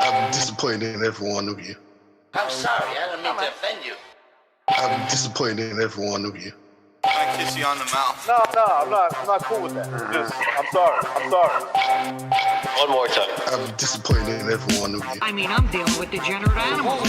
I'm disappointed in every one of you. I'm sorry, I don't mean to offend you. I'm disappointed in every one of you. I kiss you on the mouth. No, I'm not cool with that. I'm sorry. One more time. I'm disappointed in every one of you. I mean, I'm dealing with degenerate animals.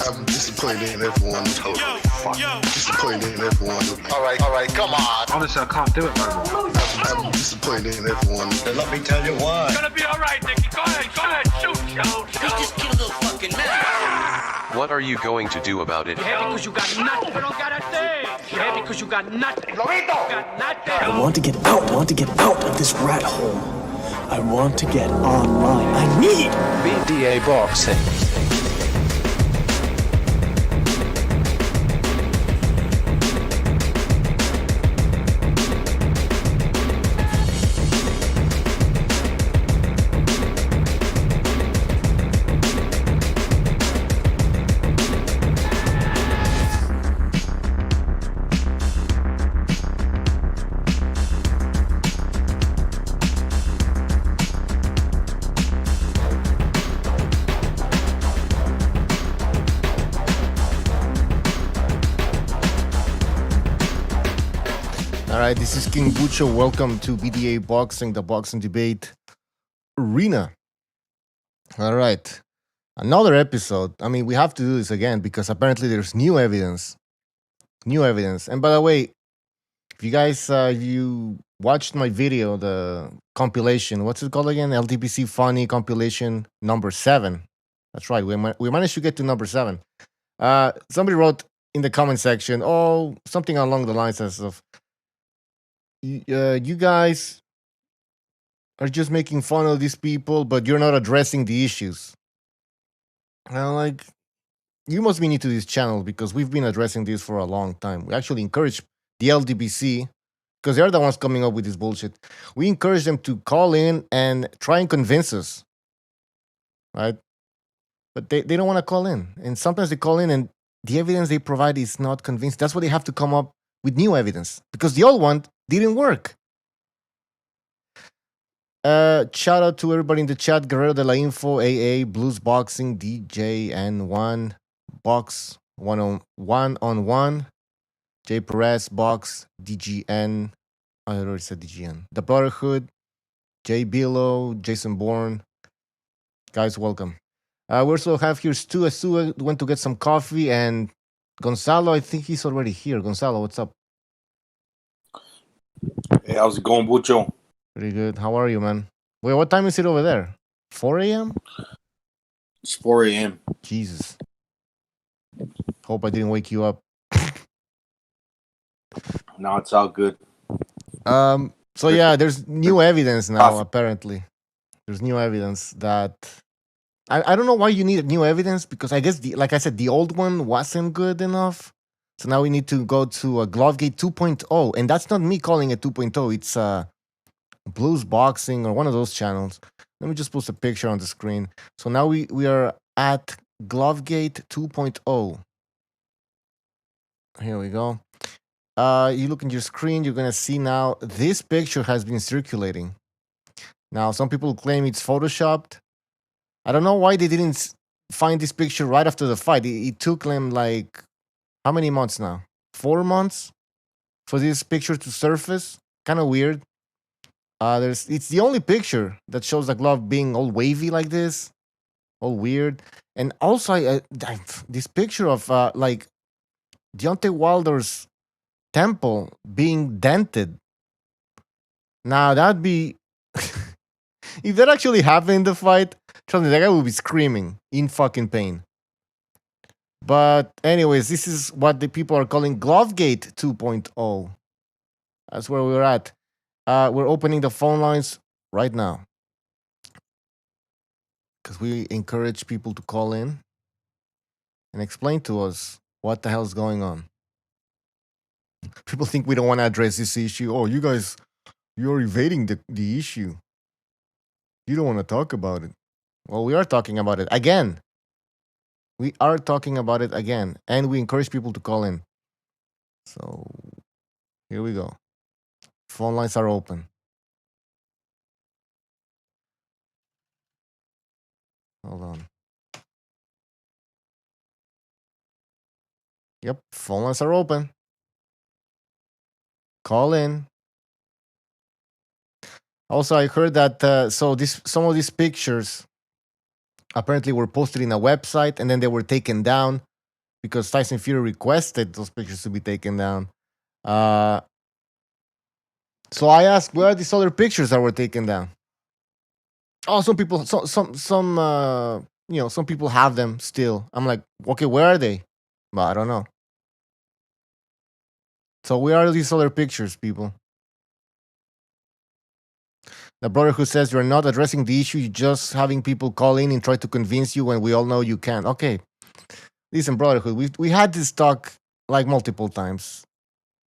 I'm disappointed in every one of you. Disappointed in every one of you. All right, come on. Honestly, I can't do it no more. I'm disappointed in every one of you. Let me tell you why. It's gonna be all right, Nicky. Go ahead, shoot. You just killed a fucking man. What are you going to do about it? Yeah, because you got nothing. You don't got a thing. Yeah, because you got nothing. You got nothing. I want to get out of this rat hole. I want to get online. I need BDA Boxing. All right, this is King Bucho. Welcome to BDA Boxing, the boxing debate arena. All right, another episode. I mean, we have to do this again because apparently there's new evidence. And by the way, if you guys, you watched my video, the compilation, what's it called again? Ldbc Funny Compilation number 7. That's right, we managed to get to number 7. Somebody wrote in the comment section, something along the lines of, you guys are just making fun of these people, but you're not addressing the issues. And I'm like, you must be new to this channel because we've been addressing this for a long time. We actually encourage the Ldbc, because they're the ones coming up with this bullshit. We encourage them to call in and try and convince us, right? But they don't want to call in. And sometimes they call in and the evidence they provide is not convincing. That's why they have to come up with new evidence because the old one didn't work. Shout out to everybody in the chat. Guerrero de la Info, AA, Blues Boxing, DJ N1, Box 1 J Perez, Box, DGN. I already said DGN. The Brotherhood, J Bilo, Jason Bourne. Guys, welcome. We also have here Stu. Stu went to get some coffee, and Gonzalo, I think he's already here. Gonzalo, what's up? Hey, how's it going, Bucho? Pretty good. How are you, man? Wait, what time is it over there? 4 a.m.? It's 4 a.m. Jesus. Hope I didn't wake you up. No, it's all good. So yeah, there's new evidence now, apparently. There's new evidence that... I don't know why you need new evidence, because I guess, like I said, the old one wasn't good enough. So now we need to go to a Glovegate 2.0. And that's not me calling it 2.0. It's Blues Boxing or one of those channels. Let me just post a picture on the screen. So now we are at Glovegate 2.0. Here we go. You look in your screen, you're going to see now this picture has been circulating. Now, some people claim it's photoshopped. I don't know why they didn't find this picture right after the fight. It took them like, how many months now? 4 months for this picture to surface? Kind of weird. It's the only picture that shows the glove being all wavy like this. All weird. And also, this picture of like Deontay Wilder's temple being dented. Now, that'd be... if that actually happened in the fight, trust me, that guy would be screaming in fucking pain. But anyways, this is what the people are calling Glovegate 2.0. That's where we're at. We're opening the phone lines right now, because we encourage people to call in and explain to us what the hell's going on. People think we don't want to address this issue. Oh, you guys, you're evading the issue. You don't want to talk about it. Well, we are talking about it again. We are talking about it again. And we encourage people to call in. So, here we go. Phone lines are open. Hold on. Yep, phone lines are open. Call in. Also, I heard that some of these pictures apparently were posted in a website and then they were taken down because Tyson Fury requested those pictures to be taken down. So I asked, where are these other pictures that were taken down? Oh, some people, some people have them still. I'm like, okay, where are they? Well, I don't know. So where are these other pictures, people? The Brotherhood says you're not addressing the issue, you're just having people call in and try to convince you when we all know you can't. Okay. Listen, Brotherhood, we had this talk like multiple times.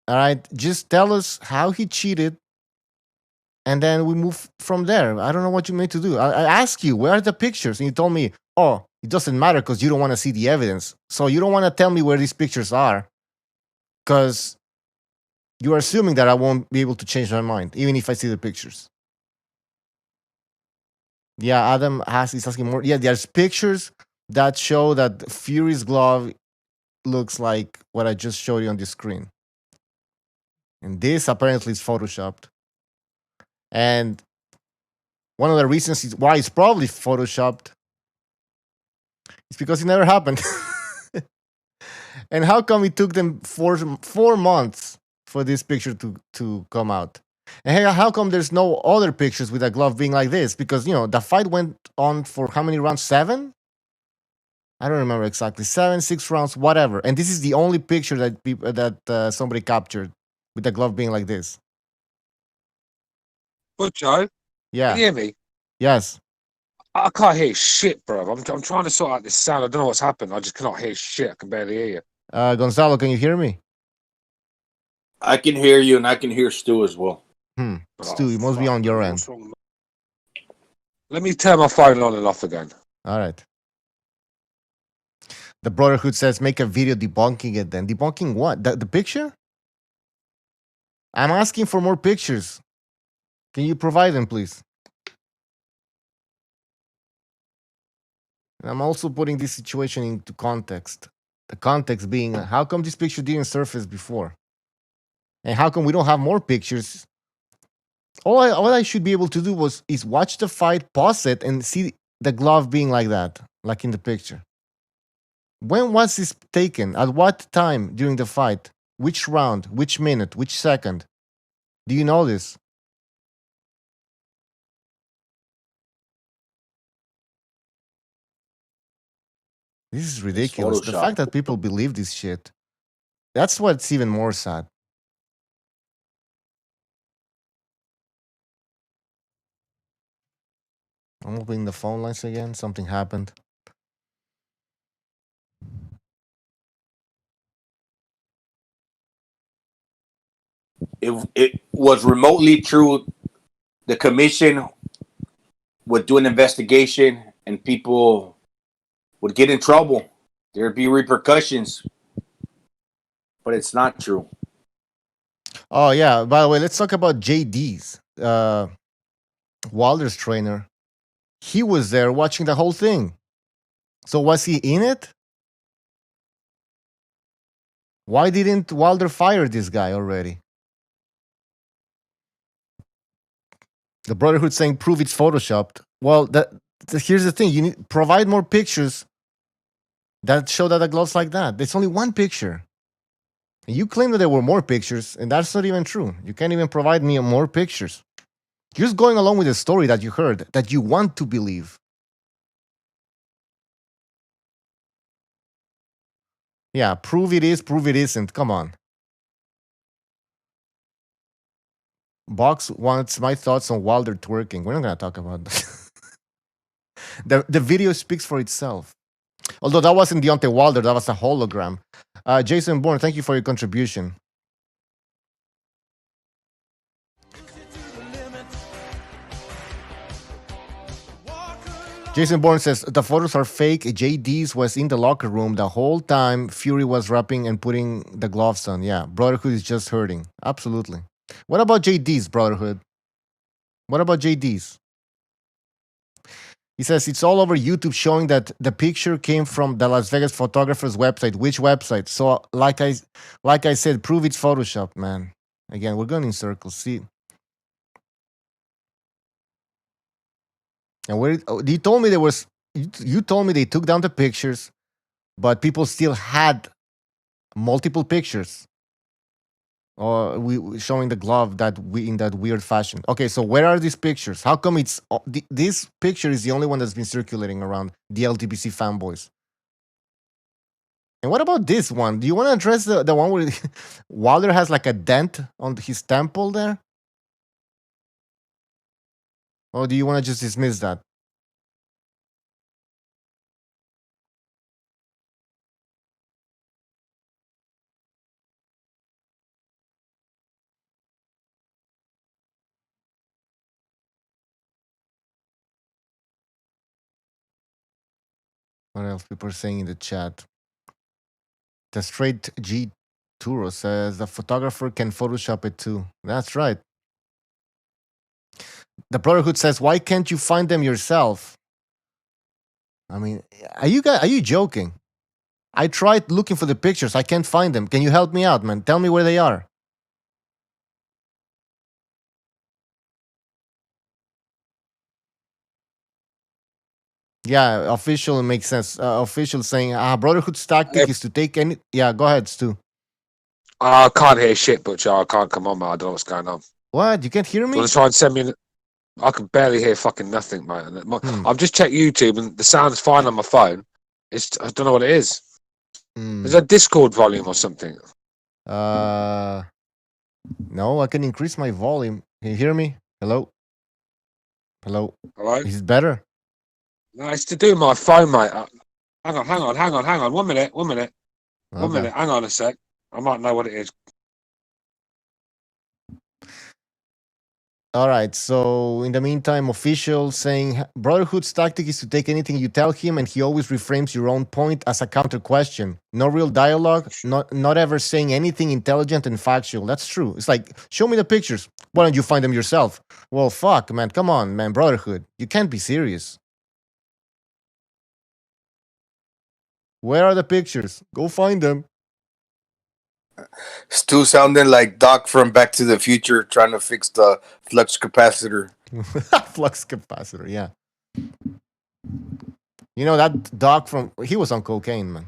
All right? Just tell us how he cheated, and then we move from there. I don't know what you meant to do. I asked you, where are the pictures? And you told me, oh, it doesn't matter because you don't want to see the evidence. So you don't want to tell me where these pictures are because you're assuming that I won't be able to change my mind, even if I see the pictures. Yeah, Adam is asking more. Yeah, there's pictures that show that Fury's glove looks like what I just showed you on the screen. And this apparently is photoshopped. And one of the reasons why it's probably photoshopped is because it never happened. And how come it took them 4 months for this picture to come out? And how come there's no other pictures with a glove being like this? Because, the fight went on for how many rounds? 7? I don't remember exactly. 7, 6 rounds, whatever. And this is the only picture that somebody captured with the glove being like this. But Joe, Yeah. can you hear me? Yes. I can't hear shit, bro. I'm trying to sort out this sound. I don't know what's happened. I just cannot hear shit. I can barely hear you. Gonzalo, can you hear me? I can hear you, and I can hear Stu as well. Stu, it must be on your end. Let me turn my phone on and off again. All right. The Brotherhood says make a video debunking it then. Debunking what? The picture? I'm asking for more pictures. Can you provide them, please? And I'm also putting this situation into context. The context being, how come this picture didn't surface before? And how come we don't have more pictures? All I should be able to do is watch the fight, pause it, and see the glove being like that, like in the picture. When was this taken? At what time during the fight? Which round? Which minute? Which second? Do you know this? This is ridiculous. The fact that people believe this shit. That's what's even more sad. I'm opening the phone lines again. Something happened. It was remotely true. The commission would do an investigation, and people would get in trouble. There'd be repercussions, but it's not true. Oh yeah. By the way, let's talk about JD's Wilder's trainer. He was there watching the whole thing. So was he in it? Why didn't Wilder fire this guy already? The Brotherhood saying prove it's photoshopped. Well, here's the thing: you need provide more pictures that show that the gloves like that. There's only one picture. And you claim that there were more pictures, and that's not even true. You can't even provide me more pictures. You're just going along with the story that you heard, that you want to believe. Yeah, prove it is, prove it isn't. Come on. Box wants my thoughts on Wilder twerking. We're not going to talk about that. The video speaks for itself. Although that wasn't Deontay Wilder, that was a hologram. Jason Bourne, thank you for your contribution. Jason Bourne says, the photos are fake. JD's was in the locker room the whole time Fury was wrapping and putting the gloves on. Yeah, Brotherhood is just hurting. Absolutely. What about JD's, Brotherhood? What about JD's? He says it's all over YouTube showing that the picture came from the Las Vegas photographer's website. Which website? So, like I said, prove it's Photoshop, man. Again, we're going in circles. See, and where you told me there was, you told me they took down the pictures, but people still had multiple pictures, or we showing the glove that we in that weird fashion. Okay, so where are these pictures? How come it's this picture is the only one that's been circulating around the Ldbc fanboys? And what about this one? Do you want to address the one where Wilder has like a dent on his temple there? Or do you want to just dismiss that? What else people are saying in the chat? The straight G Turo says the photographer can Photoshop it too. That's right. The Brotherhood says, why can't you find them yourself? I mean, are you joking? I tried looking for the pictures. I can't find them. Can you help me out, man? Tell me where they are. Yeah, official makes sense. Official saying, Brotherhood's tactic is to take any. Yeah, go ahead, Stu. I can't hear shit, Butcher. I can't come on, man. I don't know what's going on. What? You can't hear me? Want to try and send me? I can barely hear fucking nothing, mate. I've just checked YouTube and the sound's fine on my phone. I don't know what it is. Is that Discord volume or something? No, I can increase my volume. Can you hear me? Hello? Hello? Is it better? No, it's to do with my phone, mate. Hang on. 1 minute. 1 minute. Okay. 1 minute. Hang on a sec. I might know what it is. All right. So in the meantime, official saying Brotherhood's tactic is to take anything you tell him, and he always reframes your own point as a counter question. No real dialogue. Not ever saying anything intelligent and factual. That's true. It's like, show me the pictures. Why don't you find them yourself? Well, fuck, man. Come on, man. Brotherhood. You can't be serious. Where are the pictures? Go find them. Stu sounding like Doc from Back to the Future trying to fix the flux capacitor. Flux capacitor, yeah. You know that Doc from he was on cocaine, man.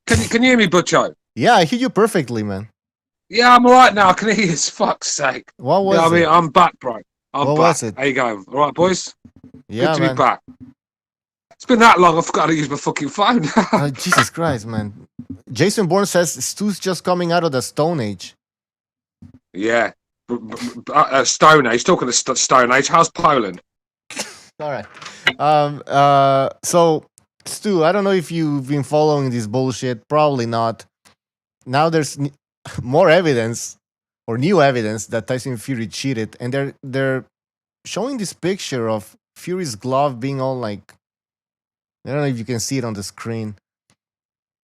Can you hear me, Butcho? Yeah, I hear you perfectly, man. Yeah, I'm all right now. I can hear you. Fuck's sake. What was it? I mean, I'm back, bro. I'm what back. Was it? How you going? All right, boys? Yeah, Good to man. be back. It's been that long, I forgot to use my fucking phone. Jesus Christ, man. Jason Bourne says Stu's just coming out of the Stone Age. Yeah. Stone Age. Talking of Stone Age. How's Poland? All right. So, Stu, I don't know if you've been following this bullshit. Probably not. Now there's more evidence or new evidence that Tyson Fury cheated. And they're showing this picture of Fury's glove being all like, I don't know if you can see it on the screen.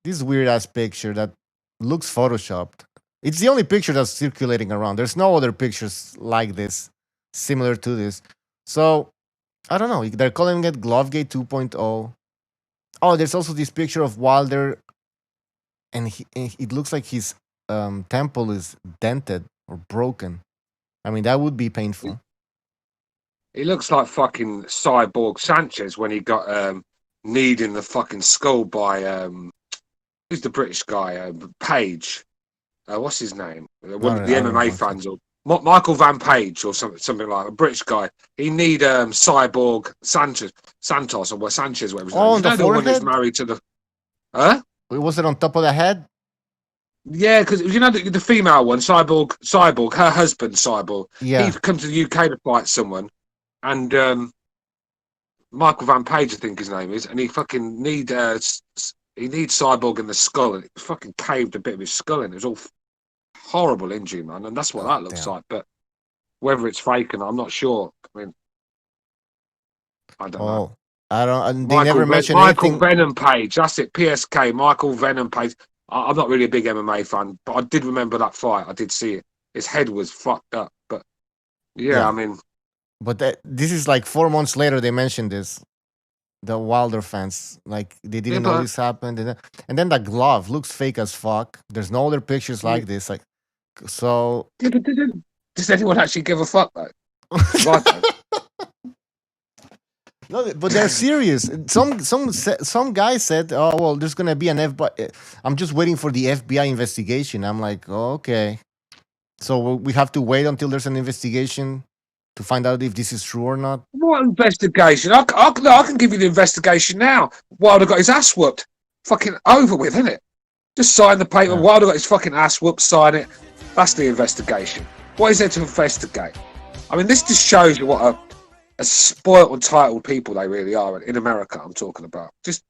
This weird ass picture that looks photoshopped. It's the only picture that's circulating around. There's no other pictures like this, similar to this. So, I don't know. They're calling it Glovegate 2.0. Oh, there's also this picture of Wilder, and it looks like his temple is dented or broken. I mean, that would be painful. He looks like fucking Cyborg Sanchez when he got kneed in the fucking skull by who's the British guy? Page. What's his name? One of the MMA fans, or Michael Van Page, or something like a British guy. He need Cyborg Santos or Sanchez, whatever his name. On the the one forehead? who's married to the. Huh? Was it on top of the head? Yeah, because you know the female one, Cyborg, her husband, Cyborg. Yeah. He'd come to the UK to fight someone, and Michael Van Page, I think his name is, and he fucking needs Cyborg in the skull, and it fucking caved a bit of his skull in. It was all horrible injury, man, and that's what that looks like. But whether it's fake, and I'm not sure. I mean, I don't know. I don't. They never mentioned Michael anything. Venom Page. That's it. PSK. Michael Venom Page. I'm not really a big MMA fan, but I did remember that fight. I did see it. His head was fucked up, but yeah. I mean, But this is like 4 months later. They mentioned this. The Wilder fans, like they didn't know this happened, and then the glove looks fake as fuck. There's no other pictures like this. Like, so does anyone actually give a fuck though? Right, no, but they're serious. Some guy said, "Oh well, there's gonna be an FBI. I'm just waiting for the FBI investigation." I'm like, oh, okay, so we have to wait until there's an investigation to find out if this is true or not. What investigation? I can give you the investigation now. Wilder got his ass whooped. Fucking over with, isn't it? Just sign the paper. Yeah. Wilder got his fucking ass whooped. Sign it. That's the investigation. What is there to investigate? I mean, this just shows you what a spoiled, entitled people they really are in America. I'm talking about just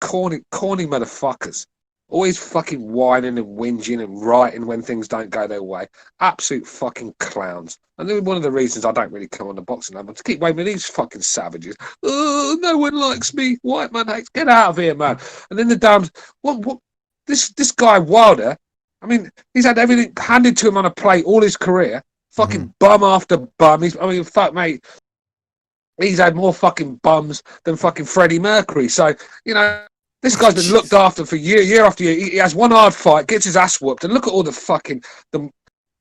corny motherfuckers. Always fucking whining and whinging and writing when things don't go their way. Absolute fucking clowns. And then one of the reasons I don't really come on the boxing level to keep waiting with these fucking savages. Oh, no one likes me. White man hates. Get out of here, man. And then the damn what this guy Wilder. I mean, he's had everything handed to him on a plate all his career. Fucking bum after bum. Fuck, mate. He's had more fucking bums than fucking Freddie Mercury. So, you know, this guy's been looked after for year after year. He has one hard fight, gets his ass whooped, and look at all the fucking the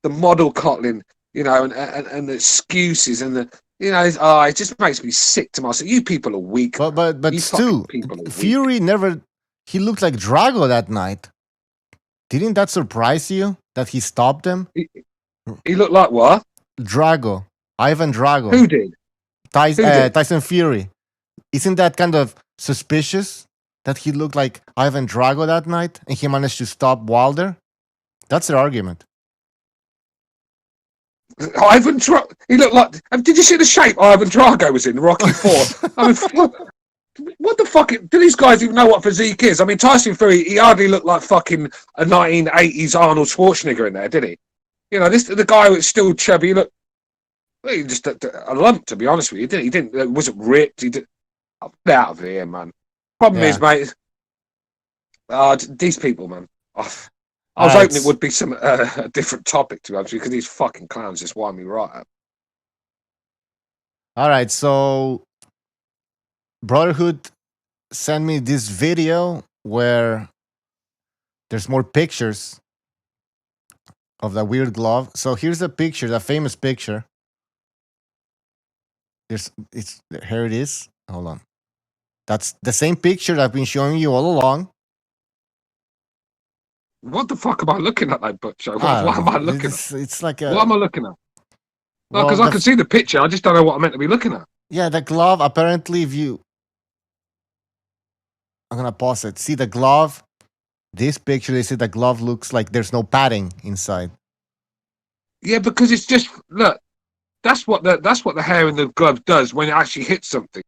model coddling, you know, and the excuses and the, you know, it just makes me sick to myself. You people are weak. But Stu, Fury never. He looked like Drago that night. Didn't that surprise you that he stopped him? He looked like what? Drago, Ivan Drago. Who did? Tyson Fury. Isn't that kind of suspicious that he looked like Ivan Drago that night and he managed to stop Wilder? That's their argument. Ivan Drago. He looked like. Did you see the shape Ivan Drago was in Rocky IV? I mean, what the fuck? Do these guys even know what physique is? I mean, Tyson Fury, he hardly looked like fucking a 1980s Arnold Schwarzenegger in there, did he? You know, the guy was still chubby. He looked. Well, he just a lump, to be honest with you. He didn't. He wasn't ripped. He did. Get out of here, man. Problem is, mate. These people, man. I was hoping it would be some a different topic, to be honest with you, because these fucking clowns just wind me right up. All right, so Brotherhood sent me this video where there's more pictures of that weird glove. So here's a picture, that famous picture. Here it is. Hold on. That's the same picture I've been showing you all along. What the fuck am I looking at, though, Butcho? What am I looking at? It's like a. What am I looking at? No, because Well, I can see the picture. I just don't know what I'm meant to be looking at. Yeah, the glove. Apparently, if you. I'm gonna pause it. See the glove. This picture, they say the glove looks like there's no padding inside. Yeah, because it's just look. That's what the hair in the glove does when it actually hits something.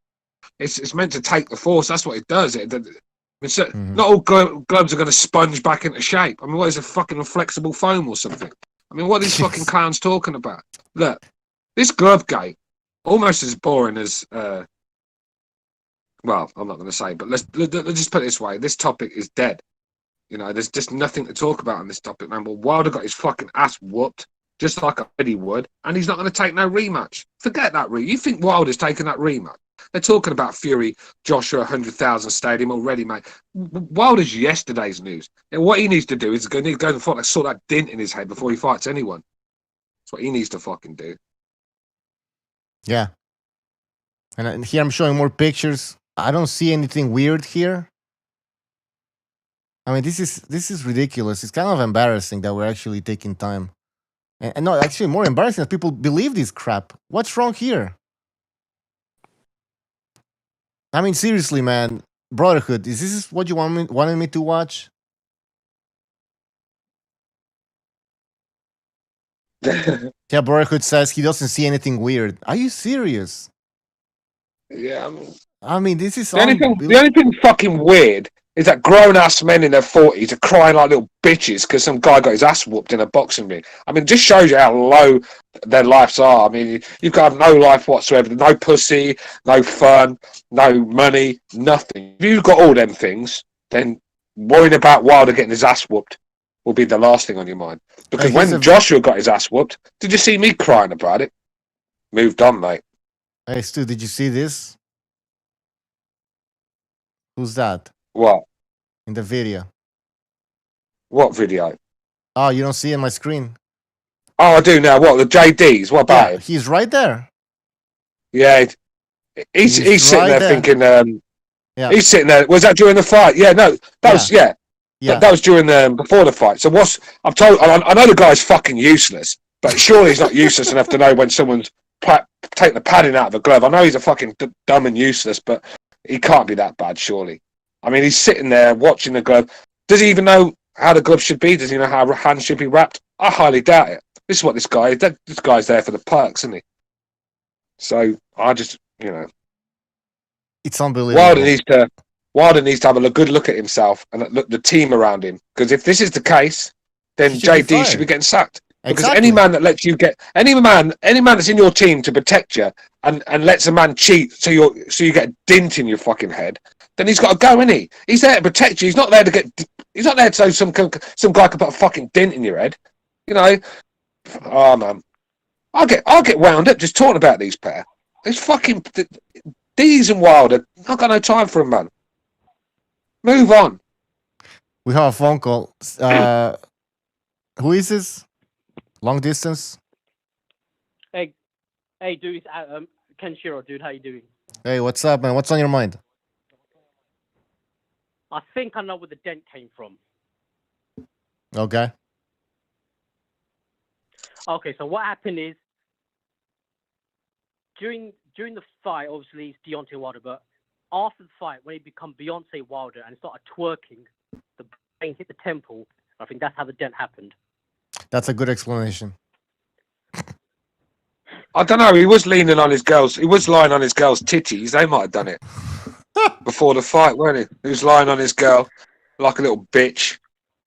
It's meant to take the force. That's what it does. Not all gloves are going to sponge back into shape. I mean, what is a fucking flexible foam or something? I mean, what are these fucking clowns talking about? Look, this glove game, almost as boring as. Well, I'm not going to say, but let's just put it this way: this topic is dead. You know, there's just nothing to talk about on this topic, man. But Wilder got his fucking ass whooped, just like Eddie would, and he's not going to take no rematch. Forget that You think Wilder's taking that rematch? They're talking about Fury, Joshua, 100,000 stadium already, mate. Wilder's yesterday's news. And what he needs to do is go and sort that dint in his head before he fights anyone. That's what he needs to fucking do. Yeah. And here I'm showing more pictures. I don't see anything weird here. I mean, this is ridiculous. It's kind of embarrassing that we're actually taking time. And no, actually more embarrassing that people believe this crap. What's wrong here? I mean, seriously, man. Brotherhood, is this what you wanted me to watch? Yeah, Brotherhood says he doesn't see anything weird. Are you serious? Yeah, I mean, this is the only thing fucking weird is that grown-ass men in their 40s are crying like little bitches because some guy got his ass whooped in a boxing ring. I mean, it just shows you how low their lives are. I mean, you've got no life whatsoever. No pussy, no fun, no money, nothing. If you've got all them things, then worrying about Wilder getting his ass whooped will be the last thing on your mind. Because when Joshua got his ass whooped, did you see me crying about it? Moved on, mate. Hey, Stu, did you see this? Who's that What? in the video? What video? Oh, you don't see it on my screen. Oh, I do now. What, the JDs? What about Yeah, him? he's right there. Yeah, He's he's sitting right there there. thinking. Yeah, He's sitting there. Was that during the fight? Yeah, no, that was yeah. That was during before the fight. So I'm told. I know the guy's fucking useless, but surely he's not useless enough to know when someone's take the padding out of a glove. I know he's a fucking dumb and useless, but he can't be that bad, surely. I mean, he's sitting there watching the glove. Does he even know how the glove should be? Does he know how hands should be wrapped? I highly doubt it. This is what this guy is. This guy's there for the perks, isn't he? So I just, It's unbelievable. Wilder needs to have a good look at himself and look the team around him. Because if this is the case, then He should be JD should fired. be getting sacked. Because Exactly. any man that lets you get any man that's in your team to protect you and lets a man cheat so you get a dint in your fucking head, then he's got to go, isn't he? He's there to protect you. He's not there to get. He's not there so some guy can put a fucking dint in your head. Oh man, I'll get wound up just talking about these pair. It's fucking Dees and Wilder. I've got no time for him, man. Move on. We have a phone call. Who is this? Long distance? Hey, dude, it's Kenshiro, dude. How you doing? Hey, what's up, man? What's on your mind? I think I know where the dent came from. Okay. Okay, so what happened is during the fight, obviously it's Deontay Wilder, but after the fight, when he become Beyonce Wilder and started twerking, the brain hit the temple. I think that's how the dent happened. That's a good explanation. I don't know. He was leaning on his girls. He was lying on his girl's titties. They might have done it before the fight, weren't he? He was lying on his girl like a little bitch,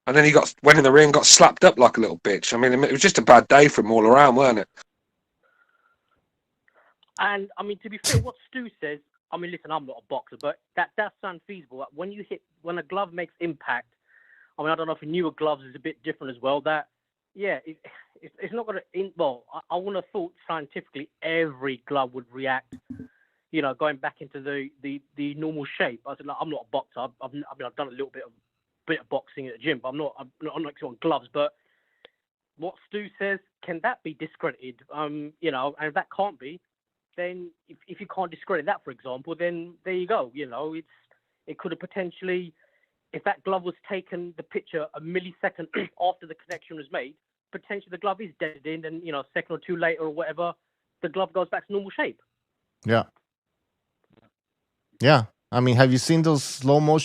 and then went in the ring, got slapped up like a little bitch. I mean, it was just a bad day for him all around, weren't it? And I mean, to be fair, what Stu says, I mean, listen, I'm not a boxer, but that sounds feasible. When a glove makes impact, I mean, I don't know if newer gloves is a bit different as well. It's not going to. Well, I wouldn't have thought scientifically every glove would react. Going back into the normal shape. I said, like, I'm not a boxer. I've done a little bit of boxing at the gym, but I'm not on gloves. But what Stu says, can that be discredited? And if that can't be, then if you can't discredit that, for example, then there you go. It could have potentially, if that glove was taken, the picture a millisecond after the connection was made, potentially the glove is dead in, and a second or two later or whatever, the glove goes back to normal shape. Yeah. Yeah. I mean, have you seen those slow-mo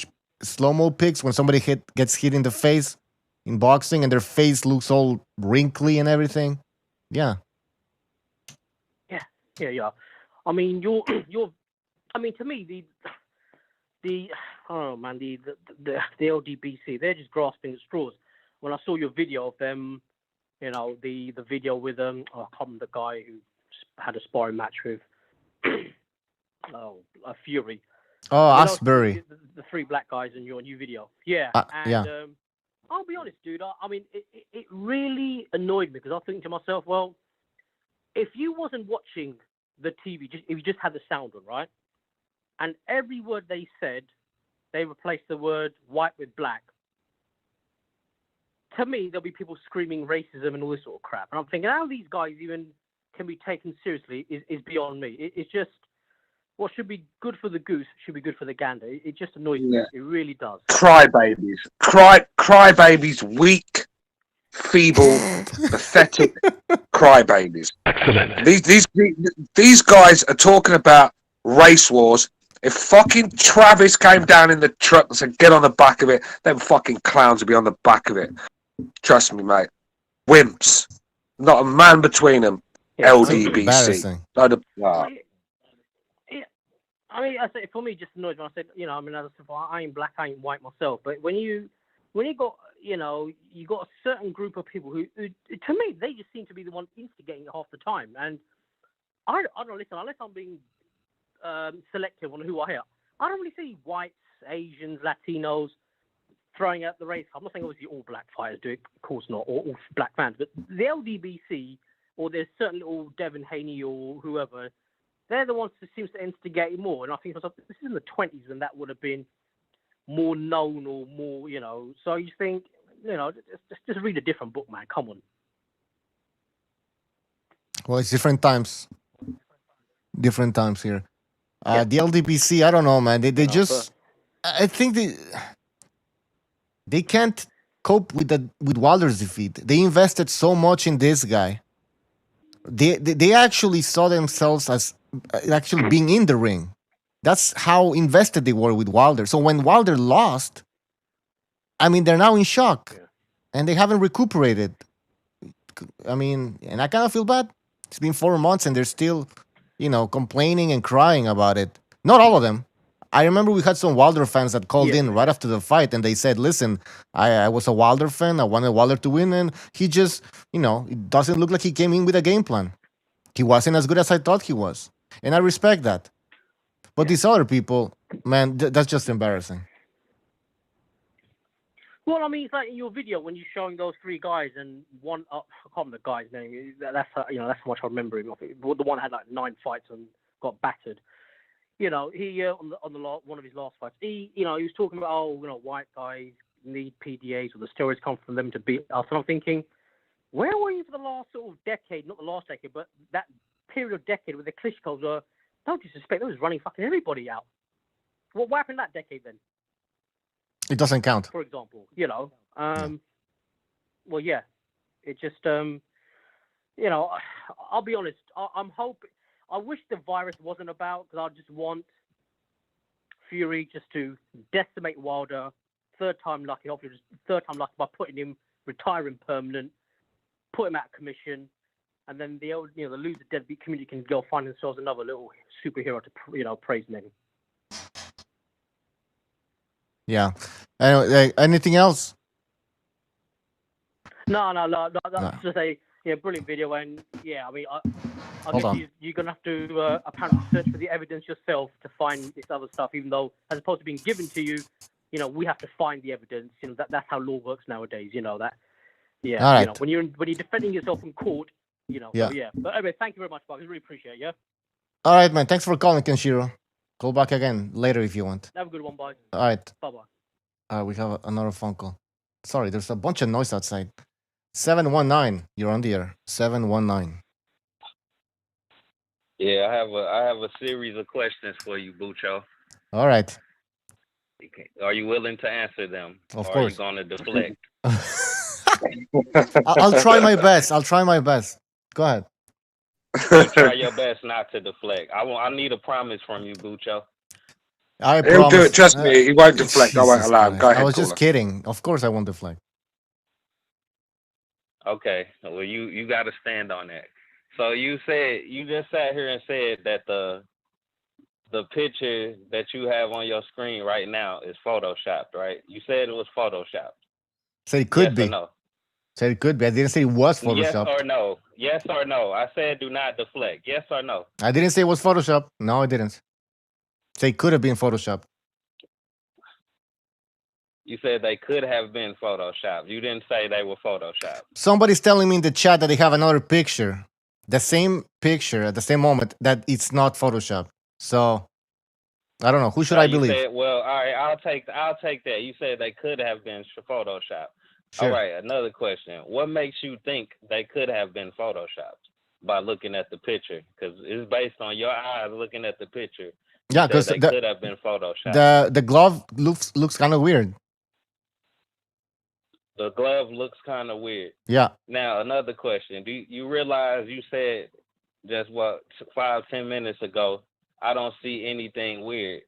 pics when somebody gets hit in the face in boxing and their face looks all wrinkly and everything? Yeah. Yeah. I mean, I mean, to me, the Ldbc, they're just grasping at straws. When I saw your video of them, the video with I can't remember the guy who had a sparring match with a Fury. Oh, Asbury. The three black guys in your new video. Yeah. Yeah. I'll be honest, dude. I mean, it really annoyed me because I was thinking to myself, well, if you wasn't watching the TV, if you just had the sound on, right? And every word they said, they replaced the word white with black. To me, there'll be people screaming racism and all this sort of crap. And I'm thinking, how these guys even can be taken seriously is beyond me. It's just, what should be good for the goose should be good for the gander. It just annoys me. It really does. Crybabies. Crybabies, weak, feeble, pathetic crybabies. Excellent. These guys are talking about race wars. If fucking Travis came down in the truck and said, get on the back of it, them fucking clowns would be on the back of it. Trust me, mate. Wimps. Not a man between them. Yeah, Ldbc. I mean, I say for me, it just annoys me. I said, I ain't black, I ain't white myself. But when you got, you got a certain group of people who, to me, they just seem to be the ones instigating it half the time. And I don't listen, unless I'm being selective on who I hear. I don't really see whites, Asians, Latinos throwing out the race. I'm not saying obviously all black fighters do it, of course not, or all black fans, but the Ldbc, or there's certain little Devin Haney or whoever, they're the ones who seems to instigate it more. And I think this is in the 20s when that would have been more known or more, So you think, just read a different book, man. Come on. Well, it's different times. Different times here. The LDBC, I don't know, man. They just, I think they can't cope with Wilder's defeat. They invested so much in this guy. They actually saw themselves as actually being in the ring. That's how invested they were with Wilder. So when Wilder lost, I mean, they're now in shock, and they haven't recuperated. I mean, and I kind of feel bad. It's been 4 months, and they're still, complaining and crying about it. Not all of them. I remember we had some Wilder fans that called in right after the fight, and they said, listen, I was a Wilder fan. I wanted Wilder to win, and he just, it doesn't look like he came in with a game plan. He wasn't as good as I thought he was. And I respect that. But these other people, man, that's just embarrassing. Well, I mean, it's like in your video when you're showing those 3 guys and one, I can't remember the guy's name. That's how much I remember him. The one had like 9 fights and got battered. He on one of his last fights, he was talking about white guys need PDAs or the steroids come from them to beat us. And I'm thinking, where were you for the last sort of decade? Not the last decade, but that period of decade where the Klitschko's were. No disrespect, they was running fucking everybody out. What happened that decade then? It doesn't count. For example, well, yeah, it just, I'll be honest. I'm hoping. I wish the virus wasn't about, because I just want Fury just to decimate Wilder. Third time lucky, hopefully just third time lucky by putting him, retiring permanent, put him out of commission, and then the loser deadbeat community can go find themselves another little superhero to praise maybe. Yeah. Anything else? No. That's just a brilliant video, and I mean, I guess you're gonna have to apparently search for the evidence yourself to find this other stuff. Even though, as opposed to being given to you, we have to find the evidence. That's how law works nowadays. That. Yeah. All right. When you're defending yourself in court, Yeah. So, yeah. But anyway, thank you very much, Mark. I really appreciate it. Yeah. All right, man. Thanks for calling, Kenshiro. Call back again later if you want. Have a good one, bye. All right. Bye-bye. We have another phone call. Sorry, there's a bunch of noise outside. 719, you're on the air. 719. Yeah, I have a series of questions for you, Bucho. All right. Are you willing to answer them? Of or course. Are you going to deflect? I'll try my best. Go ahead. You try your best not to deflect. I need a promise from you, Bucho. He'll do it. Trust me, he won't deflect. I won't allow him. Go ahead. I was just kidding. Of course, I won't deflect. Okay. Well, you got to stand on that. So you just sat here and said that the picture that you have on your screen right now is photoshopped, right? You said it was photoshopped. Say it could be. Or no? Said it could be. I didn't say it was photoshopped. Yes or no? Yes or no? I said do not deflect. Yes or no? I didn't say it was photoshopped. No, I didn't. Say it could have been photoshopped. You said they could have been photoshopped. You didn't say they were photoshopped. Somebody's telling me in the chat that they have another picture, the same picture at the same moment, that it's not photoshopped. So I don't know. Who should I believe? Said, well, all right, I'll take that. You said they could have been photoshopped. Sure. All right, another question. What makes you think they could have been photoshopped by looking at the picture? Because it's based on your eyes looking at the picture. Yeah, because they could have been photoshopped. The glove looks kind of weird. The glove looks kind of weird. Yeah. Now, another question. Do you realize you said just 5-10 minutes ago, I don't see anything weird.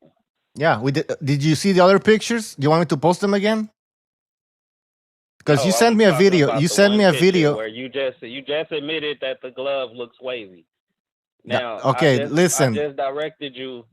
Yeah, we did. Did you see the other pictures? Do you want me to post them again? Because you sent me a video. You sent me a video where you just admitted that the glove looks wavy. Now, okay, listen. I just directed you.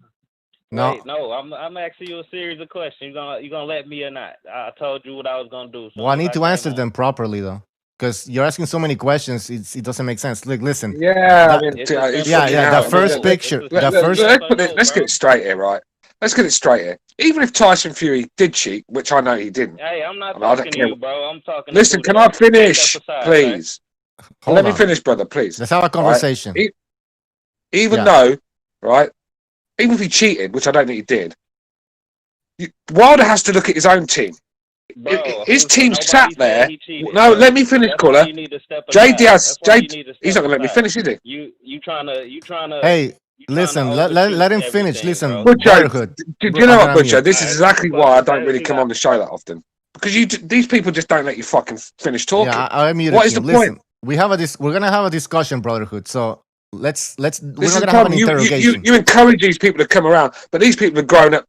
No, wait, no, I'm asking you a series of questions. You gonna let me or not? I told you what I was gonna do. Well, I need to answer them properly though, because you're asking so many questions. It doesn't make sense. Look, listen. Yeah, The first picture. Let's get it straight here, right? Let's get it straight here. Even if Tyson Fury did cheat, which I know he didn't. Hey, I'm not talking to you, bro. I'm talking. Listen, can I finish, please? Let me finish, brother, please. Let's have a conversation. Right? Even though right? Even if he cheated, which I don't think he did, Wilder has to look at his own team. Bro, His team nobody sat said there. he cheated, No, bro. let me finish, That's why caller. you need to step Jay aside. Diaz. That's why Jay, you need to he's step not gonna let me aside. finish, is he? You trying to Hey, listen, let him finish. everything, Listen, bro. Butcher, Brotherhood. do you know Okay, what, I'm Butcher? mute. This is Alright, exactly fuck why I it. don't Say really what you come got. on the show that often. Because these people just don't let you fucking finish talking. Yeah, I muted What is the him. point? Listen, we're gonna have a discussion, Brotherhood. So let's we're This not is the gonna have an problem. You interrogation. encourage these people to come around, but these people have grown up.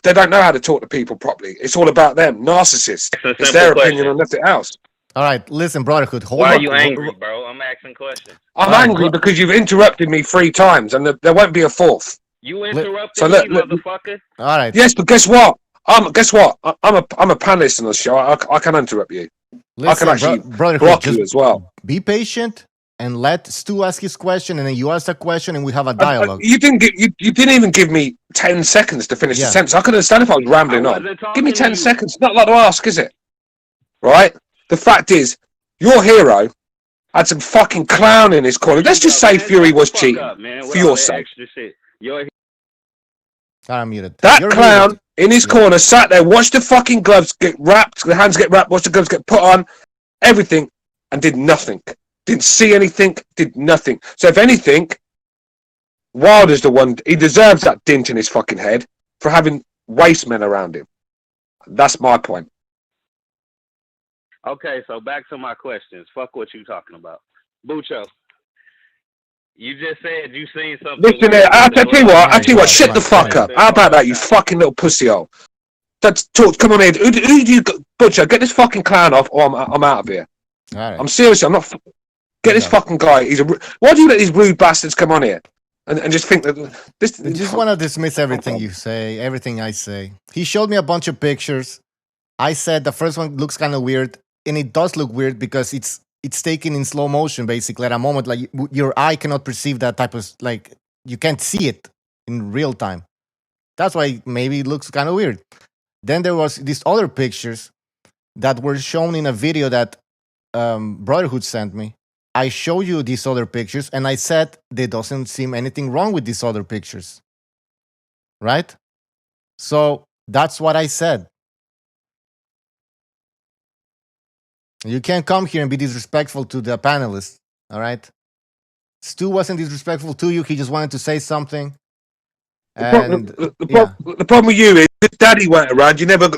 They don't know how to talk to people properly. It's all about them, narcissists. It's a It's simple their question. opinion and nothing else. All right, listen, Brotherhood. Hold Why are on. you angry, bro? I'm asking questions. I'm All right, angry because you've interrupted me 3 times, and there won't be a fourth. You Let- interrupted So me, look, motherfucker. all right. yes, but guess what? I'm a panelist on the show. I can interrupt you. I can Listen, actually Brotherhood, block just you as well. be patient and let Stu ask his question, and then you ask a question, and we have a dialogue. You didn't even give me 10 seconds to finish the Yeah. sentence. I could understand if I was rambling on. wasn't Give me talking to 10 you. seconds. Not a lot to ask, is it? Right? The fact is, your hero had some fucking clown in his corner. Let's just say Man, Fury shut the was fuck cheating. up, man, For with your all that sake. extra shit. You're I'm muted. That You're clown muted. in his corner sat there, watched the fucking gloves get wrapped, the hands get wrapped, watched the gloves get put on, everything, and did nothing. Didn't see anything, did nothing. So if anything, Wilder's the one, he deserves that dint in his fucking head for having waste men around him. That's my point. okay. So back to my questions. Fuck what you talking about, Bucho. You just said you seen something. Listen weird there, with I'll the tell you glove. what, shut the fuck up. How about that, you fucking little pussyhole? That's talk. Come on here. Who do you Butcher? Get this fucking clown off, or I'm out of here. All right. I'm serious. I'm not. Get this fucking guy. Why do you let these rude bastards come on here and just think that this? I just want to dismiss everything you say, everything I say. He showed me a bunch of pictures. I said the first one looks kind of weird, and it does look weird because it's taken in slow motion, basically at a moment like your eye cannot perceive that type of like you can't see it in real time. That's why maybe it looks kind of weird. Then there was these other pictures that were shown in a video that Brotherhood sent me. I showed you these other pictures, and I said there doesn't seem anything wrong with these other pictures, right? So that's what I said. You can't come here and be disrespectful to the panelists, all right? Stu wasn't disrespectful to you. He just wanted to say something. And The problem with you is if Daddy went around. You never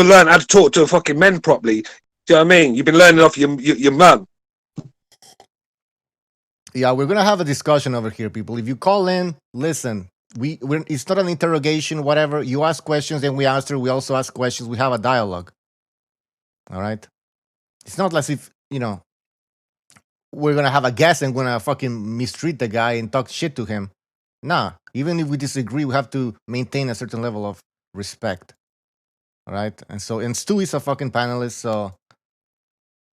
learned how to talk to fucking men properly. Do you know what I mean? You've been learning off your mum. yeah, we're gonna have a discussion over here, people. If you call in, listen. It's not an interrogation, whatever. You ask questions, then we answer. We also ask questions. We have a dialogue. All right. It's not as if we're gonna have a guest and we're gonna fucking mistreat the guy and talk shit to him. Nah, even if we disagree, we have to maintain a certain level of respect. All right, and Stu is a fucking panelist, so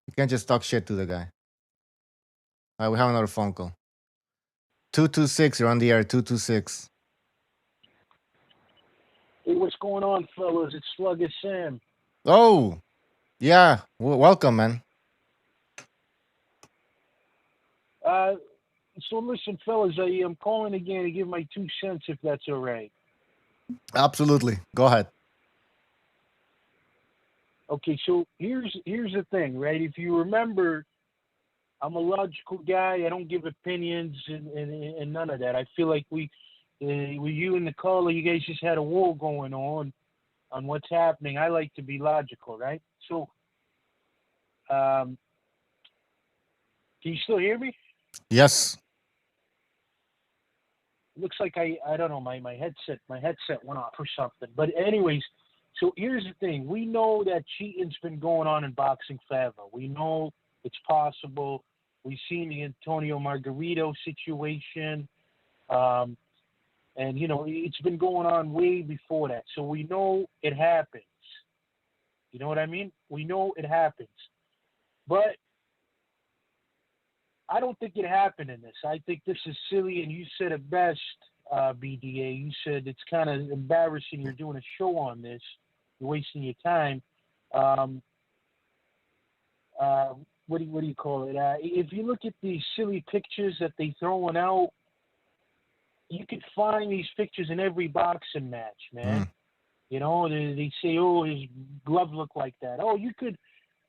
you can't just talk shit to the guy. All right, we have another phone call. 226, you're on the air. 226. Hey, what's going on, fellas? It's Sluggish Sam. Oh, yeah. Welcome, man. So listen, fellas, I'm calling again to give my 2 cents, if that's all right. Absolutely. Go ahead. Okay, so here's the thing, right? If you remember, I'm a logical guy. I don't give opinions and none of that. I feel like with you and the caller, you guys just had a war going on what's happening. I like to be logical, right? So, can you still hear me? Yes. Looks like I don't know, my headset went off or something. But anyways, so here's the thing. We know that cheating's been going on in boxing forever. We know it's possible. We've seen the Antonio Margarito situation. And it's been going on way before that. So we know it happens. You know what I mean? We know it happens. But I don't think it happened in this. I think this is silly, and you said it best, BDA. You said it's kind of embarrassing. You're doing a show on this. You're wasting your time. What do you call it? If you look at these silly pictures that they throwing out, you could find these pictures in every boxing match, man. You know, they say, oh, his glove looked like that. Oh, you could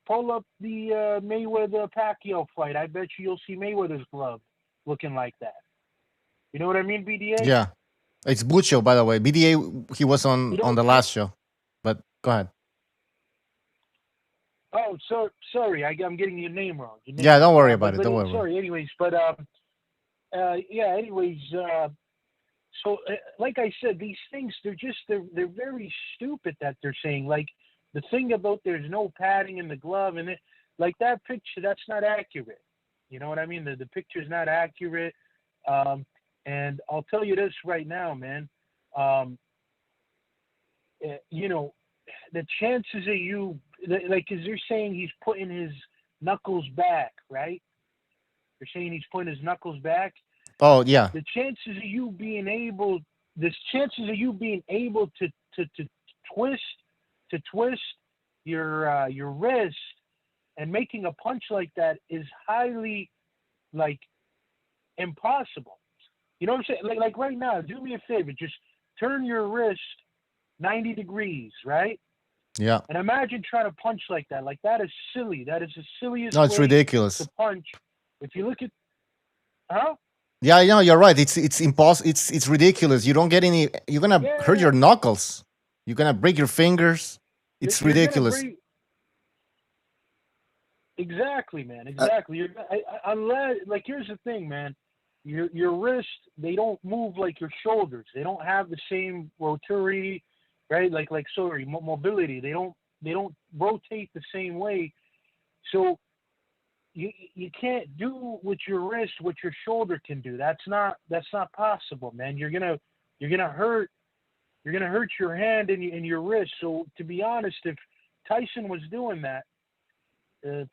pull up the Mayweather-Pacquiao fight. I bet you'll see Mayweather's glove looking like that. You know what I mean, BDA? Yeah. It's Bucho, by the way. BDA, he was on the last show. But go ahead. Oh, sorry. I'm getting your name wrong. Yeah, don't worry about it. Don't worry. Sorry, anyways. But, yeah, anyways, so, like I said, these things, they're very stupid that they're saying. Like, the thing about there's no padding in the glove, and like that picture, that's not accurate. You know what I mean? The picture's not accurate. And I'll tell you this right now, man. You know, the chances of you, like, because they're saying he's putting his knuckles back, right? They're saying he's putting his knuckles back. Oh, yeah. The chances of you being able, to twist your wrist and making a punch like that is highly, like, impossible. You know what I'm saying? Like right now, do me a favor, just turn your wrist 90 degrees, right? Yeah. And imagine trying to punch like that. Like, that is silly. That is the silliest No, it's way ridiculous. to punch. If you look at, huh? Yeah, you know, you're right. It's impossible. It's ridiculous. You don't get any. You're gonna hurt your knuckles. You're gonna break your fingers. It's ridiculous. Exactly, man. Exactly. Unless, like, here's the thing, man. Your wrist, they don't move like your shoulders. They don't have the same rotary, right? Mobility. They don't rotate the same way. So you can't do with your wrist what your shoulder can do. That's not possible, man. You're gonna hurt your hand and your wrist. So, to be honest, if Tyson was doing that,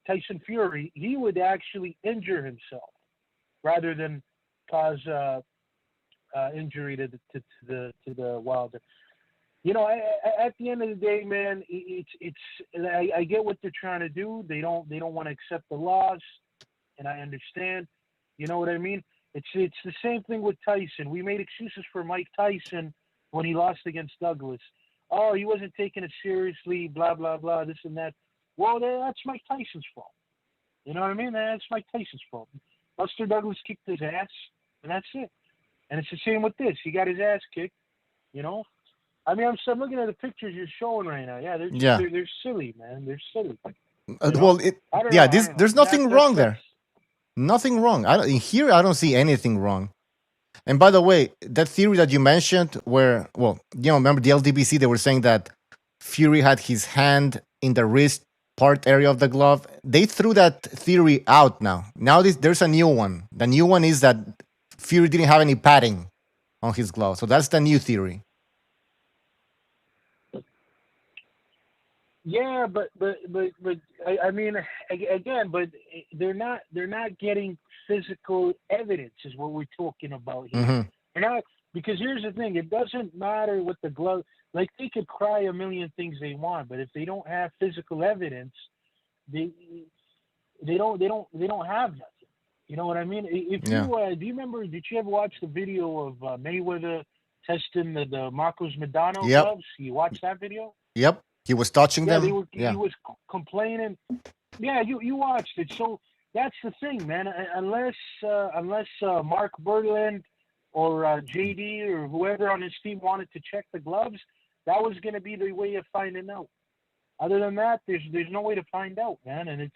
Tyson Fury, he would actually injure himself rather than cause injury to the Wilder. You know, at the end of the day, man, I get what they're trying to do. They don't want to accept the loss, and I understand. You know what I mean? It's the same thing with Tyson. We made excuses for Mike Tyson when he lost against Douglas. Oh, he wasn't taking it seriously, blah blah blah, this and that. Well, that's Mike Tyson's fault. You know what I mean? That's Mike Tyson's fault. Buster Douglas kicked his ass, and that's it. And it's the same with this. He got his ass kicked, you know? I mean, I'm looking at the pictures you're showing right now. Yeah, they're silly, man. They're silly. There's nothing wrong there. Nothing wrong. I don't see anything wrong. And by the way, that theory that you mentioned where, well, you know, remember the Ldbc, they were saying that Fury had his hand in the wrist part area of the glove. They threw that theory out now. Now there's a new one. The new one is that Fury didn't have any padding on his glove. So that's the new theory. Yeah, but I mean, again, but they're not getting physical evidence is what we're talking about here. Mm-hmm. They're not, because here's the thing, it doesn't matter what the glove, like, they could cry a million things they want, but if they don't have physical evidence, they don't have nothing. You know what I mean? If you do you remember? Did you ever watch the video of Mayweather testing the Marcos Medano gloves? You watched that video? Yep. He was touching them. He was complaining. Yeah, you watched it. So that's the thing, man. Unless Mark Berland or JD or whoever on his team wanted to check the gloves, that was going to be the way of finding out. Other than that, there's no way to find out, man. And it's,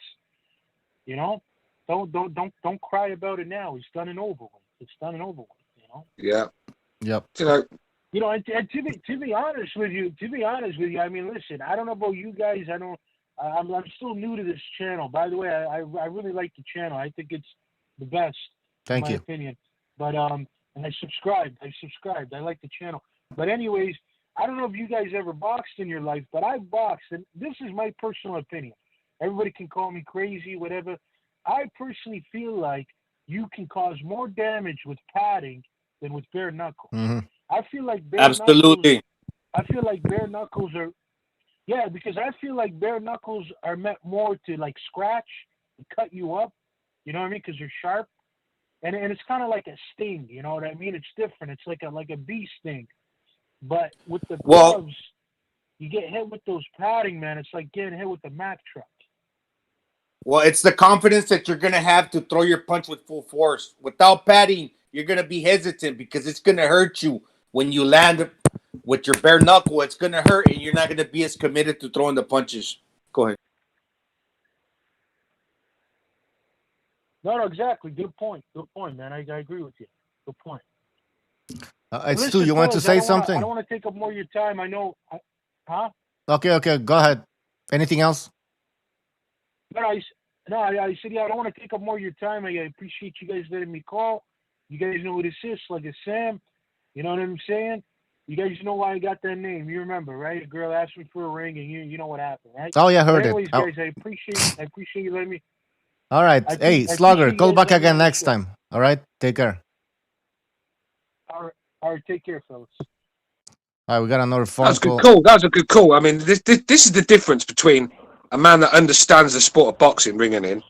you know, don't cry about it now. It's done and over with. It's done and over with. You know. Yeah. Yep. You know, and to be honest with you, I mean, listen, I don't know about you guys. I'm still new to this channel. By the way, I really like the channel. I think it's the best. Thank you. In my opinion. But and I subscribed. I like the channel. But anyways, I don't know if you guys ever boxed in your life, but I boxed, and this is my personal opinion. Everybody can call me crazy, whatever. I personally feel like you can cause more damage with padding than with bare knuckles. Mm-hmm. I feel like bare absolutely. I feel like bare knuckles are, yeah, because I feel like bare knuckles are meant more to, like, scratch and cut you up. You know what I mean? Because they're sharp. and it's kind of like a sting. You know what I mean? It's different. It's like a bee sting. But with the gloves, you get hit with those padding, man. It's like getting hit with a Mack truck. Well, it's the confidence that you're going to have to throw your punch with full force. Without padding, you're going to be hesitant because it's going to hurt you when you land with your bare knuckle. It's going to hurt, and you're not going to be as committed to throwing the punches. Go ahead. No, exactly. Good point, man. I agree with you. Good point. It's Stu, you want to say something? I don't want to take up more of your time. I know. Huh? Okay. Go ahead. Anything else? No, I said, yeah, I don't want to take up more of your time. I appreciate you guys letting me call. You guys know who this is, like a Sam. You know what I'm saying? You guys know why I got that name. You remember, right? A girl asked me for a ring, and you know what happened, right? Oh, yeah, heard anyways, it. Guys, I appreciate you letting me. All right. Hey, Slugger, call back again next time. All right? Take care. All right, take care, fellas. All right, we got another phone call. That was a good call. I mean, this is the difference between a man that understands the sport of boxing ringing in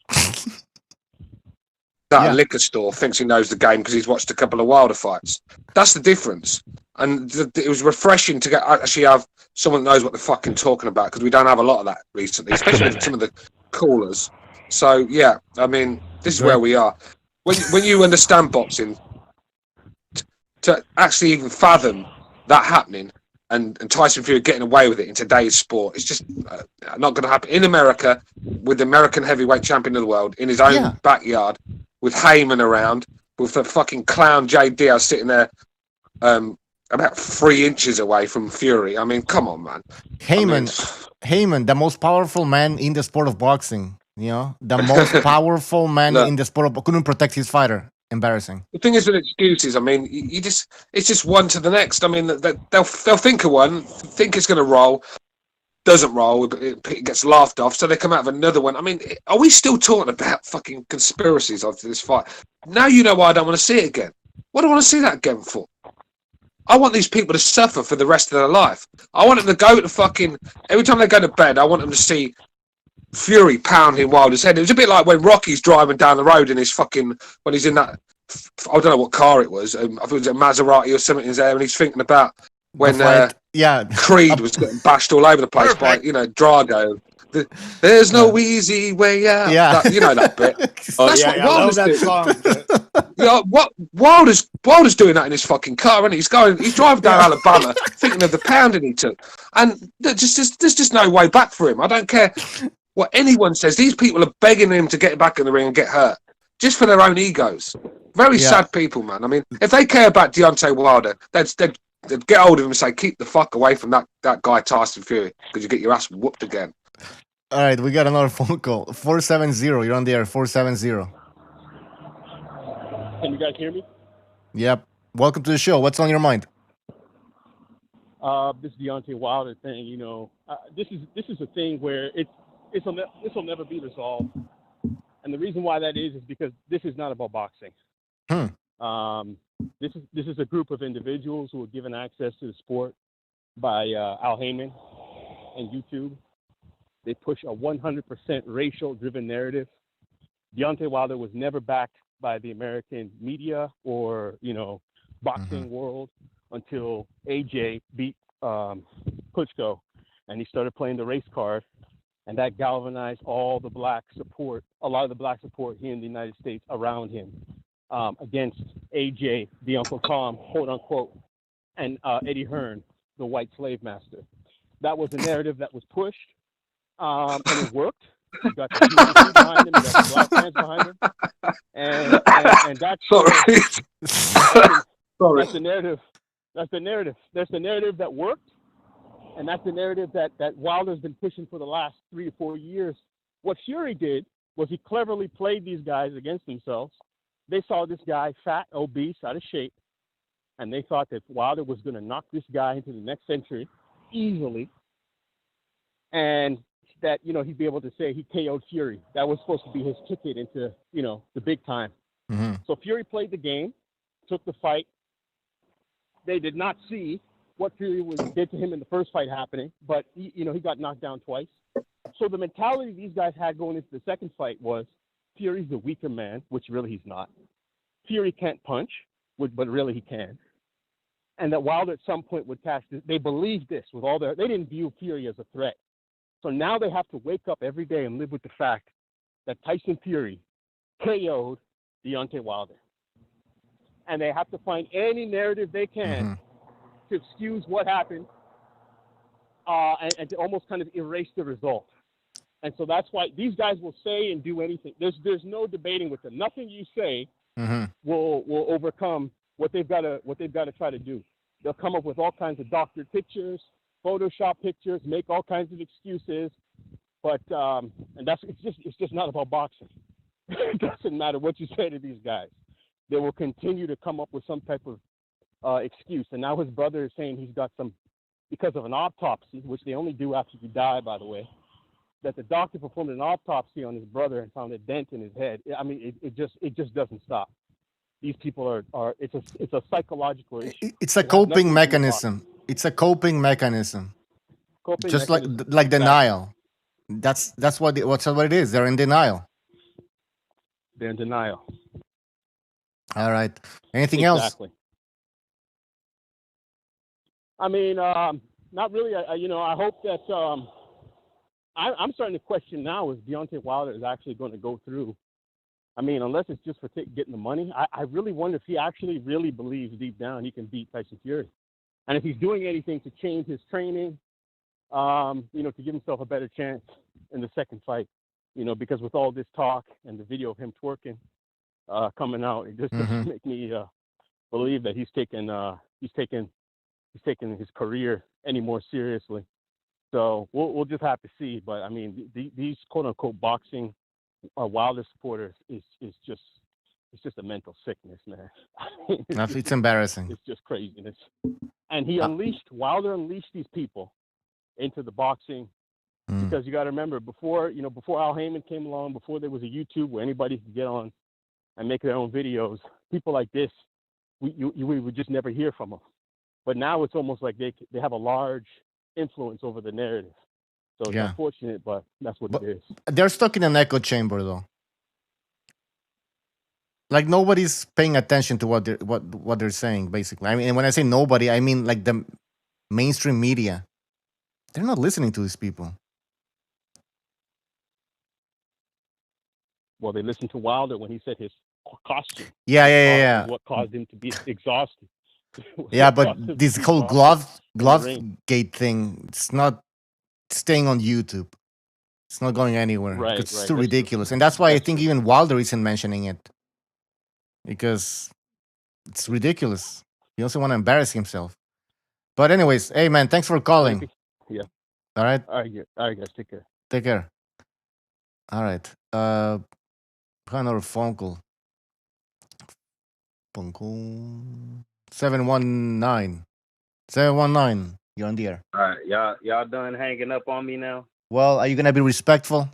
that a liquor store thinks he knows the game because he's watched a couple of Wilder fights. That's the difference. And it was refreshing to actually have someone that knows what they're fucking talking about, because we don't have a lot of that recently, especially with some of the callers. So, yeah, I mean, this is where we are. When you understand boxing, to actually even fathom that happening and Tyson Fury getting away with it in today's sport, it's just not going to happen. In America, with the American heavyweight champion of the world, in his own backyard, with Heyman around, with the fucking clown Jay Diaz sitting there about 3 inches away from Fury. I mean, come on, man. Heyman, the most powerful man in the sport of boxing. You know, the most powerful man in the sport of couldn't protect his fighter. Embarrassing. The thing is with excuses, I mean, it's just one to the next. I mean, they'll think of one, think it's going to roll, doesn't roll, it gets laughed off, so they come out of another one. I mean, are we still talking about fucking conspiracies after this fight? Now you know why I don't want to see it again. What do I want to see that again for? I want these people to suffer for the rest of their life. I want them to go to fucking... Every time they go to bed, I want them to see Fury pounding Wilder's head. It was a bit like when Rocky's driving down the road in his fucking... When he's in that... I don't know what car it was. I think it was a Maserati or something in there, and he's thinking about when Creed was getting bashed all over the place by, Drago. There's no easy way out. Yeah. You know that bit. That's what Wilder's that doing. song. Wilder's doing that in his fucking car, and he's driving down Alabama thinking of the pounding he took. And there's just no way back for him. I don't care what anyone says. These people are begging him to get back in the ring and get hurt just for their own egos. Very sad people, man. I mean, if they care about Deontay Wilder, they'd get hold of him and say, keep the fuck away from that guy Tyson Fury, because you get your ass whooped again. All right, we got another phone call. 470, you're on the air, 470. Can you guys hear me? Yep. Welcome to the show. What's on your mind? This Deontay Wilder thing, this is a thing where this will never be resolved. And the reason why that is because this is not about boxing. This is a group of individuals who were given access to the sport by Al Heyman and YouTube. They push a 100% racial-driven narrative. Deontay Wilder was never backed by the American media or, boxing world until AJ beat Klitschko, and he started playing the race card, and that galvanized all the black support, a lot of the black support here in the United States around him against AJ, the Uncle Tom, quote unquote, and Eddie Hearn, the white slave master. That was a narrative that was pushed. And it worked. You got the PDC behind him, you got the black fans behind him, and that's the narrative. That's the narrative. That's the narrative that worked, and that's the narrative that Wilder's been pushing for the last 3 to 4 years. What Fury did was he cleverly played these guys against themselves. They saw this guy fat, obese, out of shape, and they thought that Wilder was going to knock this guy into the next century easily, and that, he'd be able to say he KO'd Fury. That was supposed to be his ticket into, the big time. So Fury played the game, took the fight. They did not see what Fury did to him in the first fight happening, but, he got knocked down twice. So the mentality these guys had going into the second fight was Fury's the weaker man, which really he's not. Fury can't punch, but really he can. And that Wilder at some point would cash this. They believed this with all they didn't view Fury as a threat. So now they have to wake up every day and live with the fact that Tyson Fury KO'd Deontay Wilder. And they have to find any narrative they can to excuse what happened and to almost kind of erase the result. And so that's why these guys will say and do anything. There's no debating with them. Nothing you say will overcome what they've got to try to do. They'll come up with all kinds of doctored pictures, Photoshop pictures, make all kinds of excuses, but and it's just not about boxing. It doesn't matter what you say to these guys. They will continue to come up with some type of excuse. And now his brother is saying he's got some, because of an autopsy, which they only do after you die, by the way, that the doctor performed an autopsy on his brother and found a dent in his head. I mean, it just doesn't stop. These people are it's a psychological issue. It's a coping mechanism. It's a coping mechanism. Just like denial. That's what it is. They're in denial. They're in denial. All right. Anything else? I mean, not really. I hope that I'm starting to question now if Deontay Wilder is actually going to go through. I mean, unless it's just for getting the money, I really wonder if he actually really believes deep down he can beat Tyson Fury. And if he's doing anything to change his training, to give himself a better chance in the second fight, because with all this talk and the video of him twerking coming out, it just doesn't make me believe that he's taking his career any more seriously. So we'll just have to see. But I mean, these quote unquote boxing Wilder supporters is just a mental sickness, man. It's embarrassing. It's just craziness. And Wilder unleashed these people into the boxing because you got to remember before Al Heyman came along, before there was a YouTube where anybody could get on and make their own videos, people like this, we would just never hear from them. But now it's almost like they have a large influence over the narrative. So it's unfortunate, but that's what it is. They're stuck in an echo chamber, though. Like nobody's paying attention to what they're saying, basically. I mean, and when I say nobody, I mean like the mainstream media. They're not listening to these people. Well, they listened to Wilder when he said his costume. Yeah. What caused him to be exhausted. Yeah, but this whole glove gate thing, it's not staying on YouTube. It's not going anywhere. Right, it's too ridiculous. And that's why I think even Wilder isn't mentioning it. Because it's ridiculous. He also want to embarrass himself. But anyways, hey man, thanks for calling. Yeah. All right. All right, guys. Take care. Take care. All right. Another phone call. 719. 719. You're on the air. All right, y'all done hanging up on me now? Well, are you gonna be respectful?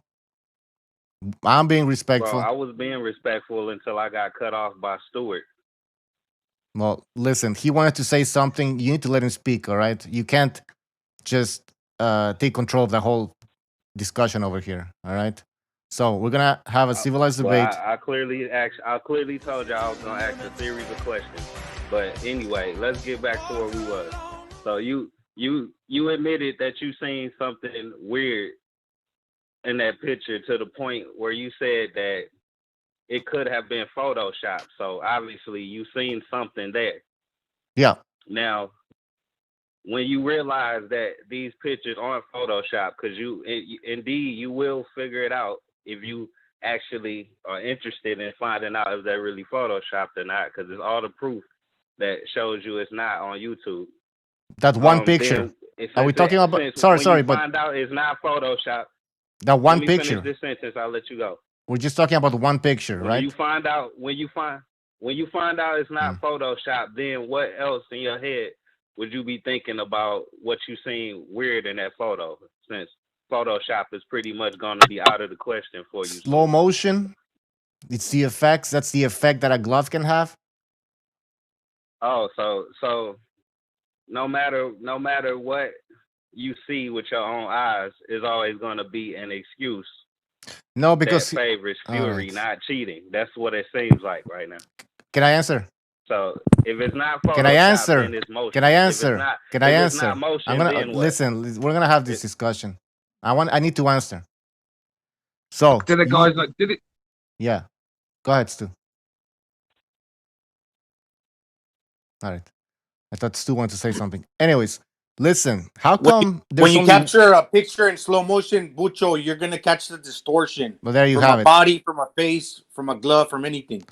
I'm being respectful. Bro, I was being respectful until I got cut off by Stewart. Well, listen, he wanted to say something. You need to let him speak, all right? You can't just take control of the whole discussion over here, all right? So we're gonna have a civilized debate. I clearly told you I was gonna ask a series of questions. But anyway, let's get back to where we was. So you admitted that you seen something weird in that picture to the point where you said that it could have been photoshopped. So obviously you seen something there. Yeah. Now, when you realize that these pictures aren't photoshopped, because you will figure it out if you actually are interested in finding out if they're really photoshopped or not, because it's all the proof that shows you it's not on YouTube. That one picture. Are we talking about? Sorry, but find out it's not photoshopped. That one picture. Finish this sentence, I'll let you go. We're just talking about one picture, right? When you find out it's not photoshopped, then what else in your head would you be thinking about what you seen weird in that photo? Since Photoshop is pretty much going to be out of the question for you. Slow motion. It's the effects. That's the effect that a glove can have. Oh, so no matter what you see with your own eyes is always going to be an excuse. No, because that favors Fury, not cheating. That's what it seems like right now. Can I answer? So if it's not Photoshop, Can I answer? then it's motion. Can I If answer? it's not, Can I if it's answer? not motion, I'm gonna then what? listen. We're gonna have this discussion. I need to answer. So Did the guys like? Did it? yeah, go ahead, Stu. All right. I thought Stu wanted to say something. Anyways, listen. How come When there's you only? capture a picture in slow motion, Bucho, you're gonna catch the distortion. Well, there you from have a it. body, from a face, from a glove, from anything.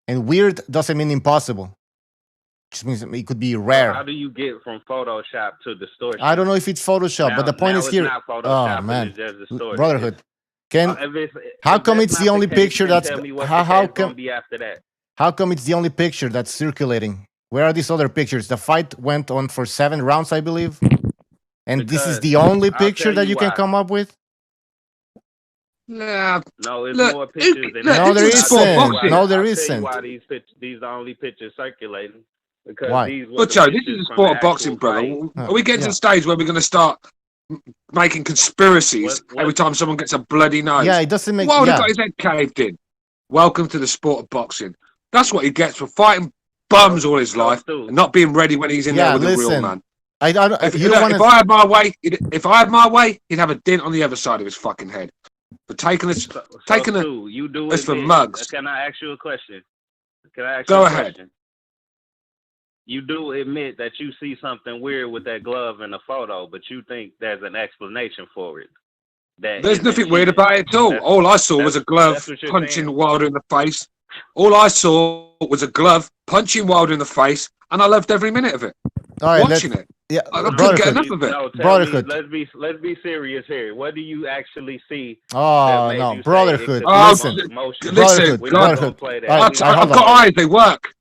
And weird doesn't mean impossible. Just means it could be So rare. how do you get from Photoshop to distortion? I don't know if it's Photoshop, but the point now is it's here. not Photoshop, Oh man, it's just distortion. brotherhood. Can If how come that's it's not the only case, picture then that's tell me what how the case come gonna be after that? how come it's the only picture that's circulating? Where are these other pictures? The fight went on for 7 rounds, I believe, and this is Because the only I'll picture tell that you you can why. come up with. Nah. No, it's Look, more pictures than look, that. No, there this is sport isn't. boxing. No, there I'll tell you isn't. why these are the only pictures circulating. Because Why? these were But the Joe, this pictures is a from sport the of boxing, actual brother. fight. Are we getting to Yeah. the stage where we're going to start making conspiracies every time someone gets a bloody nose? Yeah, it doesn't make. Why would he Yeah, got his head caved in? Welcome to the sport of boxing. That's what he gets for fighting So, bums all his so life Stu, and not being ready when he's in there yeah. with a real Listen, man. I don't. If, You look, don't want if to. I had my way, if I had my way, he'd have a dent on the other side of his fucking head. But taking us, so taking Stu, you do us for admit. mugs. Can I ask you a question? Can I ask Go you a ahead. question? You do admit that you see something weird with that glove in the photo, but you think there's an explanation for it. That There's isn't nothing weird cheating. about it at all. That's All I saw was a glove that's what you're punching saying. Wilder in the face. All I saw was a glove punching Wilder in the face, and I loved every minute of it. All right, Watching it, yeah, I couldn't get brotherhood. enough of it. No, tell me. Brotherhood. Let's be serious here. What do you actually see that Oh made no, you say it brotherhood. could Oh, be Listen, motion? brotherhood. We're not gonna Brotherhood. play that. All right, I've hold got on. eyes; they work.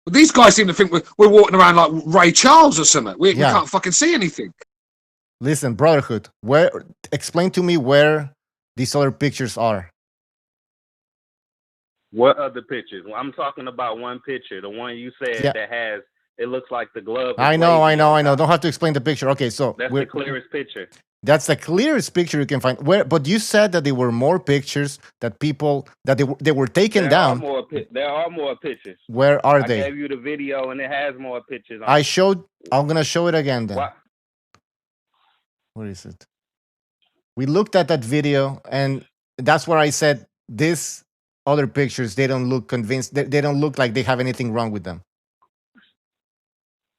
But these guys seem to think we're walking around like Ray Charles or something. We Yeah. can't fucking see anything. Listen, brotherhood. Where? Explain to me where these other pictures are. What other pictures? Well, I'm talking about one picture, the one you said Yeah. that has. It looks like the glove. Is I know. wavy on top. Don't have to explain the picture. Okay, so That's the clearest picture. that's the clearest picture you can find. Where? But you said that there were more pictures that people that they were taken down. There are more pictures. Where are I they? gave you the video, and it has more pictures. On I it. showed. I'm gonna show it again then. What? Where is it? We looked at that video, and that's where I said this other pictures. They don't look convinced. They don't look like they have anything wrong with them.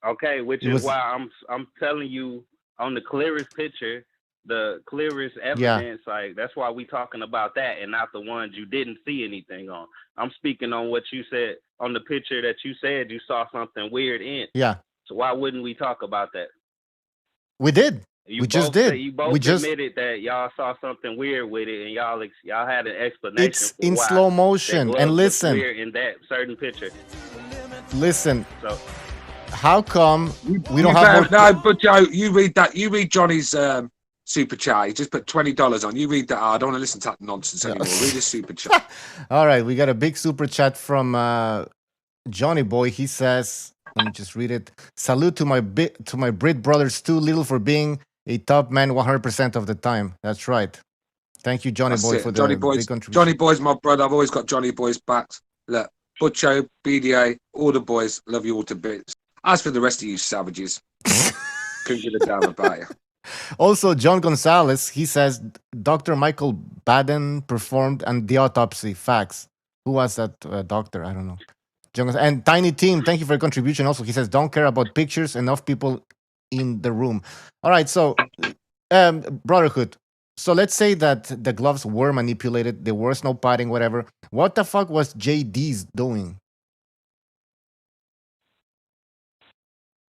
Okay, which It is was- why I'm telling you on the clearest picture, the clearest evidence. Like that's why we talking about that, and not the ones you didn't see anything on. I'm speaking on what you said on the picture that you said you saw something weird in. Yeah, So why wouldn't we talk about that? we did. You We just both did. say- You both We just- admitted that y'all saw something weird with it, and y'all had an explanation. It's for in why slow that motion. glove And looked listen, weird in that certain picture. listen. So How come we don't You have better- more? No, but Joe, you read that. You read Johnny's super chat. He just put $20 on. You read that. I don't want to listen to that nonsense anymore. Read his super chat. All right, we got a big super chat from Johnny Boy. He says, let me just read it. Salute to my Brit brothers, too little for being a top man 100% of the time. That's right. Thank you, Johnny That's Boy, it. for the Johnny big Boy's contribution. Johnny Boy's my brother. I've always got Johnny Boy's backs. Look, Butcho, BDA, all the boys, love you all to bits. As for the rest of you savages, couldn't give a damn about you. Also, John Gonzalez, he says Dr. Michael Baden performed the autopsy. Facts. Who was that doctor? I don't know. And Tiny Team, thank you for your contribution. Also, he says, don't care about pictures, enough people in the room. All right, so brotherhood. So let's say that the gloves were manipulated, there was no padding, whatever. What the fuck was JD's doing?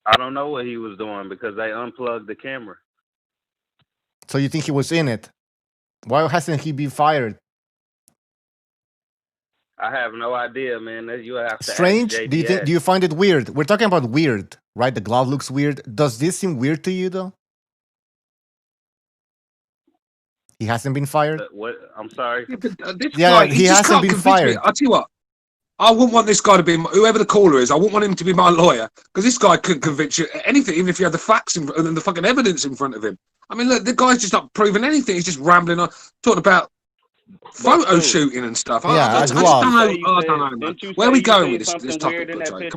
I don't know what he was doing because they unplugged the camera. So you think he was in it? Why hasn't he been fired? I have no idea, man. You have to Strange? ask Do JDS. you find it weird? We're talking about weird, right? The glove looks weird. Does this seem weird to you, though? He hasn't been fired? What? I'm sorry. Yeah, but, this Yeah, guy, he just hasn't can't been convince me. fired. I'll tell you what. I wouldn't want this guy to be whoever the caller is. I wouldn't want him to be my lawyer because this guy couldn't convince you anything, even if you had the facts and the fucking evidence in front of him. I mean, look, the guy's just not proving anything. He's just rambling on, talking about photo shooting and stuff. Yeah, I a just glove. don't know. I don't know, man. Where are we going with this topic, Butcher?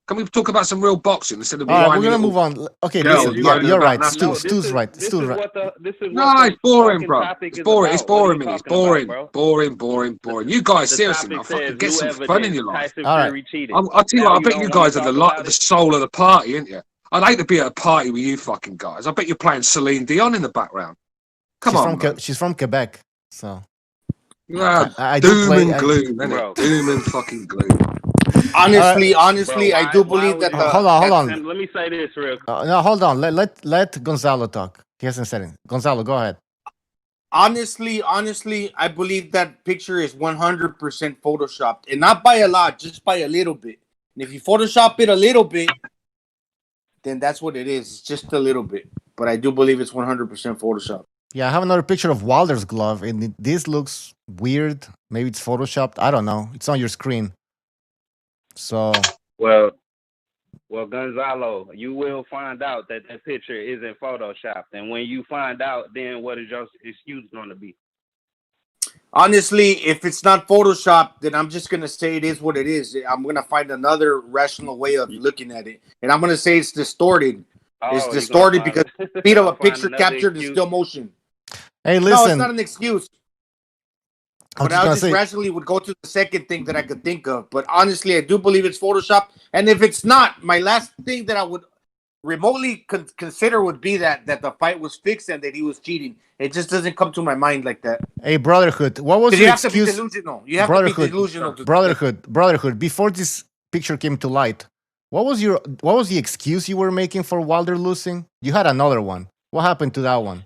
Can we talk about some real boxing instead of All right, we're whiny gonna little move on. Okay, girls listen. Yeah, moaning you're about right. nothing? Stu's right. Stu's right. No, it's boring, bro. It's boring. It's boring me. It's boring. Boring. You guys, seriously, man, fucking get some fun in your life. All right. I'll tell you what. I bet you guys are the soul of the party, ain't you? I'd hate to be at a party with you fucking guys. I bet you're playing Celine Dion in the background. Come on, man. She's from Quebec, so. Yeah, I doom do play, and gloom, innit? Doom and fucking gloom. Honestly, Bro, I do believe that. Hold on. And let me say this real quick. No, hold on. Let Gonzalo talk. He hasn't said it. Gonzalo, go ahead. Honestly, I believe that picture is 100% photoshopped, and not by a lot, just by a little bit. And if you Photoshop it a little bit, then that's what it is. It's just a little bit. But I do believe it's 100% photoshopped. Yeah, I have another picture of Wilder's glove, and this looks weird. Maybe it's photoshopped. I don't know. It's on your screen. So. Well, Gonzalo, you will find out that picture isn't photoshopped, and when you find out, then what is your excuse going to be? Honestly, if it's not photoshopped, then I'm just gonna say it is what it is. I'm gonna find another rational way of looking at it, and I'm gonna say it's distorted. It's distorted because the speed of a picture captured in still motion. Hey, listen. No, it's not an excuse. But I just rationally would go to the second thing that I could think of. But honestly, I do believe it's Photoshop. And if it's not, my last thing that I would remotely consider would be that the fight was fixed and that he was cheating. It just doesn't come to my mind like that. Hey, Brotherhood, what was your excuse? You have to be delusional. You have to be delusional. Brotherhood. Before this picture came to light, what was the excuse you were making for Wilder losing? You had another one. What happened to that one?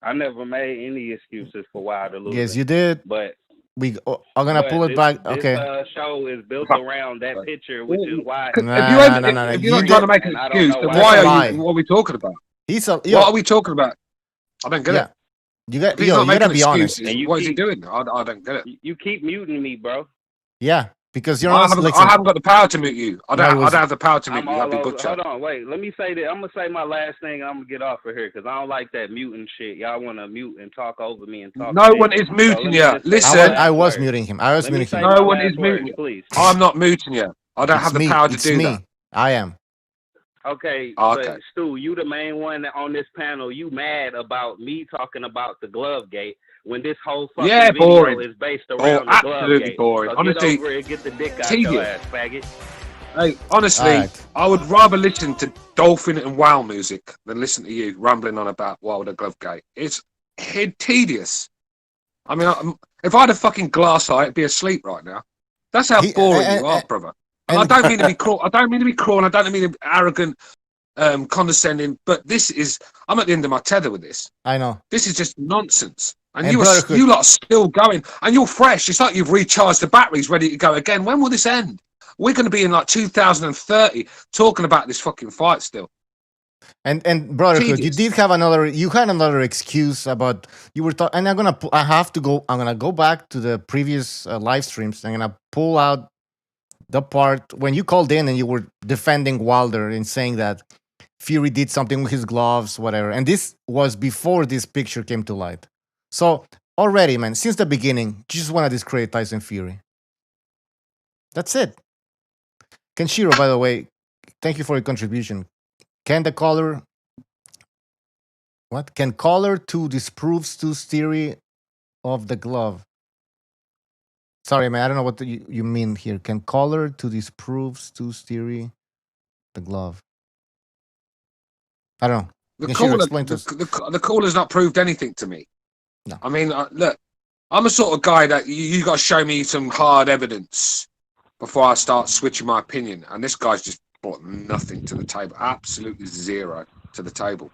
I never made any excuses for Wilder losing. Yes, you did. But we are gonna pull it back. Okay. This show is built around that picture, which is why. If you're not trying to make an excuse, then why are you? What are we talking about? What are we talking about? I don't get it. You gotta be honest. What is he doing? I don't get it. You keep muting me, bro. Yeah, because you're I not. haven't got the power to mute you. I don't have the power to mute you. I'd be butcher. Hold on, wait. Let me say that. I'm gonna say my last thing. I'm gonna get off of here because I don't like that muting shit. Y'all want to mute and talk over me and talk. No one is muting you. Listen, I was muting him. No one is muting you. Please. I'm not muting you. I don't have the power to do that. I am. Okay, but Stu, you the main one on this panel. You mad about me talking about the glove gate when this whole fucking video is based around the glove gate? Boring. So Honestly, get over and get the dick out your ass, faggot. Hey, honestly, I would rather listen to Dolphin and Wow music than listen to you rambling on about Wilder glove gate. It's tedious. I mean, if I had a fucking glass eye, I'd be asleep right now. That's how boring you are, brother. And I don't mean to be cruel. I don't mean to be cruel. And I don't mean to be arrogant, condescending. But this is. I'm at the end of my tether with this. I know. This is just nonsense. And you lot are still going, and you're fresh. It's like you've recharged the batteries, ready to go again. When will this end? We're going to be in like 2030 talking about this fucking fight still. And Brotherhood, you did have another excuse about you were talking, and I'm gonna go back to the previous live streams. I'm gonna pull out the part when you called in and you were defending Wilder and saying that Fury did something with his gloves, whatever. And this was before this picture came to light. So already, man, since the beginning, you just want to discredit Tyson Fury. That's it. Kenshiro, by the way, thank you for your contribution. Can caller 2 disprove Stu's theory of the glove? Sorry, man, I don't know what you mean here. Can caller 2 disprove Stu's theory the glove? I don't know. The caller's not proved anything to me. No. I mean, look, I'm the sort of guy that you got to show me some hard evidence before I start switching my opinion. And this guy's just brought nothing to the table. Absolutely zero to the table.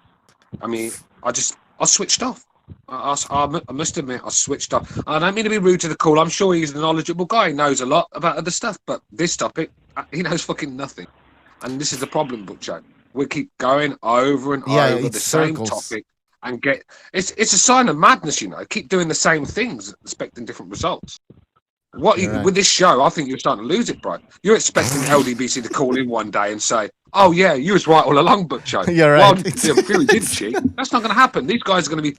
I mean, I switched off. I must admit, I switched off. I don't mean to be rude to the caller. I'm sure he's a knowledgeable guy. He knows a lot about other stuff. But this topic, he knows fucking nothing. And this is the problem, Butcho. We keep going over and over the same topic. And it's a sign of madness, you know. Keep doing the same things, expecting different results. With this show, I think you're starting to lose it, bro. You're expecting Ldbc to call in one day and say, "Oh yeah, you was right all along, Butcho." You're right. Well, Fury did cheat. That's not going to happen. These guys are going to be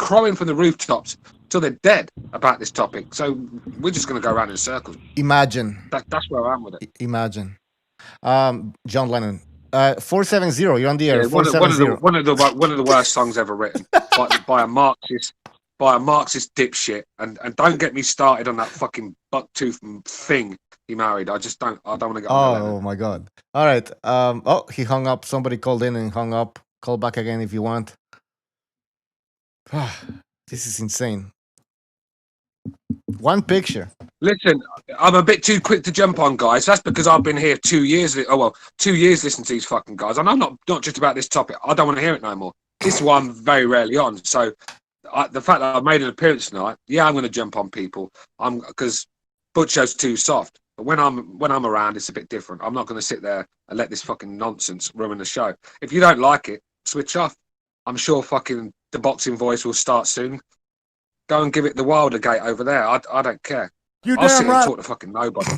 crowing from the rooftops till they're dead about this topic. So we're just going to go around in circles. Imagine. That's where I am with it. Imagine. John Lennon. 470. You're on the air. Yeah, 470. one of the worst songs ever written by a Marxist dipshit. And don't get me started on that fucking bucktooth thing he married. I don't want to get on. Oh my god. All right. Oh, he hung up. Somebody called in and hung up. Call back again if you want. This is insane. One picture. Listen, I'm a bit too quick to jump on, guys. That's because I've been here 2 years. 2 years listening to these fucking guys. And I'm not just about this topic. I don't want to hear it no more. This is why I'm very rarely on. So the fact that I've made an appearance tonight, yeah, I'm going to jump on people. Because Butcho's too soft. But when I'm around, it's a bit different. I'm not going to sit there and let this fucking nonsense ruin the show. If you don't like it, switch off. I'm sure fucking the boxing voice will start soon. Go and give it the Wilder gate over there. I don't care. I'll sit and talk to fucking nobody.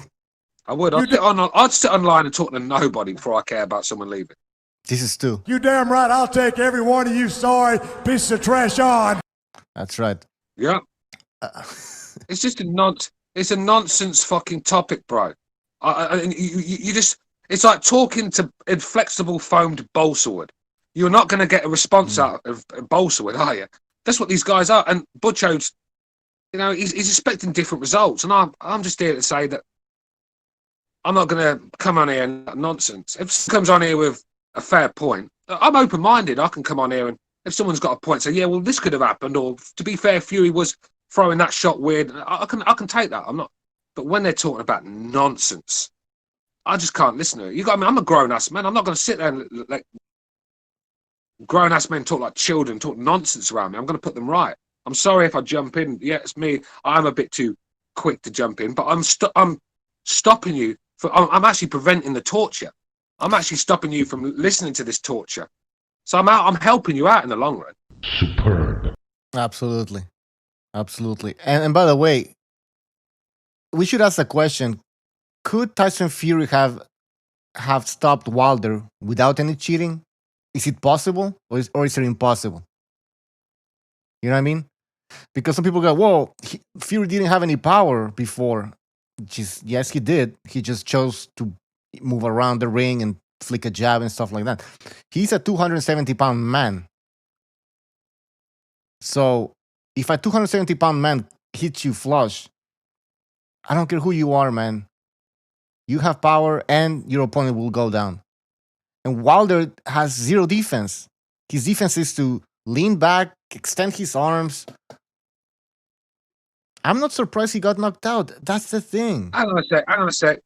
I would. I'd sit online and talk to nobody before I care about someone leaving. This is Stu. You damn right. I'll take every one of you sorry pieces of trash on. That's right. Yeah. It's just it's a nonsense fucking topic, bro. You just, it's like talking to inflexible foamed balsa wood. You're not going to get a response out of balsa wood, are you? That's what these guys are. And Butcho's, he's expecting different results. And I'm just here to say that I'm not going to come on here and nonsense. If someone comes on here with a fair point, I'm open-minded. I can come on here and if someone's got a point, say, yeah, well, this could have happened. Or to be fair, Fury was throwing that shot weird. I can take that. I'm not. But when they're talking about nonsense, I just can't listen to it. I'm a grown-ass man. I'm not going to sit there and let grown-ass men talk like children, talk nonsense around me. I'm going to put them right. I'm sorry if I jump in. Yeah, it's me. I'm a bit too quick to jump in, but I'm stopping you. I'm actually preventing the torture. I'm actually stopping you from listening to this torture. So I'm helping you out in the long run. Superb. Absolutely. And by the way, we should ask the question: could Tyson Fury have stopped Wilder without any cheating? Is it possible, or is it impossible? You know what I mean? Because some people go, "Whoa, Fury didn't have any power before." Yes, he did. He just chose to move around the ring and flick a jab and stuff like that. He's a 270-pound man. So if a 270-pound man hits you flush, I don't care who you are, man. You have power and your opponent will go down. And Wilder has zero defense. His defense is to lean back, extend his arms. I'm not surprised he got knocked out. That's the thing. Hang on a sec.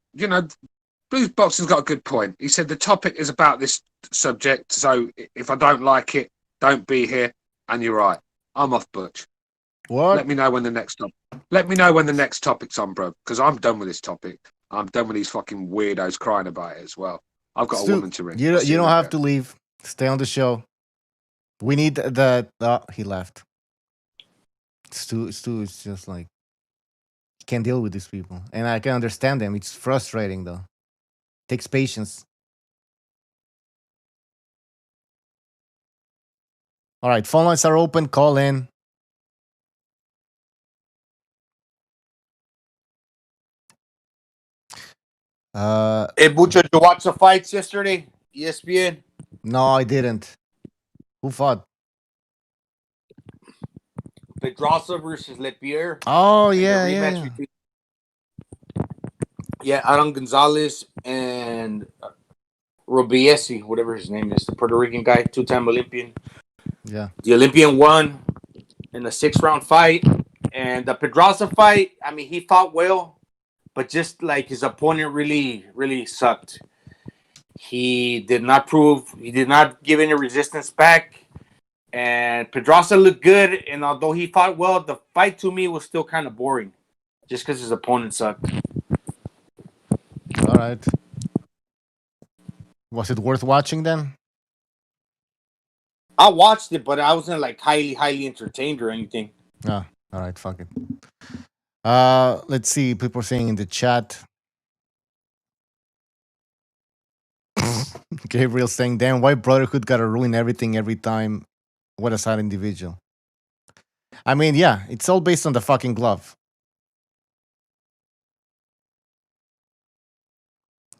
Bruce Boxing's got a good point. He said the topic is about this subject, so if I don't like it, don't be here. And you're right. I'm off, Butch. What? Let me know when the next topic's on, bro. Because I'm done with this topic. I'm done with these fucking weirdos crying about it as well. I've got a woman to ring. You don't have to leave. Stay on the show. We need the. He left. Stu is just like, he can't deal with these people, and I can understand them. It's frustrating though. Takes patience. All right, phone lines are open. Call in. Hey, Bucha, did you watch the fights yesterday? ESPN? No, I didn't. Who fought? Pedraza versus Lepierre. Oh, yeah. Yeah, Aaron Gonzalez and Ldbc, whatever his name is, the Puerto Rican guy, two-time Olympian. Yeah. The Olympian won in a 6-round fight. And the Pedraza fight, I mean, he fought well, but just like his opponent really, really sucked. He did not give any resistance back. And Pedraza looked good, and although he fought well, the fight to me was still kind of boring, just because his opponent sucked. All right. Was it worth watching then? I watched it, but I wasn't like highly entertained or anything. Oh, all right, fuck it. Let's see. People are saying in the chat. Gabriel saying, damn, why Brotherhood gotta ruin everything every time? What a sad individual. I mean, yeah, it's all based on the fucking glove.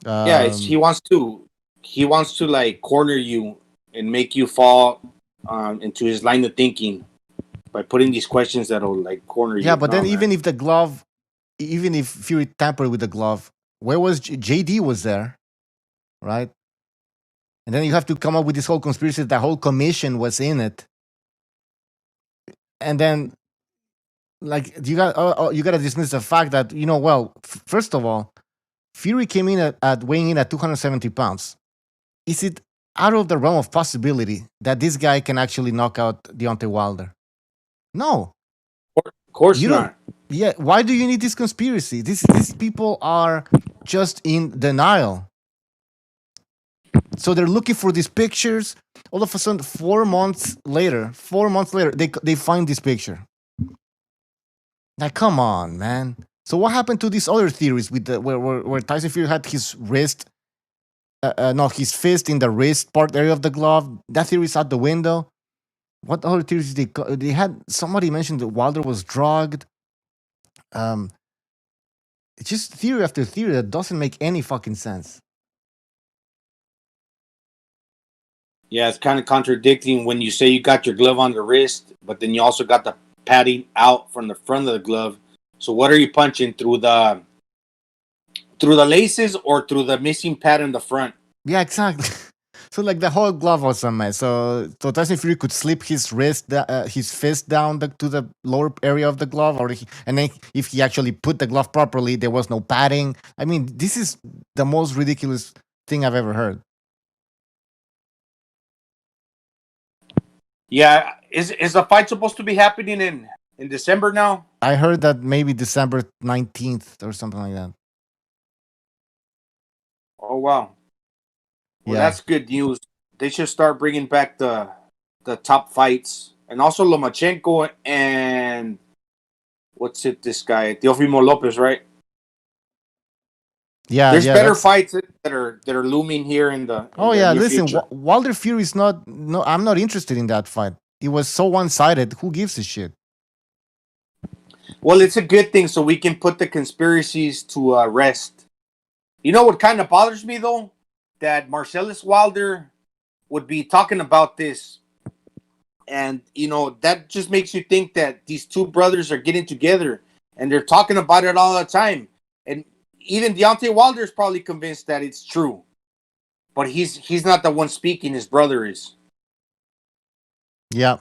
Yeah, he wants to like corner you and make you fall into his line of thinking by putting these questions that'll like corner Yeah, you. but No, then man. even if the glove, even if Fury tampered with the glove, where was JD was there, right? And then you have to come up with this whole conspiracy that the whole commission was in it. And then, like, you got to dismiss the fact that, well, first of all, Fury came in at weighing in at 270 pounds. Is it out of the realm of possibility that this guy can actually knock out Deontay Wilder? No. Of course You don't. not. Yeah, why do you need this conspiracy? These people are just in denial. So they're looking for these pictures. All of a sudden, 4 months later, they find this picture. Like, come on, man. So what happened to these other theories with the where Tyson Fury had his wrist, his fist in the wrist part area of the glove? That theory's out the window. What other theories they had? Somebody mentioned that Wilder was drugged. It's just theory after theory that doesn't make any fucking sense. Yeah, it's kind of contradicting when you say you got your glove on the wrist, but then you also got the padding out from the front of the glove. So what are you punching through the laces or through the missing pad in the front? Yeah, exactly. So like the whole glove was a mess. So Tyson Fury could slip his his fist down to the lower area of the glove, and then if he actually put the glove properly, there was no padding. I mean, this is the most ridiculous thing I've ever heard. Yeah, is the fight supposed to be happening in December now? I heard that maybe December 19th or something like that. Oh wow. Well, Yeah. that's good news. They should start bringing back the top fights, and also Lomachenko and this guy Teofimo Lopez, right? Yeah, There's yeah, better fights that are looming here in the yeah, near listen, future. Wilder Fury is not. No, I'm not interested in that fight. It was so one-sided. Who gives a shit? Well, it's a good thing, so we can put the conspiracies to rest. You know what kind of bothers me though? That Marcellus Wilder would be talking about this, and that just makes you think that these two brothers are getting together and they're talking about it all the time. And even Deontay Wilder is probably convinced that it's true, but he's not the one speaking. His brother is. Yeah.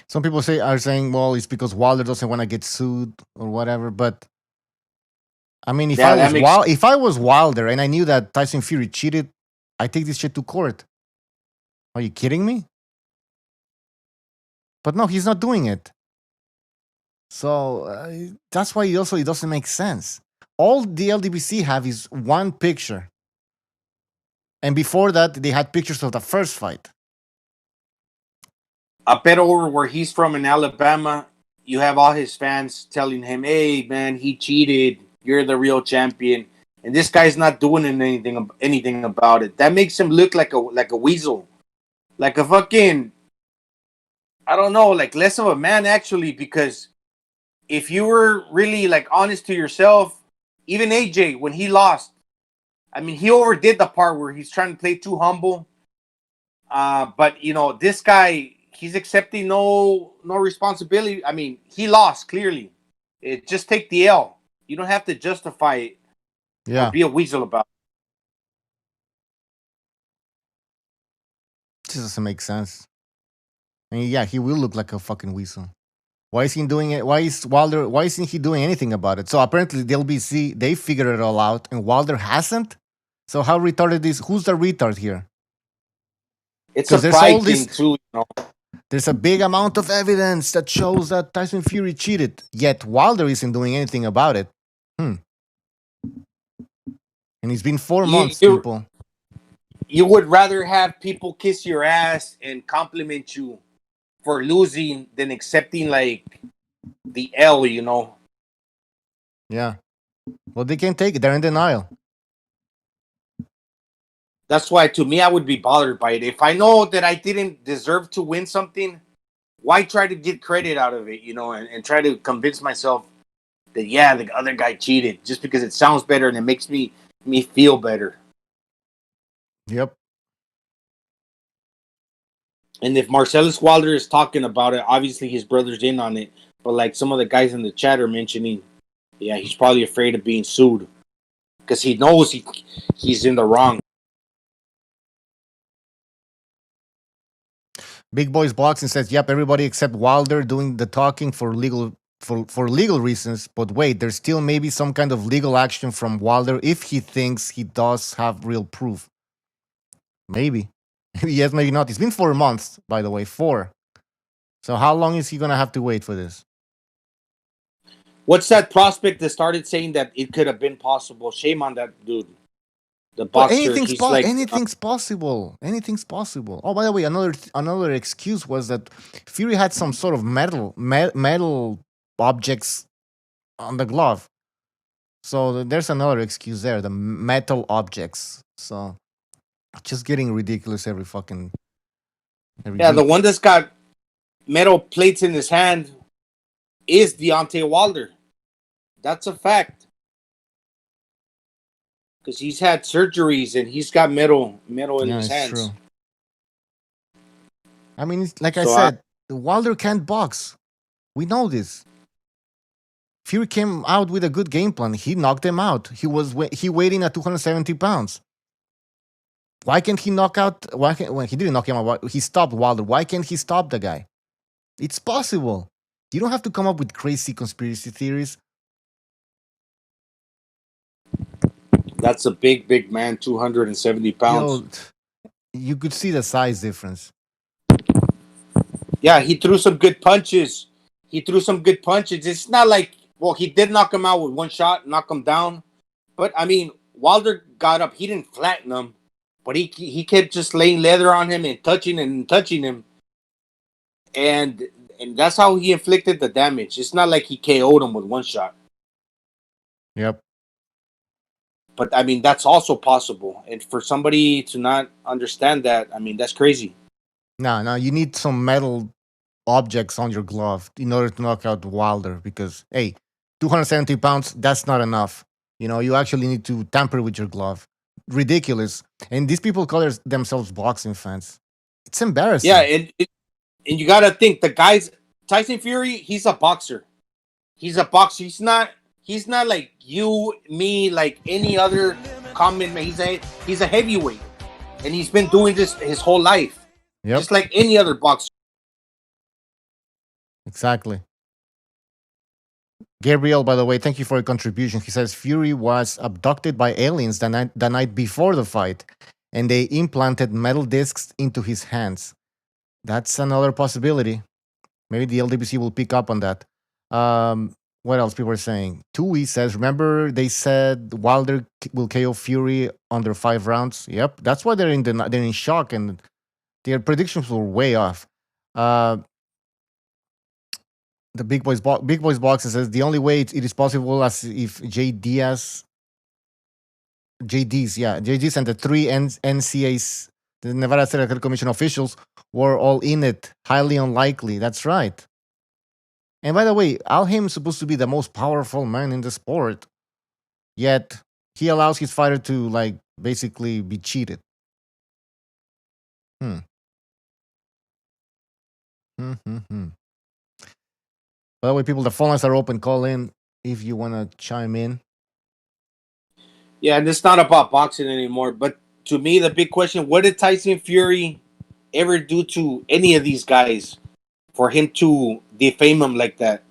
Some people are saying, well, it's because Wilder doesn't want to get sued or whatever. But I mean, if I was Wilder and I knew that Tyson Fury cheated, I take this shit to court. Are you kidding me? But no, he's not doing it. So that's why it doesn't make sense. All the Ldbc have is one picture, and before that, they had pictures of the first fight. I bet over where he's from in Alabama, you have all his fans telling him, "Hey, man, he cheated. You're the real champion." And this guy's not doing anything about it. That makes him look like a weasel, like a fucking, I don't know, like less of a man actually. Because if you were really like honest to yourself, even AJ when he lost, I mean, he overdid the part where he's trying to play too humble. But this guy, he's accepting no responsibility. I mean, he lost clearly. Just take the L. You don't have to justify it. Yeah. Or be a weasel about it. This doesn't make sense. I mean, yeah, he will look like a fucking weasel. Why is he doing it? Why isn't he doing anything about it? So apparently the LBC, they figured it all out and Wilder hasn't. So how retarded is who's the retard here? It's a pride thing too, There's a big amount of evidence that shows that Tyson Fury cheated, yet Wilder isn't doing anything about it. And it's been 4 months, people. You would rather have people kiss your ass and compliment you for losing than accepting like the L, Yeah. Well, they can't take it. They're in denial. That's why, to me, I would be bothered by it. If I know that I didn't deserve to win something, why try to get credit out of it, and try to convince myself that the other guy cheated just because it sounds better and it makes me feel better. Yep. And if Marcellus Wilder is talking about it, obviously his brother's in on it. But like some of the guys in the chat are mentioning, he's probably afraid of being sued because he knows he's in the wrong. Big Boys Boxing says, "Yep, everybody except Wilder doing the talking for legal reasons. But wait, there's still maybe some kind of legal action from Wilder if he thinks he does have real proof. Maybe, yes, maybe not. It's been 4 months, by the way, 4. So how long is he gonna have to wait for this? What's that prospect that started saying that it could have been possible? Shame on that dude. The Well, boxer. anything's He's like, anything's possible. Anything's possible. Oh, by the way, another excuse was that Fury had some sort of metal objects on the glove. So there's another excuse there, the metal objects. So just getting ridiculous every fucking the week. one that's got metal plates in his hand is Deontay Wilder. That's a fact. Because he's had surgeries and he's got metal in his hands. True. I mean, like I said, Wilder can't box. We know this. Fury came out with a good game plan. He knocked him out. He weighed in at 270 pounds. Why can't he knock out? He didn't knock him out. He stopped Wilder. Why can't he stop the guy? It's possible. You don't have to come up with crazy conspiracy theories. That's a big man, 270 pounds. You could see the size difference. Yeah, he threw some good punches. It's not like, he did knock him out with one shot, knock him down. But, I mean, Wilder got up. He didn't flatten him. But he kept just laying leather on him and touching him. And that's how he inflicted the damage. It's not like he KO'd him with one shot. Yep. But, I mean, that's also possible. And for somebody to not understand that, I mean, that's crazy. No, you need some metal objects on your glove in order to knock out Wilder because, hey, 270 pounds, that's not enough. You actually need to tamper with your glove. Ridiculous. And these people call themselves boxing fans. It's embarrassing. Yeah, and you got to think, the guys, Tyson Fury, he's a boxer. He's a boxer. He's not like you, me, like any other common man. He's a heavyweight. And he's been doing this his whole life. Yep. Just like any other boxer. Exactly. Gabriel, by the way, thank you for your contribution. He says Fury was abducted by aliens the night before the fight, and they implanted metal discs into his hands. That's another possibility. Maybe the Ldbc will pick up on that. What else people are saying? Tui says, remember they said Wilder will KO Fury under 5 rounds? Yep, that's why they're in shock, and their predictions were way off. The Big Boys Boxing says the only way it is possible as if JDs and the 3 NCAs, the Nevada State Athletic Commission officials, were all in it. Highly unlikely. That's right. And by the way, Al Haym's supposed to be the most powerful man in the sport, yet he allows his fighter to basically be cheated. By the way, people, the phone lines are open. Call in if you want to chime in. Yeah, and it's not about boxing anymore. But to me, the big question, what did Tyson Fury ever do to any of these guys for him to defame him like that?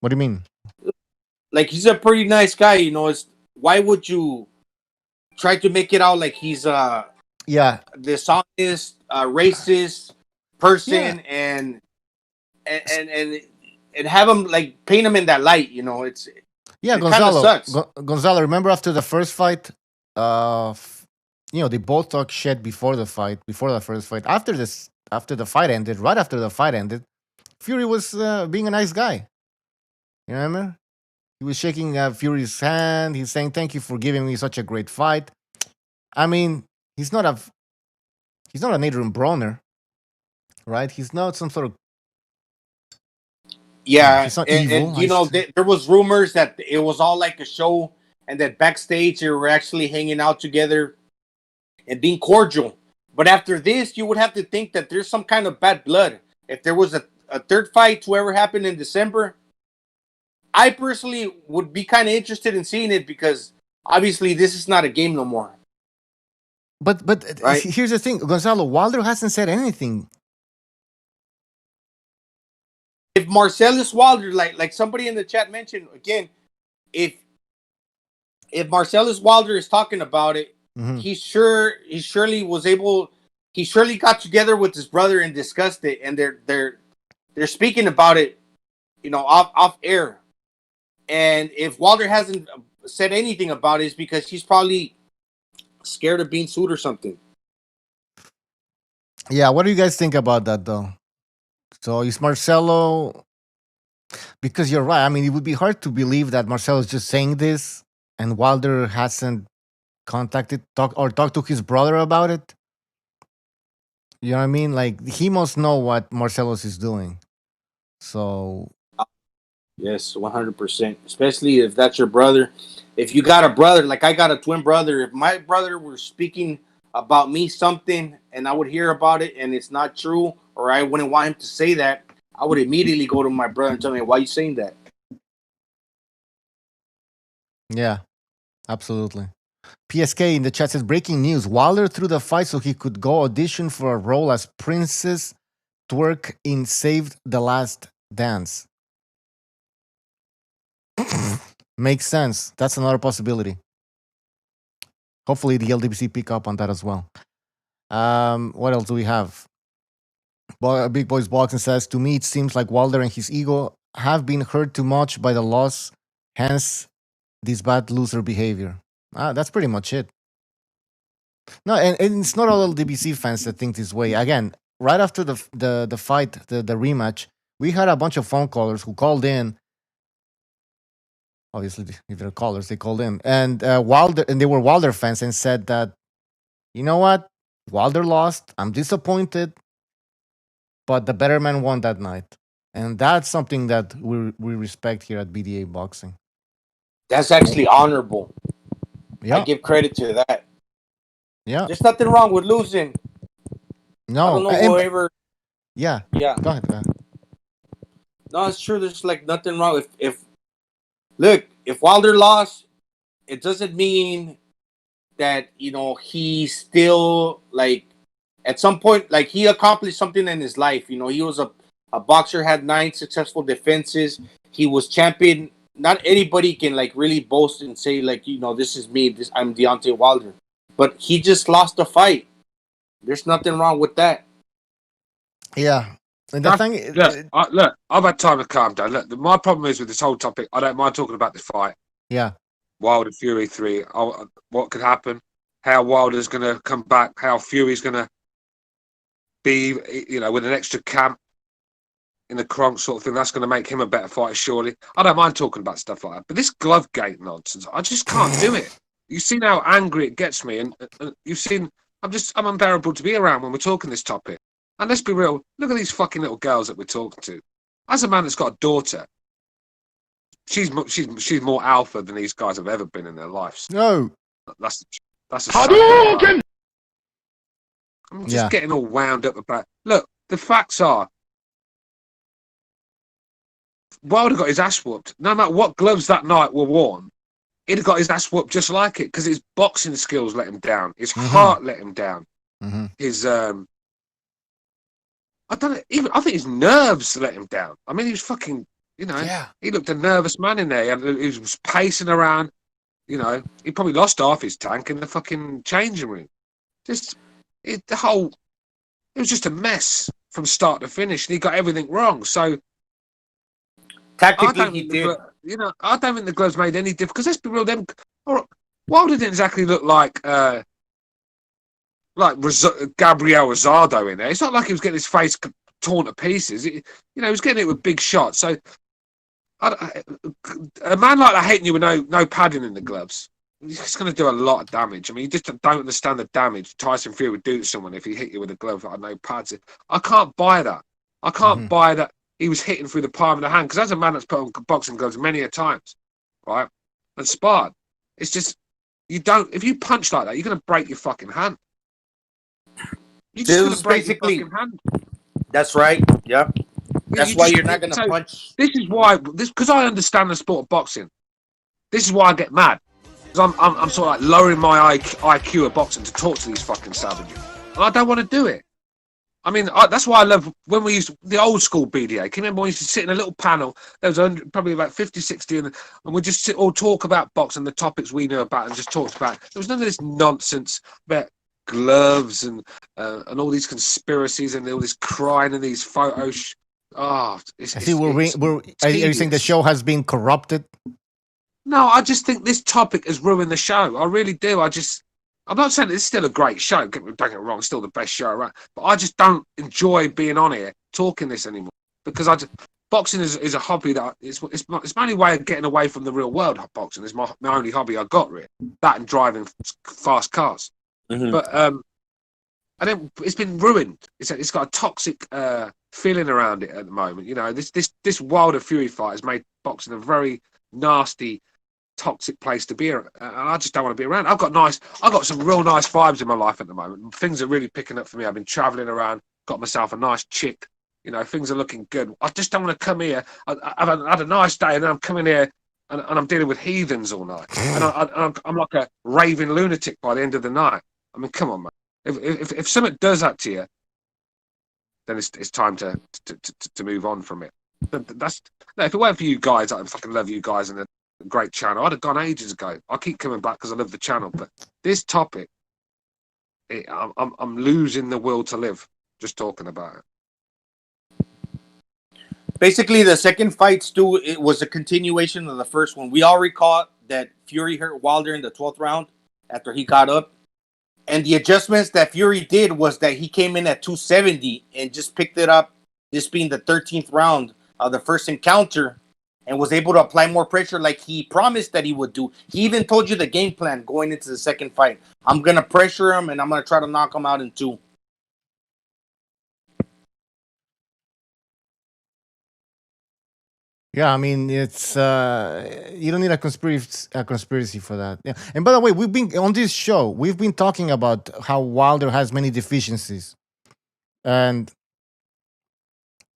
What do you mean? Like, he's a pretty nice guy, why would you try to make it out like he's dishonest, racist person, and have him paint him in that light? Gonzalo. Sucks. Gonzalo, remember after the first fight, they both talked shit before the first fight. After the fight ended, right after the fight ended, Fury was being a nice guy. You remember? He was shaking Fury's hand. He's saying, "Thank you for giving me such a great fight." I mean, he's not an Adrian Broner. right? He's not some sort of Yeah, he's not and, evil. you know, there was rumors that it was all like a show, and that backstage they were actually hanging out together and being cordial. But after this, you would have to think that there's some kind of bad blood. If there was a third fight to ever happen in December, I personally would be kind of interested in seeing it, because obviously this is not a game no more. But Right. here's the thing, Gonzalo. Wilder hasn't said anything. If Marcellus Wilder, like somebody in the chat mentioned again, if Marcellus Wilder is talking about it, he surely got together with his brother and discussed it, and they're speaking about it, you know, off air. And if Wilder hasn't said anything about it, it's because he's probably scared of being sued or something. Yeah, what do you guys think about that, though? So is Marcelo? Because you're right. I mean, it would be hard to believe that Marcelo is just saying this, and Wilder hasn't talked to his brother about it. You know what I mean? Like, he must know what Marcellus is doing. So Yes, 100%. Especially if that's your brother. If you got a brother, like I got a twin brother, if my brother were speaking about me something and I would hear about it and it's not true, or I wouldn't want him to say that, I would immediately go to my brother and tell me, why are you saying that? yeah, absolutely. PSK in the chat says, breaking news. Wilder threw the fight so he could go audition for a role as Princess Twerk in Saved the Last Dance. Makes sense. That's another possibility. Hopefully the LDBC pick up on that as well. What else do we have? Big Boys Boxing says, to me, it seems like Wilder and his ego have been hurt too much by the loss, hence this bad loser behavior. That's pretty much it. No, and it's not all LDBC fans that think this way. Again, right after the fight, the rematch, we had a bunch of phone callers who called in. Obviously, if they're callers, they called in, and Wilder, and they were Wilder fans, and said that, you know what, Wilder lost. I'm disappointed, but the better man won that night, and that's something that we respect here at BDA Boxing. That's actually honorable. Yeah, I give credit to that. Yeah, there's nothing wrong with losing. No, I don't know whoever. Yeah. Yeah. Go ahead. No, it's true. There's like nothing wrong. If Wilder lost, it doesn't mean that, you know, he's still like, at some point, like, he accomplished something in his life. You know, he was a boxer, had 9 successful defenses. He was champion. Not anybody can like really boast and say like, you know, this is me. I'm Deontay Wilder. But he just lost the fight. There's nothing wrong with that. Yeah. And the thing, look, I've had time to calm down. Look, my problem is with this whole topic, I don't mind talking about the fight. Yeah. Wilder Fury 3. What could happen? How Wilder's going to come back? How Fury's going to be, you know, with an extra camp in the Kronk sort of thing. That's going to make him a better fighter, surely. I don't mind talking about stuff like that. But this glove gate nonsense, I just can't do it. You've seen how angry it gets me, and you've seen I'm unbearable to be around when we're talking this topic. And let's be real, look at these fucking little girls that we're talking to. As a man that's got a daughter, she's more alpha than these guys have ever been in their lives. No, that's a I'm just getting all wound up about. Look, the facts are, Wilder got his ass whooped. No matter what gloves that night were worn, he'd have got his ass whooped just like it, because his boxing skills let him down. His heart let him down. His I don't know. I think his nerves let him down. I mean, he was fucking. You know, he looked a nervous man in there. He was pacing around. You know, he probably lost half his tank in the fucking changing room. It was just a mess from start to finish, and he got everything wrong. So tactically, he did. You know, I don't think the gloves made any difference. Because let's be real, Wilder didn't exactly look like Gabriel Rosado in there. It's not like he was getting his face torn to pieces. He was getting it with big shots. So a man like that hitting you with no padding in the gloves, it's going to do a lot of damage. I mean, you just don't understand the damage Tyson Fury would do to someone if he hit you with a glove that had no pads. I can't buy that. I can't buy that he was hitting through the palm of the hand, because as a man that's put on boxing gloves many a times, right, and sparred, it's just, you don't, if you punch like that, you're going to break your fucking hand. You're just going to break your fucking hand. That's right. Yeah. That's why you're not going to punch. This is why, because I understand the sport of boxing. This is why I get mad. Because I'm sort of like lowering my IQ of boxing to talk to these fucking savages. And I don't want to do it. I mean, that's why I love when we used the old school BDA. Can you remember when we used to sit in a little panel? There was probably about 50, 60, and we'd just all talk about boxing, the topics we knew about, and just talked about. There was none of this nonsense about gloves and all these conspiracies and all this crying and these photos. Are you saying the show has been corrupted? No, I just think this topic has ruined the show. I really do. I'm not saying it's still a great show. Don't get me wrong, it's still the best show around. But I just don't enjoy being on here talking this anymore, because boxing is a hobby that it's my only way of getting away from the real world. Boxing is my only hobby I got, really. That and driving fast cars. But it's been ruined. It's got a toxic feeling around it at the moment. You know, this Wilder Fury fight has made boxing a very nasty, toxic place to be, and I just don't want to be around. I've got some real nice vibes in my life at the moment. Things are really picking up for me. I've been traveling around, got myself a nice chick. You know, things are looking good. I just don't want to come here. I've had a nice day, and then I'm coming here and I'm dealing with heathens all night, and I'm like a raving lunatic by the end of the night. I mean, come on, man. If something does that to you, then it's time to move on from it. If it weren't for you guys, I fucking love you guys and a great channel, I'd have gone ages ago. I keep coming back because I love the channel, but this topic, I'm losing the will to live just talking about it. Basically, the second fight, Stu, it was a continuation of the first one. We all recall that Fury hurt Wilder in the 12th round after he got up. And the adjustments that Fury did was that he came in at 270 and just picked it up, this being the 13th round of the first encounter, and was able to apply more pressure like he promised that he would do. He even told you the game plan going into the second fight. I'm going to pressure him, and I'm going to try to knock him out in 2. Yeah, I mean, it's you don't need a conspiracy for that. Yeah. And by the way, we've been on this show. We've been talking about how Wilder has many deficiencies, and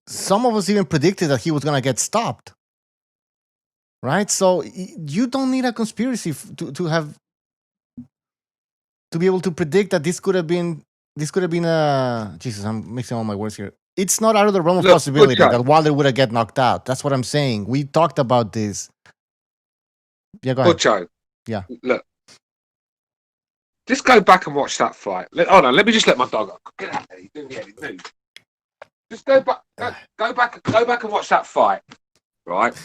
some of us even predicted that he was gonna get stopped. Right? So you don't need a conspiracy to be able to predict that this could have been a Jesus. I'm mixing all my words here. It's not out of the realm of possibility that Wilder would have get knocked out. That's what I'm saying. We talked about this. Yeah, go ahead. Butcho, yeah. Look, just go back and watch that fight. Hold on, let me just let my dog out. Get out there. You're doing anything. Just go back and watch that fight, right?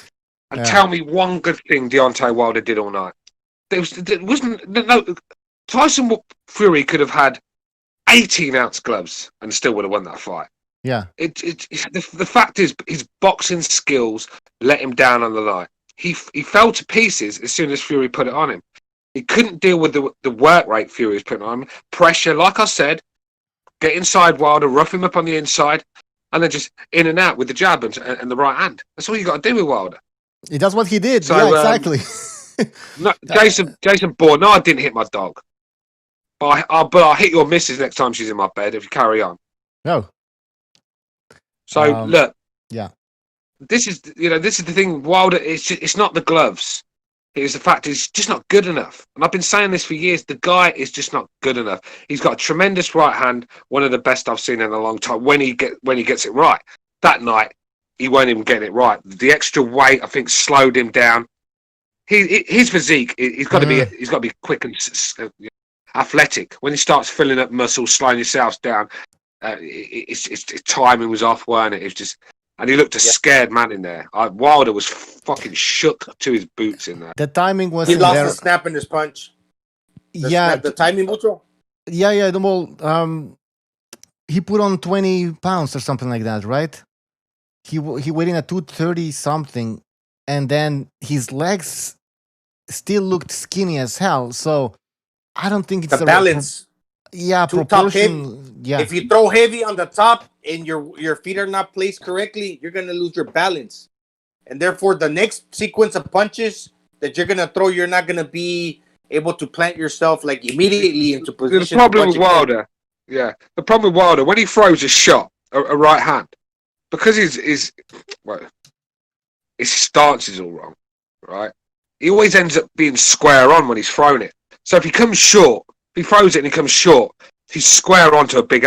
And tell me one good thing Deontay Wilder did all night. Tyson Fury could have had 18-ounce gloves and still would have won that fight. Yeah. The fact is, his boxing skills let him down on the line. He fell to pieces as soon as Fury put it on him. He couldn't deal with the work rate Fury was putting on him. Pressure, like I said, get inside Wilder, rough him up on the inside, and then just in and out with the jab and the right hand. That's all you got to do with Wilder. That's what he did. So, yeah, exactly. No, Jason Bourne. No, I didn't hit my dog, but I'll hit your missus next time she's in my bed if you carry on. No. So look, yeah, this is the thing. Wilder, it's not the gloves. It's the fact he's just not good enough. And I've been saying this for years. The guy is just not good enough. He's got a tremendous right hand, one of the best I've seen in a long time. When he gets it right, that night he won't even get it right. The extra weight, I think, slowed him down. His physique, he's got to be quick and athletic. When he starts filling up muscles, slowing yourself down, his timing was off, weren't it? It was just, and he looked a scared man in there. Wilder was fucking shook to his boots in there. The timing was. He lost the snap in his punch. The timing, mucho. Yeah. Well, he put on 20 pounds or something like that, right? He weighed in at 230 something, and then his legs still looked skinny as hell. So I don't think it's The balance. Yeah, Too top heavy. proportion. Yeah, If you throw heavy on the top and your feet are not placed correctly, you're gonna lose your balance, and therefore the next sequence of punches that you're gonna throw, you're not gonna be able to plant yourself like immediately into The position. problem with Wilder, the problem with Wilder when he throws a shot, a right hand, because his stance is all wrong, right? He always ends up being square on when he's thrown it. So if he comes short, if he throws it and he comes short, he's square onto a big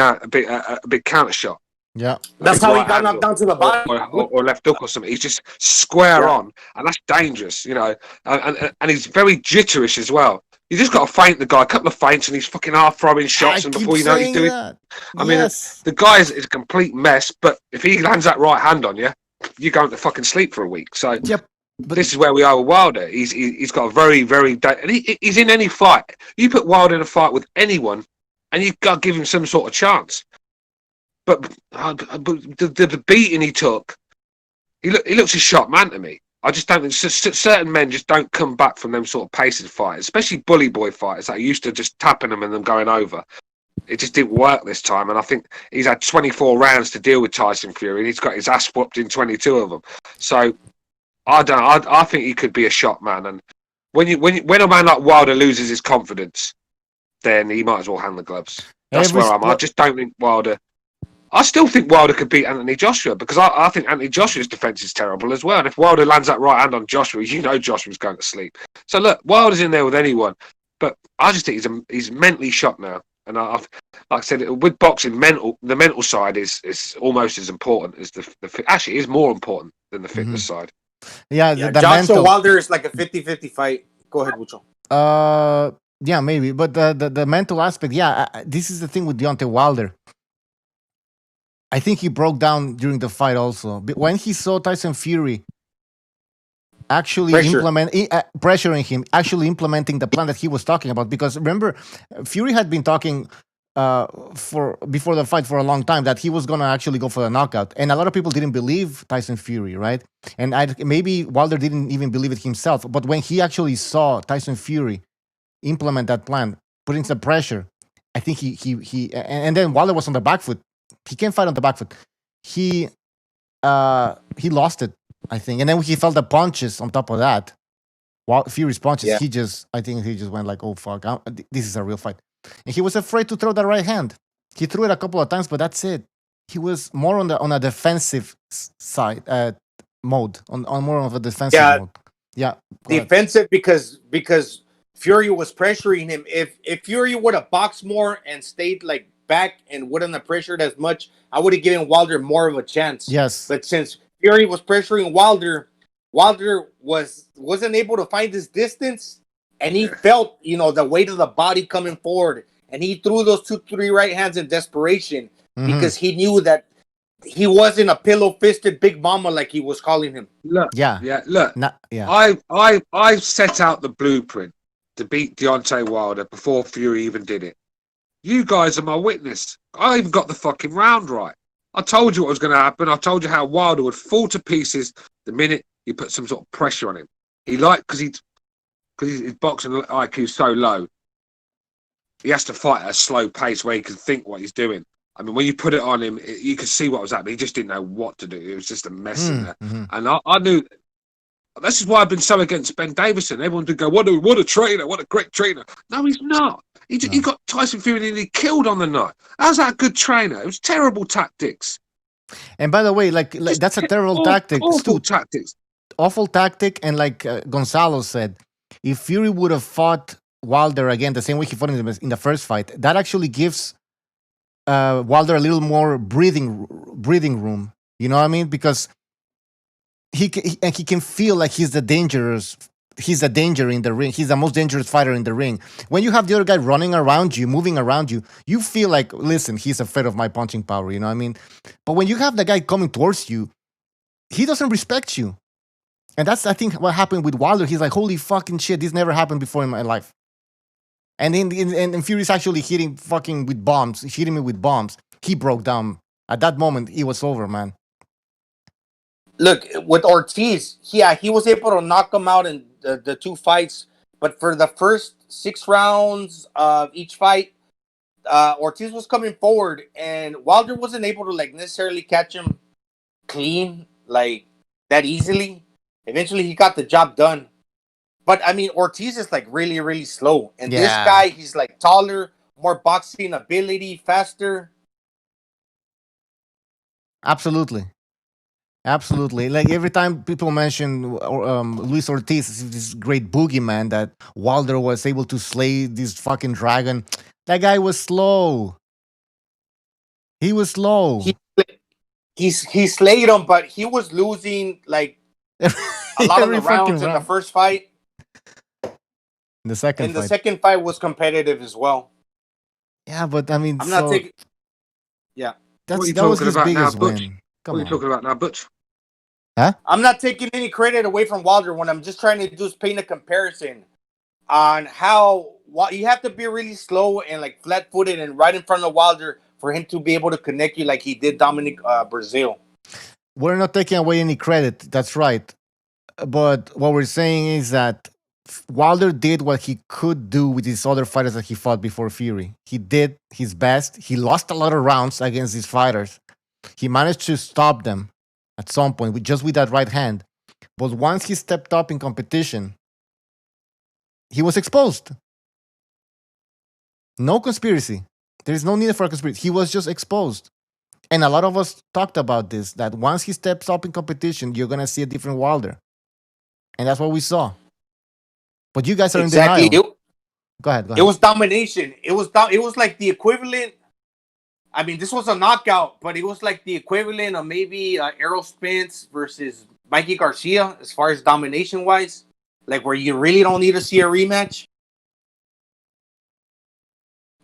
counter shot. Yeah, that's how he got knocked down to the body, or left hook or something. He's just square on, and that's dangerous, And he's very jitterish as well. You just got to feint the guy, a couple of feints, and he's fucking half throwing shots, and before you know what he's doing. I mean, the guy is a complete mess. But if he lands that right hand on you, you're going to fucking sleep for a week. So but this is where we are with Wilder. He's got a very, very and he's in any fight. You put Wilder in a fight with anyone, and you've got to give him some sort of chance. But the beating he took, he looks a shot man to me. I just don't think certain men just don't come back from them sort of paces fights, especially bully boy fighters that are used to just tapping them and them going over. It just didn't work this time, and I think he's had 24 rounds to deal with Tyson Fury, and he's got his ass whooped in 22 of them. So I think he could be a shot man, and when a man like Wilder loses his confidence, then he might as well hand the gloves. That's where I'm. I just don't think Wilder. I still think Wilder could beat Anthony Joshua because I think Anthony Joshua's defense is terrible as well. And if Wilder lands that right hand on Joshua, Joshua's going to sleep. So look, Wilder's in there with anyone, but I just think he's mentally shot now. And like I said, with boxing, the mental side is almost as important as actually is more important than the fitness side. Yeah, the Joshua Wilder is like a 50-50 fight. Go ahead, Wucho. Yeah, maybe, but the mental aspect, this is the thing with Deontay Wilder. I think he broke down during the fight also. But when he saw Tyson Fury actually pressuring him, actually implementing the plan that he was talking about. Because remember, Fury had been talking before the fight for a long time that he was going to actually go for the knockout. And a lot of people didn't believe Tyson Fury, right? And maybe Wilder didn't even believe it himself. But when he actually saw Tyson Fury implement that plan, putting some pressure, I think he and then Wilder was on the back foot. He can't fight on the back foot. He lost it, I think. And then he felt the punches on top of that. Fury's punches, I think he just went like, oh, fuck, this is a real fight. And he was afraid to throw the right hand. He threw it a couple of times, but that's it. He was more on a defensive side mode, on more of a defensive mode. Yeah. Defensive because Fury was pressuring him. If Fury would have boxed more and stayed like back and wouldn't have pressured as much, I would have given Wilder more of a chance. Yes. But since Fury was pressuring Wilder wasn't able to find his distance, and he felt, the weight of the body coming forward, and he threw those 2-3 right hands in desperation because he knew that he wasn't a pillow-fisted big mama like he was calling him. Look, I set out the blueprint to beat Deontay Wilder before Fury even did it. You guys are my witness. I even got the fucking round right. I told you what was going to happen. I told you how Wilder would fall to pieces the minute you put some sort of pressure on him. Because his boxing IQ is so low, he has to fight at a slow pace where he can think what he's doing. I mean, when you put it on him, you could see what was happening. He just didn't know what to do. It was just a mess in there. And I knew. This is why I've been so against Ben Davison. Everyone did go, what a trainer, what a great trainer. No, he's not. He got Tyson Fury and he killed on the night. How's that a good trainer? It was terrible tactics. And by the way, like that's a terrible tactic. Awful tactics. Awful tactic. And like Gonzalo said, if Fury would have fought Wilder again the same way he fought in the first fight, that actually gives Wilder a little more breathing room. You know what I mean? Because he can feel like he's a danger in the ring. He's the most dangerous fighter in the ring. When you have the other guy running around you, moving around you, you feel like, listen, he's afraid of my punching power, you know what I mean? But when you have the guy coming towards you, he doesn't respect you. And that's, I think, what happened with Wilder. He's like, holy fucking shit, this never happened before in my life. And and Fury's actually hitting me with bombs. He broke down. At that moment, it was over, man. Look, with Ortiz, yeah, he was able to knock him out in the two fights, but for the first 6 rounds of each fight, Ortiz was coming forward, and Wilder wasn't able to like necessarily catch him clean like that easily. Eventually, he got the job done. But I mean, Ortiz is like really, really slow, and this Yeah. guy, he's like taller, more boxing ability, faster. Absolutely. Absolutely. Like every time people mention Luis Ortiz, this great boogeyman that Wilder was able to slay this fucking dragon, that guy was slow. He was slow. He slayed him, but he was losing like a lot of Every the fucking rounds in the round. first fight. The second And the fight. second fight was competitive as well. Yeah, but I mean, I'm not so taking. Yeah. What are you that was talking his about now, biggest Butch? win. What are you talking about now, Butch? Huh? I'm not taking any credit away from Wilder. What I'm just trying to do is paint a comparison on how you have to be really slow and like flat-footed and right in front of Wilder for him to be able to connect you like he did Dominic Brazil. We're not taking away any credit. That's right. But what we're saying is that Wilder did what he could do with these other fighters that he fought before Fury. He did his best. He lost a lot of rounds against these fighters. He managed to stop them at some point with that right hand. But once he stepped up in competition, he was exposed. No conspiracy. There is no need for a conspiracy. He was just exposed. And a lot of us talked about this, that once he steps up in competition, you're going to see a different Wilder. And that's what we saw. But you guys are in denial. Go ahead. It was domination. It was like the equivalent. I mean, this was a knockout, but it was like the equivalent of maybe Errol Spence versus Mikey Garcia as far as domination wise, like where you really don't need to see a rematch,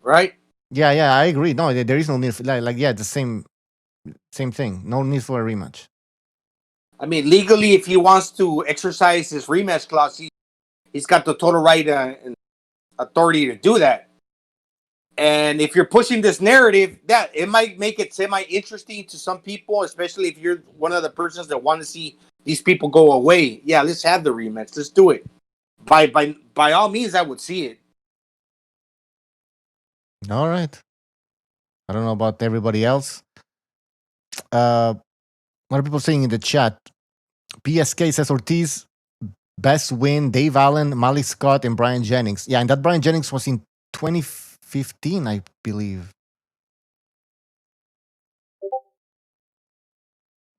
right? Yeah, I agree. No, there is no need for the same thing. No need for a rematch. I mean, legally, if he wants to exercise his rematch clause, he's got the total right and authority to do that. And if you're pushing this narrative, that it might make it semi-interesting to some people, especially if you're one of the persons that want to see these people go away. Yeah, let's have the rematch. Let's do it. By all means, I would see it. All right. I don't know about everybody else. What are people saying in the chat? PSK says Ortiz, best win, Dave Allen, Malik Scott, and Brian Jennings. Yeah, and that Brian Jennings was in 2015, I believe.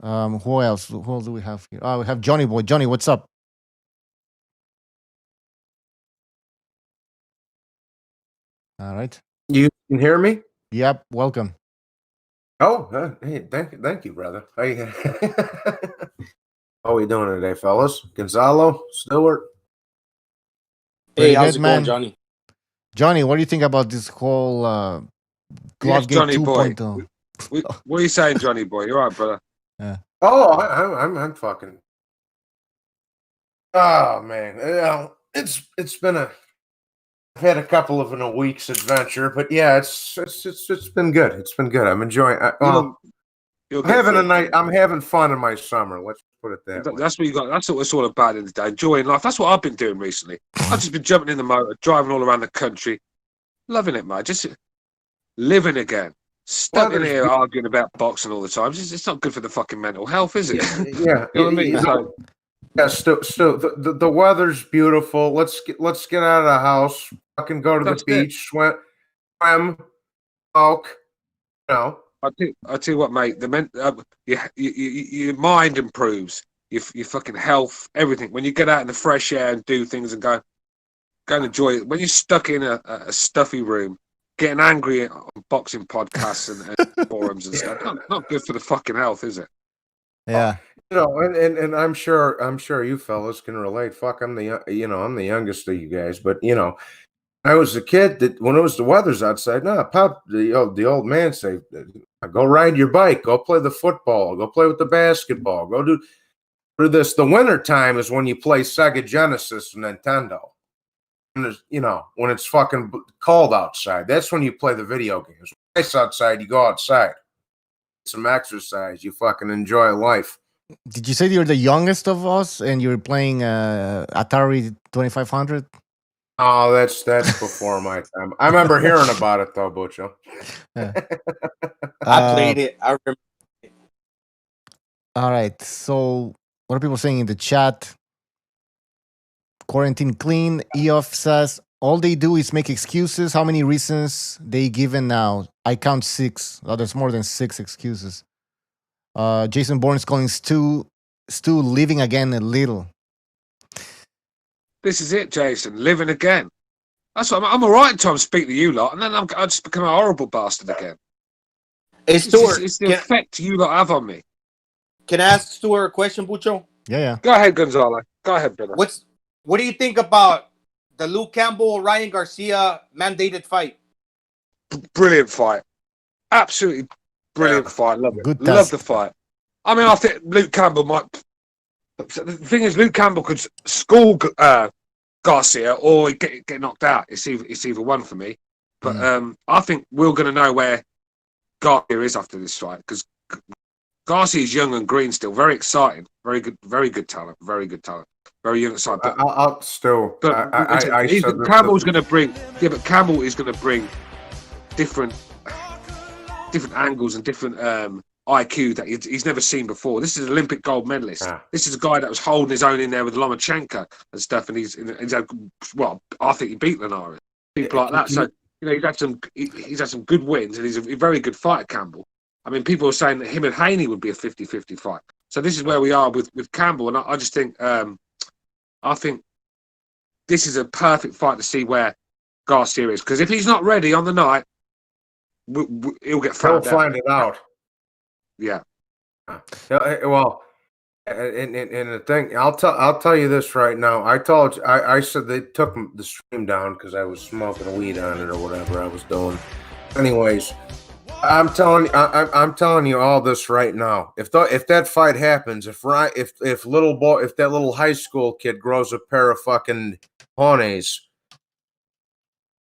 Who else? Who else do we have here? Oh, we have Johnny Boy. Johnny, what's up? All right. You can hear me? Yep. Welcome. Oh, hey, thank you, brother. Hey, how are we doing today, fellas? Gonzalo, Stewart. Hey, how's it going, Johnny? Johnny, what do you think about this whole Glove Gate 2.0? What are you saying, Johnny boy? You're right, brother. Yeah. Oh, I'm fucking. Oh man, it's been I've had a couple of a week's adventure, but yeah, it's been good. It's been good. I'm enjoying. I'm having fun in my summer. Let's put it that way. That's what you got. That's what it's all about in the day. Enjoying life. That's what I've been doing recently. I've just been jumping in the motor, driving all around the country, loving it, mate. Just living again. Stuck in here arguing about boxing all the time. It's not good for the fucking mental health, is it? Yeah, you know what I mean. So, yeah, still, the weather's beautiful. Let's get out of the house. Fucking go to the beach, swim, walk. You know. I tell you what, mate. Your mind improves. Your fucking health, everything. When you get out in the fresh air and do things and go and enjoy it. When you're stuck in a stuffy room, getting angry on boxing podcasts and forums and stuff, not good for the fucking health, is it? Yeah. You know, and I'm sure you fellas can relate. Fuck, I'm the youngest of you guys, but you know, I was a kid that when it was the weather's outside, Pop, the old man say, go ride your bike, go play the football, go play with the basketball, go do this. The winter time is when you play Sega Genesis and Nintendo. When it's fucking cold outside, that's when you play the video games. When it's outside, you go outside, some exercise, you fucking enjoy life. Did you say you're the youngest of us and you're playing Atari 2500? Oh, that's before my time. I remember hearing about it though, Butcho. Yeah. I played it. I remember. All right. So, what are people saying in the chat? Quarantine clean. EOF says all they do is make excuses. How many reasons they given now? I count 6. Oh, there's more than 6 excuses. Jason Bourne is calling Stu living again a little. This is it, Jason. Living again. That's what I'm all right until I speak to you lot, and then I just become a horrible bastard again. Hey, Stuart, It's the effect you lot have on me. Can I ask Stuart a question, Bucho? Yeah. Go ahead, Gonzalo. Go ahead, brother. What do you think about the Luke Campbell Ryan Garcia mandated fight? Brilliant fight. Absolutely brilliant fight. Love it. Good Love test. the fight. I mean, I think Luke Campbell might. The thing is, Luke Campbell could school Garcia or get knocked out. It's either one for me. But I think we're going to know where Garcia is after this fight because Garcia is young and green still. Very exciting. Very good talent. Very good talent. Very young side. But I'll still. Campbell's going to bring. Yeah, but Campbell is going to bring different angles and different IQ that he's never seen before. This is an Olympic gold medalist. This is a guy that was holding his own in there with Lomachenko and stuff. And he's had, well, I think he beat Linares. People like that. So he's had some good wins and he's a very good fighter, Campbell. I mean, people are saying that him and Haney would be a 50-50 fight. So this is where we are with Campbell, and I just think I think this is a perfect fight to see where Garcia is, because if he's not ready on the night, he'll get found out. He'll find it out. Yeah. Well, and the thing, I'll tell you this right now. I said they took the stream down because I was smoking weed on it or whatever I was doing. Anyways, I'm telling you all this right now. If that fight happens, if that little high school kid grows a pair of fucking ponies,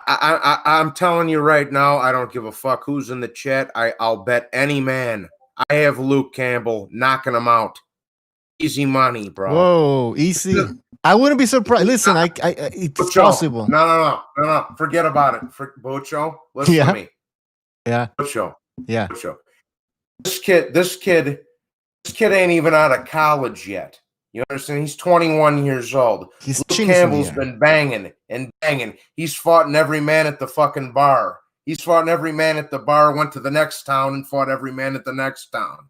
I'm telling you right now, I don't give a fuck who's in the chat. I'll bet any man. I have Luke Campbell knocking him out. Easy money, bro. Whoa, easy. I wouldn't be surprised. Listen, it's Bucho, possible. No. Forget about it. Bucho, listen to me. Yeah. Bucho. Yeah. Bucho. This kid ain't even out of college yet. You understand? He's 21 years old. Luke Campbell's been banging and banging. He's fought in every man at the fucking bar. He's fought in every man at the bar, went to the next town and fought every man at the next town.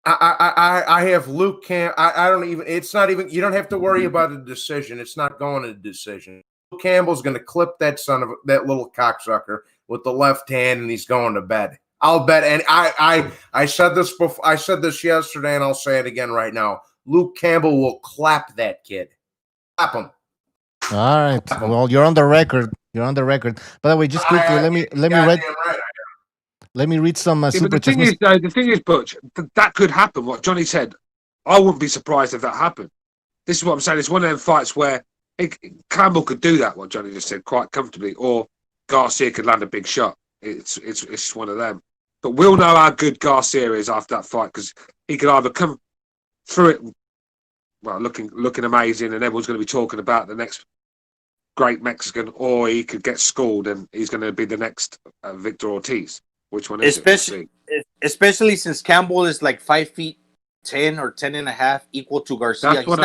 I have Luke Cam. I don't even. It's not even. You don't have to worry about a decision. It's not going to a decision. Luke Campbell's going to clip that that little cocksucker with the left hand, and he's going to bed. I'll bet. And I said this before. I said this yesterday, and I'll say it again right now. Luke Campbell will clap that kid. Clap him. All right. Well, you're on the record. You're on the record. By the way, just quickly, let me read. Let me read some super chats. The thing is, Butch, that could happen. What Johnny said, I wouldn't be surprised if that happened. This is what I'm saying. It's one of them fights where Campbell could do that. What Johnny just said, quite comfortably, or Garcia could land a big shot. It's one of them. But we'll know how good Garcia is after that fight, because he could either come through it, well, looking amazing, and everyone's going to be talking about the next great Mexican, or he could get schooled and he's going to be the next Victor Ortiz. Which one is especially since Campbell is like 5'10" or 10.5", equal to Garcia. That's what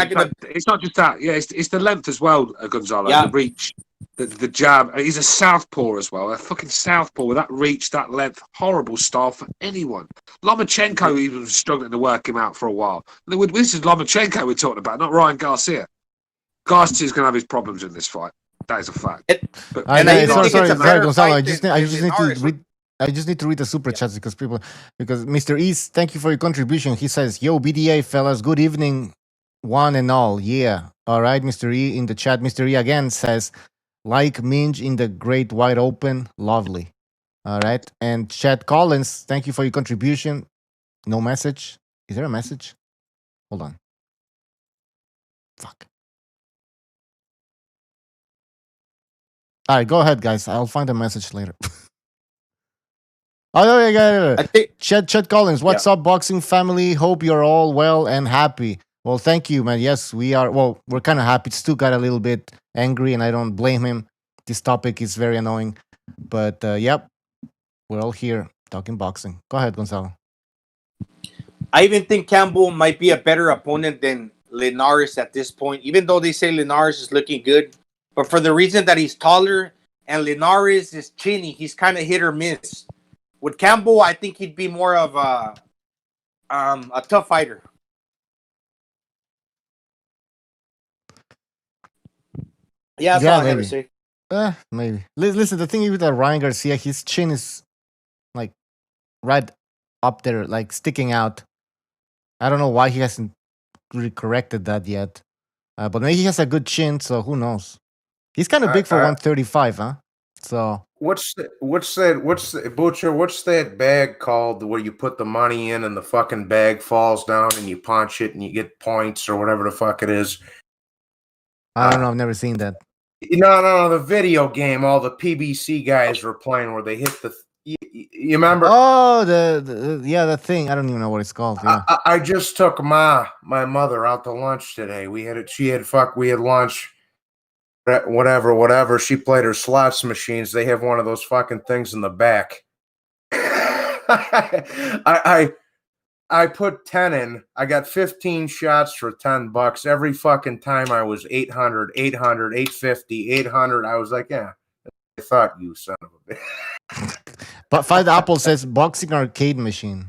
it's not just that. Yeah, it's the length as well, Gonzalo. Yeah. The reach, the jab. He's a southpaw as well. A fucking southpaw with that reach, that length. Horrible style for anyone. Lomachenko even was struggling to work him out for a while. This is Lomachenko we're talking about, not Ryan Garcia. Garcia's going to have his problems in this fight. That is a fact. Sorry, Gonzalo. I just need to read the super chats because Mr. East, thank you for your contribution. He says, "Yo, BDA fellas, good evening, one and all." Yeah, all right, Mr. E in the chat. Mr. E again says, "Like Minge in the Great Wide Open, lovely." All right, and Chad Collins, thank you for your contribution. No message. Is there a message? Hold on. Fuck. All right, go ahead, guys. I'll find a message later. Oh, no, yeah. I think. Chet Collins, what's up, boxing family? Hope you're all well and happy. Well, thank you, man. Yes, we are. Well, we're kind of happy. Stu got a little bit angry, and I don't blame him. This topic is very annoying. But, yep, we're all here talking boxing. Go ahead, Gonzalo. I even think Campbell might be a better opponent than Linares at this point, even though they say Linares is looking good. But for the reason that he's taller and Linares is chinny, he's kind of hit or miss. With Campbell, I think he'd be more of a tough fighter. Yeah, that's all I have to say. Maybe. Listen, the thing is with Ryan Garcia, his chin is like right up there, like sticking out. I don't know why he hasn't really corrected that yet. But maybe he has a good chin, so who knows? He's kind of big for 135, huh? So what's the Butcher? What's that bag called where you put the money in and the fucking bag falls down and you punch it and you get points or whatever the fuck it is? I don't know. I've never seen that. No, the video game all the PBC guys were playing where they hit the. You remember? Oh, the thing. I don't even know what it's called. Yeah. I just took my mother out to lunch today. We had lunch. Whatever. She played her slots machines. They have one of those fucking things in the back. I put 10 in. I got 15 shots for $10. Every fucking time I was 800, 850, 800. I was like, yeah, I thought, you son of a bitch. But Five Apple says boxing arcade machine.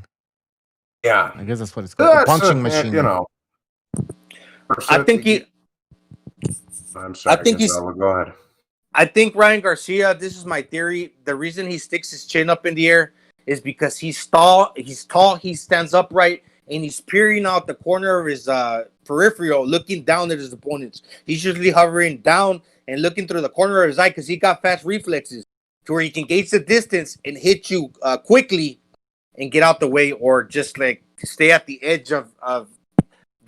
Yeah. I guess that's what it's called. A punching machine. You know. I think he. I'm sorry. I think he's. Go ahead. I think Ryan Garcia. This is my theory. The reason he sticks his chin up in the air is because he's tall. He stands upright, and he's peering out the corner of his peripheral, looking down at his opponents. He's usually hovering down and looking through the corner of his eye because he got fast reflexes to where he can gauge the distance and hit you quickly and get out the way, or just like stay at the edge of the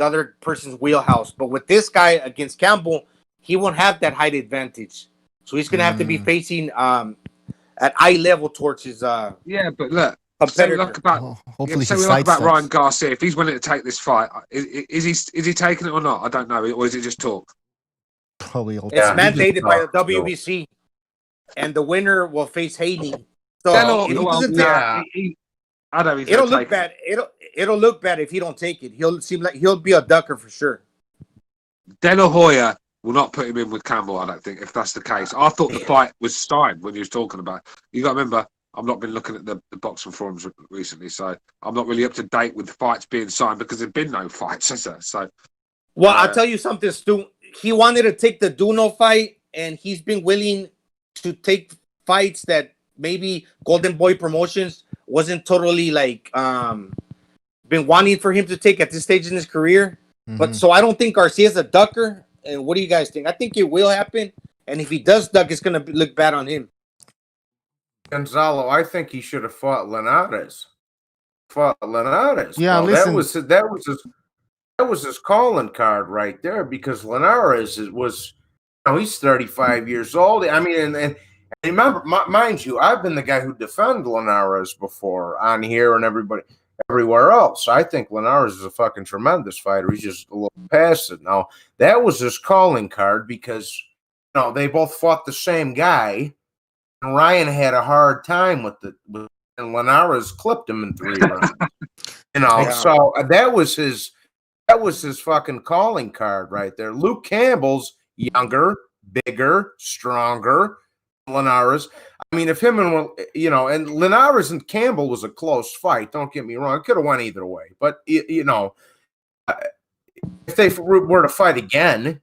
other person's wheelhouse. But with this guy against Campbell, he won't have that height advantage. So he's going to have to be facing at eye level towards his yeah, but look, competitor. Hopefully say we like about Ryan Garcia. If he's willing to take this fight, is he taking it or not? I don't know. Or is it just talk? Probably. It's mandated by the WBC, and the winner will face Hayden. So I don't think it'll look bad. It'll look bad if he don't take it. He'll be a ducker for sure. De La Hoya will not put him in with Campbell, I don't think, if that's the case. I thought the fight was signed when he was talking about it. You got to remember, I've not been looking at the boxing forums recently, so I'm not really up to date with the fights being signed because there's been no fights, has there? So, well, I'll tell you something, Stu. He wanted to take the Duno fight, and he's been willing to take fights that maybe Golden Boy Promotions wasn't totally like been wanting for him to take at this stage in his career. But so I don't think Garcia's a ducker. And what do you guys think? I think it will happen. And if he does duck, it's going to look bad on him. Gonzalo, I think he should have fought Linares. Yeah, listen. That was his calling card right there, because Linares was, he's 35 years old. I mean, and remember, mind you, I've been the guy who defended Linares before on here and everywhere else. I think Linares is a fucking tremendous fighter. He's just a little past it. Now, that was his calling card because, they both fought the same guy, and Ryan had a hard time with it, and Linares clipped him in 3 rounds. So that was his fucking calling card right there. Luke Campbell's younger, bigger, stronger than Linares. I mean, if him and and Linares and Campbell was a close fight. Don't get me wrong; it could have went either way. But if they were to fight again,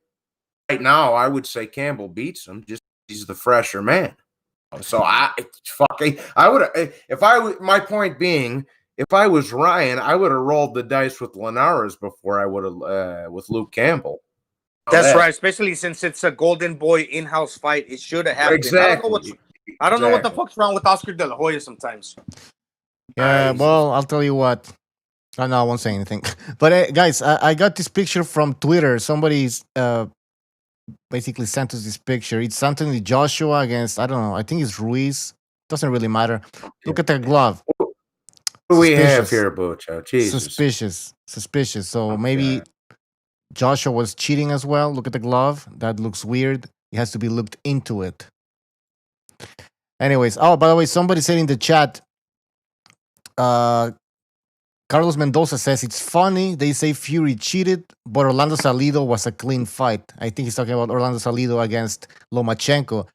right now, I would say Campbell beats him. Just he's the fresher man. So my point being, if I was Ryan, I would have rolled the dice with Linares before I would have with Luke Campbell. That's right, especially since it's a Golden Boy in-house fight. It should have happened. Exactly. I don't know what the fuck's wrong with Oscar De La Hoya sometimes. Yeah, well, I'll tell you what. I won't say anything. But guys, I got this picture from Twitter. Somebody's basically sent us this picture. It's Anthony Joshua against, I don't know, I think it's Ruiz. Doesn't really matter. Look at the glove. What do we have Suspicious. here, Bucho? Jesus. Suspicious. So maybe Joshua was cheating as well. Look at the glove. That looks weird. It has to be looked into it. Anyways, by the way, somebody said in the chat, Carlos Mendoza says it's funny. They say Fury cheated, but Orlando Salido was a clean fight. I think he's talking about Orlando Salido against Lomachenko.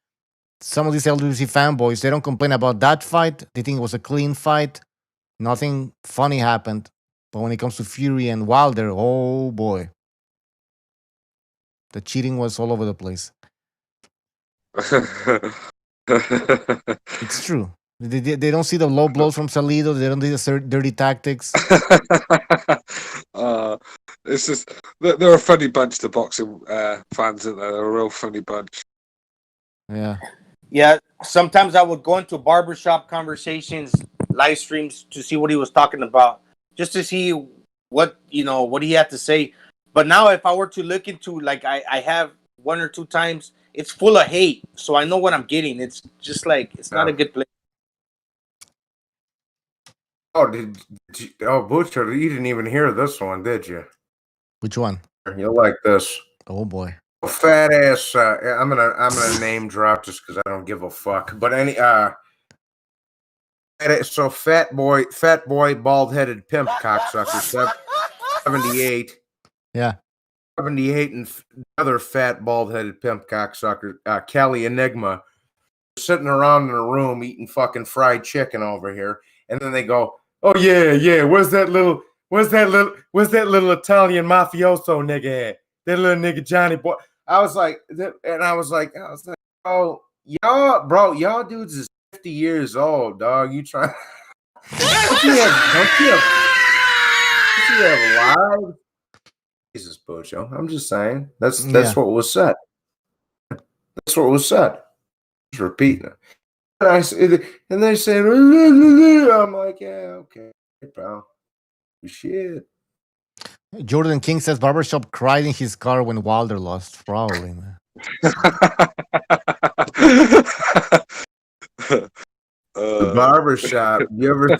Some of these LWC fanboys, they don't complain about that fight. They think it was a clean fight. Nothing funny happened. But when it comes to Fury and Wilder, oh boy. The cheating was all over the place. It's true. They don't see the low blows from Salido. They don't see the dirty tactics. It's just they're a funny bunch, the boxing fans, aren't they? They're a real funny bunch. Yeah. Yeah. Sometimes I would go into barbershop conversations, live streams to see what he was talking about, just to see what he had to say. But now, if I were to look into, like I have one or two times, it's full of hate, so I know what I'm getting. It's just like it's not a good place. Oh, Butcher, you didn't even hear this one, did you? Which one? You'll like this. Oh boy. Fat ass. I'm gonna name drop just because I don't give a fuck. But so fat boy, bald headed pimp cocksucker, 78. Yeah. 78 and other fat bald headed pimp cocksucker, Cali Enigma, sitting around in a room eating fucking fried chicken over here, and then they go, "Oh yeah, where's that little Italian mafioso nigga at? That little nigga Johnny boy." I was like, "Oh, y'all dudes is 50 years old, dog. You trying? don't you have live?" Jesus, Bojo. I'm just saying. That's what was said. That's what was said. Just repeating it. And they said, I'm like, yeah, okay, pal. Shit. Jordan King says Barbershop cried in his car when Wilder lost. Probably, man. The Barbershop. You ever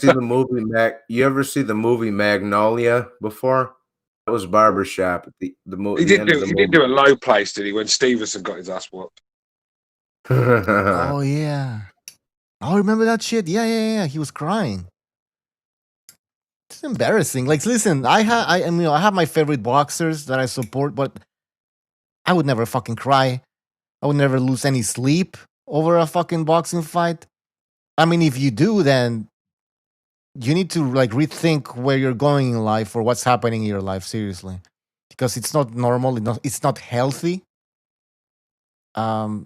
see the movie Magnolia before? That was Barbershop. The movie. He did do a low place, did he? When Stevenson got his ass whooped. Oh yeah. Oh, remember that shit? Yeah. He was crying. It's embarrassing. Like, listen, I have my favorite boxers that I support, but I would never fucking cry. I would never lose any sleep over a fucking boxing fight. I mean, if you do, then you need to like rethink where you're going in life or what's happening in your life, seriously, because it's not normal. It's not healthy. Yeah.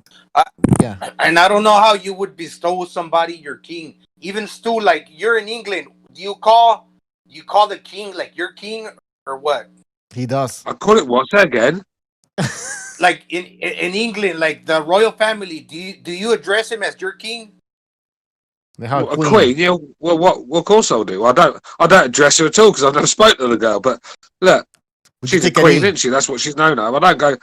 And I don't know how you would bestow somebody your king. Even Stu, like you're in England, do you call the king like your king or what? He does. I call it what again? Like in England, like the royal family, do you address him as your king? A queen, yeah. Well, of course I'll do. I don't address her at all because I've never spoken to the girl. But look, she's a queen, isn't she? That's what she's known as. I don't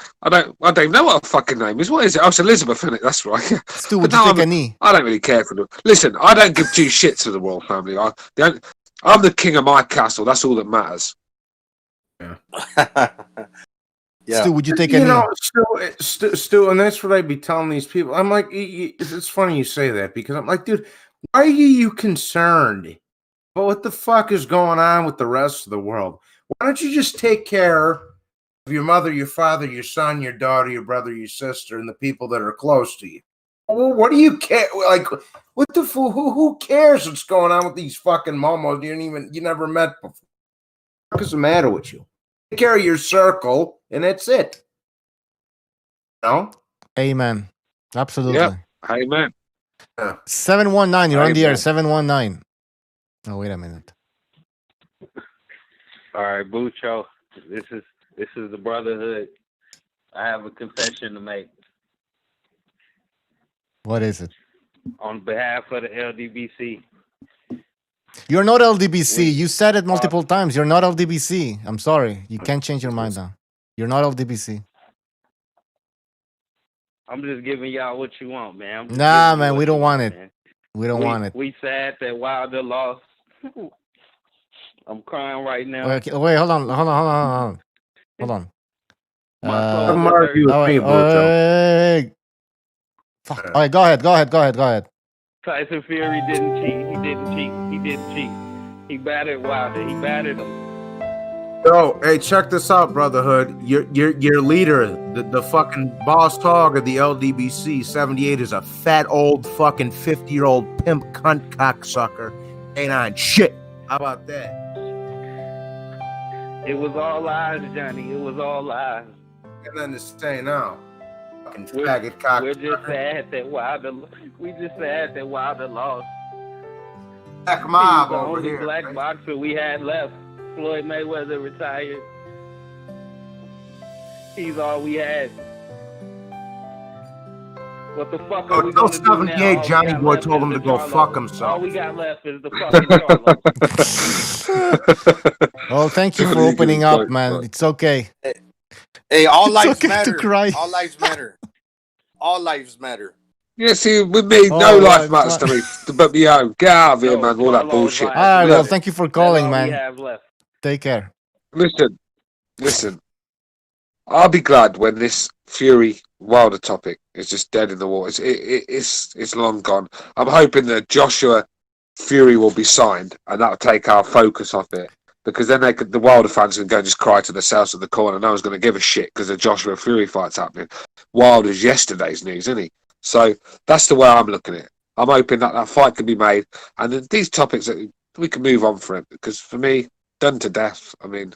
even know what her fucking name is. What is it? Oh, it's Elizabeth, isn't it? That's right. Stu, would you take a knee? I don't really care for them. Listen, I don't give two shits to the royal family. I'm the king of my castle. That's all that matters. Yeah. Stu, would you take a knee? Stu, and that's what I'd be telling these people. I'm like, it's funny you say that because I'm like, dude, why are you concerned about what the fuck is going on with the rest of the world? Why don't you just take care of your mother, your father, your son, your daughter, your brother, your sister, and the people that are close to you? Well, what do you care? Like, what the fool? Who cares what's going on with these fucking momos you never met before? What's the matter with you? Take care of your circle, and that's it. No? Amen. Absolutely. Yeah. Amen. 719, you're on the air. 719. Oh, wait a minute. All right, Bucho. This is the brotherhood. I have a confession to make. What is it? On behalf of the Ldbc. You're not LDBC. You said it multiple times. You're not LDBC. I'm sorry. You can't change your mind now. You're not LDBC. I'm just giving y'all what you want, man. Nah, man, we don't want it. Man. We don't want it. We sad that Wilder lost. I'm crying right now. Okay, wait, hold on. Hold on. My soul I'm is hurt. arguing with me, Bruto. Hey. Fuck. All right, go ahead. Tyson Fury didn't cheat. He battered Wilder. He battered him. Yo, hey, check this out, Brotherhood. Your leader, the fucking boss hog of the Ldbc 78 is a fat old fucking 50-year-old pimp cunt cocksucker. Ain't on shit. How about that? It was all lies, Johnny. It was all lies. And then to say now, fucking faggot cocksucker. We're just sad that Wilder. We just sad that Wilder lost. Black mob He was the over only here. black Right? boxer we had left. Floyd Mayweather retired. He's all we had. What the fuck are we Until gonna do now? 78, All we Johnny got Boy left told is him the to go Charlo. fuck himself. All we got left is the fucking Charlo. Well, thank you for opening up, man. It's okay. Hey, all It's lives okay to matter. cry. All lives matter. All lives matter. Yeah, see, with me, Oh, no right, life matters to me. But me own. Get out of here, man. All that bullshit. All right, well, Look, thank you for calling, all we man. have left. Take care. listen. I'll be glad when this Fury Wilder topic is just dead in the water. It's long gone. I'm hoping that Joshua Fury will be signed, and that'll take our focus off it. Because then the Wilder fans can go and just cry to themselves in the corner. No one's going to give a shit because the Joshua Fury fight's happening. Wilder's yesterday's news, isn't he? So that's the way I'm looking at it. I'm hoping that fight can be made, and then these topics that we can move on from it. Because for me, done to death. I mean,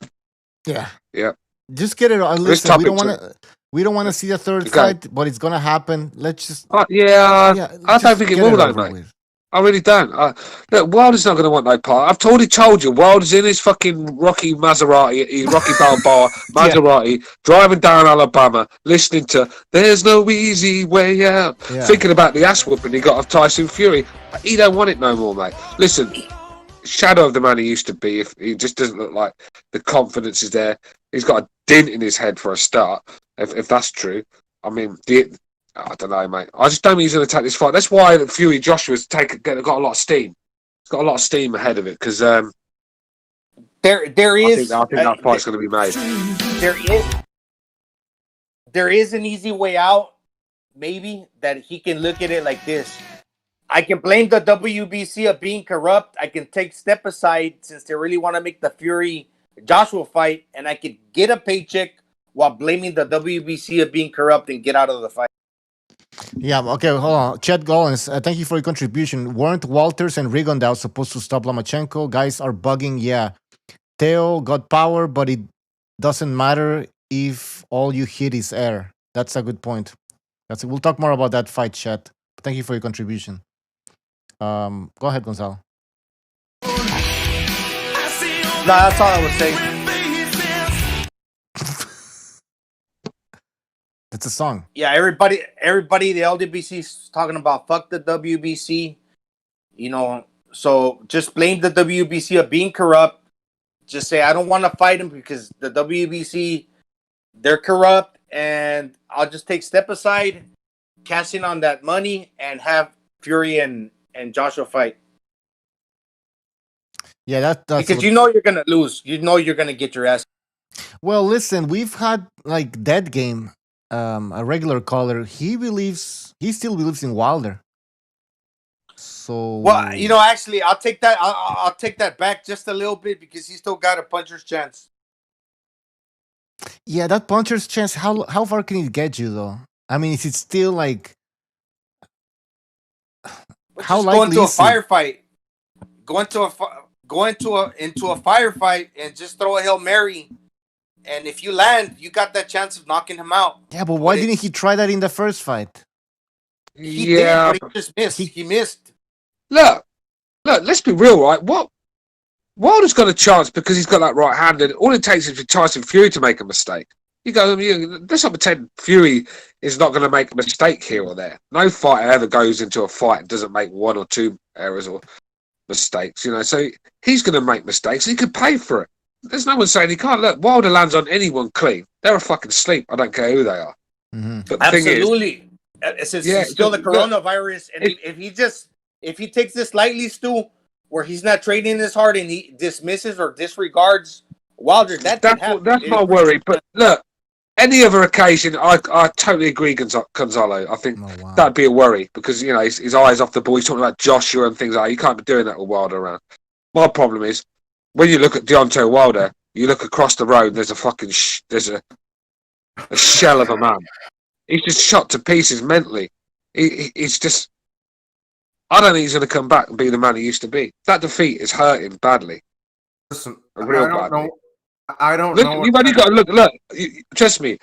yeah. Just get it. Listen, we don't want to to see a third Okay. fight, but it's gonna happen. Let's just. I don't think it will, though, mate. I really don't. Look, Wilder's not going to want no part. I've already told you, Wilder's in his fucking Rocky Maserati, his Rocky Balboa Maserati, driving down Alabama, listening to "There's No Easy Way Out," thinking about the ass whooping he got of Tyson Fury. He don't want it no more, mate. Listen, shadow of the man he used to be. If he just doesn't look like the confidence is there, he's got a dint in his head for a start. If that's true, I mean, I don't know, mate. I just don't think he's going to take this fight. That's why Fury Joshua's got a lot of steam. He's got a lot of steam ahead of it because there is. I think that fight's going to be made. There is an easy way out. Maybe that he can look at it like this. I can blame the WBC of being corrupt. I can take step aside since they really want to make the Fury Joshua fight, and I could get a paycheck while blaming the WBC of being corrupt and get out of the fight. Yeah, okay, hold on. Chet Gollins, thank you for your contribution. Weren't Walters and Rigondeaux supposed to stop Lomachenko? Guys are bugging, yeah. Theo got power, but it doesn't matter if all you hit is air. That's a good point. We'll talk more about that fight, Chet. Thank you for your contribution. Go ahead, Gonzalo. No, that's all I was saying. It's a song. Yeah, everybody, the LDBC is talking about fuck the WBC. You know, so just blame the WBC of being corrupt. Just say I don't want to fight him because the WBC, they're corrupt, and I'll just take step aside, cash in on that money, and have Fury and Joshua fight. Yeah, that's because you know you're gonna lose. You know you're gonna get your ass. Well, listen, we've had like Dead Game, a regular caller. He still believes in Wilder. So well, you know, actually, I'll take that. I'll take that back just a little bit because he still got a puncher's chance. Yeah, that puncher's chance. How far can it get you though? I mean, is it still like how just likely go into a is it? firefight? Go into a firefight and just throw a Hail Mary. And if you land, you got that chance of knocking him out. Yeah, but why didn't he try that in the first fight? He did, but he just missed. He missed. Look, let's be real, right? Wilder's got a chance because he's got that right hand, and all it takes is for Tyson Fury to make a mistake. Let's not pretend Fury is not going to make a mistake here or there. No fighter ever goes into a fight and doesn't make one or two errors or mistakes, so he's going to make mistakes. He could pay for it. There's no one saying he can't. Look, Wilder lands on anyone clean. They're a fucking sleep. I don't care who they are. Mm-hmm. But the absolutely. Thing is, it's still the coronavirus, and if if he takes this lightly, Stu, where he's not training his hard and he dismisses or disregards Wilder, that could happen. That's my worry. But look, any other occasion, I totally agree, Gonzalo. I think that'd be a worry because his eyes off the ball. He's talking about Joshua and things like that. You can't be doing that with Wilder around. My problem is when you look at Deontay Wilder, you look across the road. There's a fucking there's a shell of a man. He's just shot to pieces mentally. He's just. I don't think he's going to come back and be the man he used to be. That defeat is hurting badly. Listen, real I don't badly. know. I don't Look, know. you've only got to look. Look, trust me.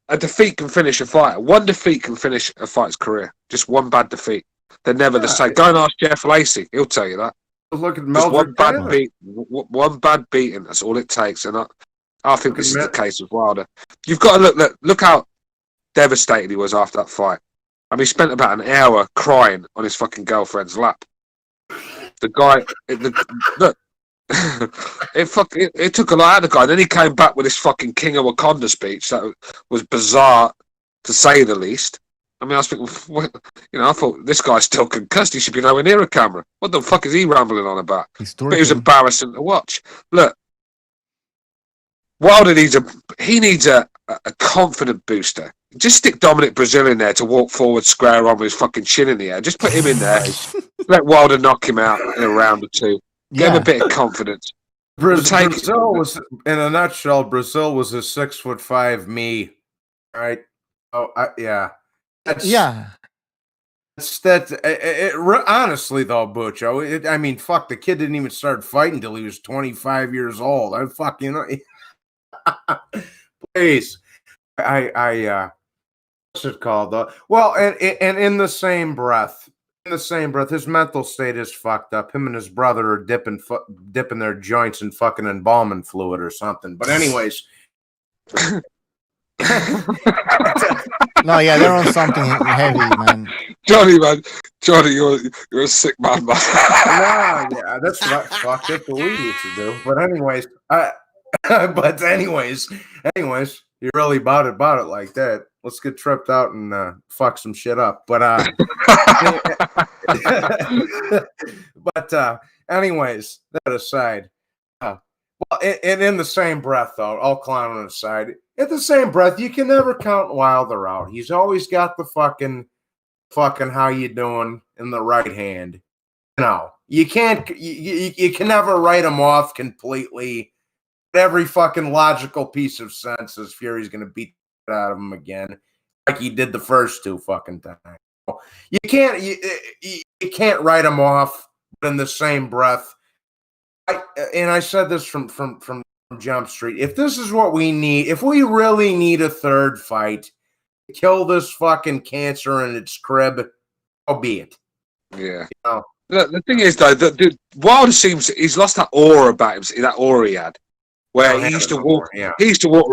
A defeat can finish a fighter. One defeat can finish a fighter's career. Just one bad defeat. They're never the same. Go and ask Jeff Lacey. He'll tell you that. Look at Just Meldrick Taylor. one bad beating. That's all it takes. And I think this is the case with Wilder. You've got to look how devastated he was after that fight. I mean, he spent about an hour crying on his fucking girlfriend's lap. The guy, look, it took a lot out of the guy. Then he came back with this fucking King of Wakanda speech that was bizarre, to say the least. I mean, I was thinking, I thought this guy's still concussed. He should be nowhere near a camera. What the fuck is he rambling on about? But it was embarrassing to watch. Look, Wilder needs a confident booster. Just stick Dominic Brazil in there to walk forward square on with his fucking chin in the air. Just put him in there. Let Wilder knock him out in a round or two. Give him a bit of confidence. Brazil was, in a nutshell, Brazil was a 6'5" me. All right. Oh, yeah. Honestly, though, Butcho, I mean, fuck, the kid didn't even start fighting until he was 25 years old. I fucking, please. What's it called though? Well, and in the same breath, his mental state is fucked up. Him and his brother are dipping their joints in fucking embalming fluid or something. But anyways, no, yeah, they're on something heavy, man. Johnny, you're a sick man. No, yeah, that's what fuck it we used to do. But anyways, you're really about it like that. Let's get tripped out and fuck some shit up. But anyways, that aside, well, and in the same breath, though, all clowning aside, at the same breath, you can never count Wilder out. He's always got the fucking how you doing in the right hand. No, you can't. You can never write him off completely. Every fucking logical piece of sense is Fury's going to beat it out of him again, like he did the first two fucking times. You can't write him off, but in the same breath. I said this from Jump Street. If this is what we need, if we really need a third fight, kill this fucking cancer in its crib, albeit. Yeah. Look, the thing is, though, that Wilder he's lost that aura about him, that aura he had. Where he used to walk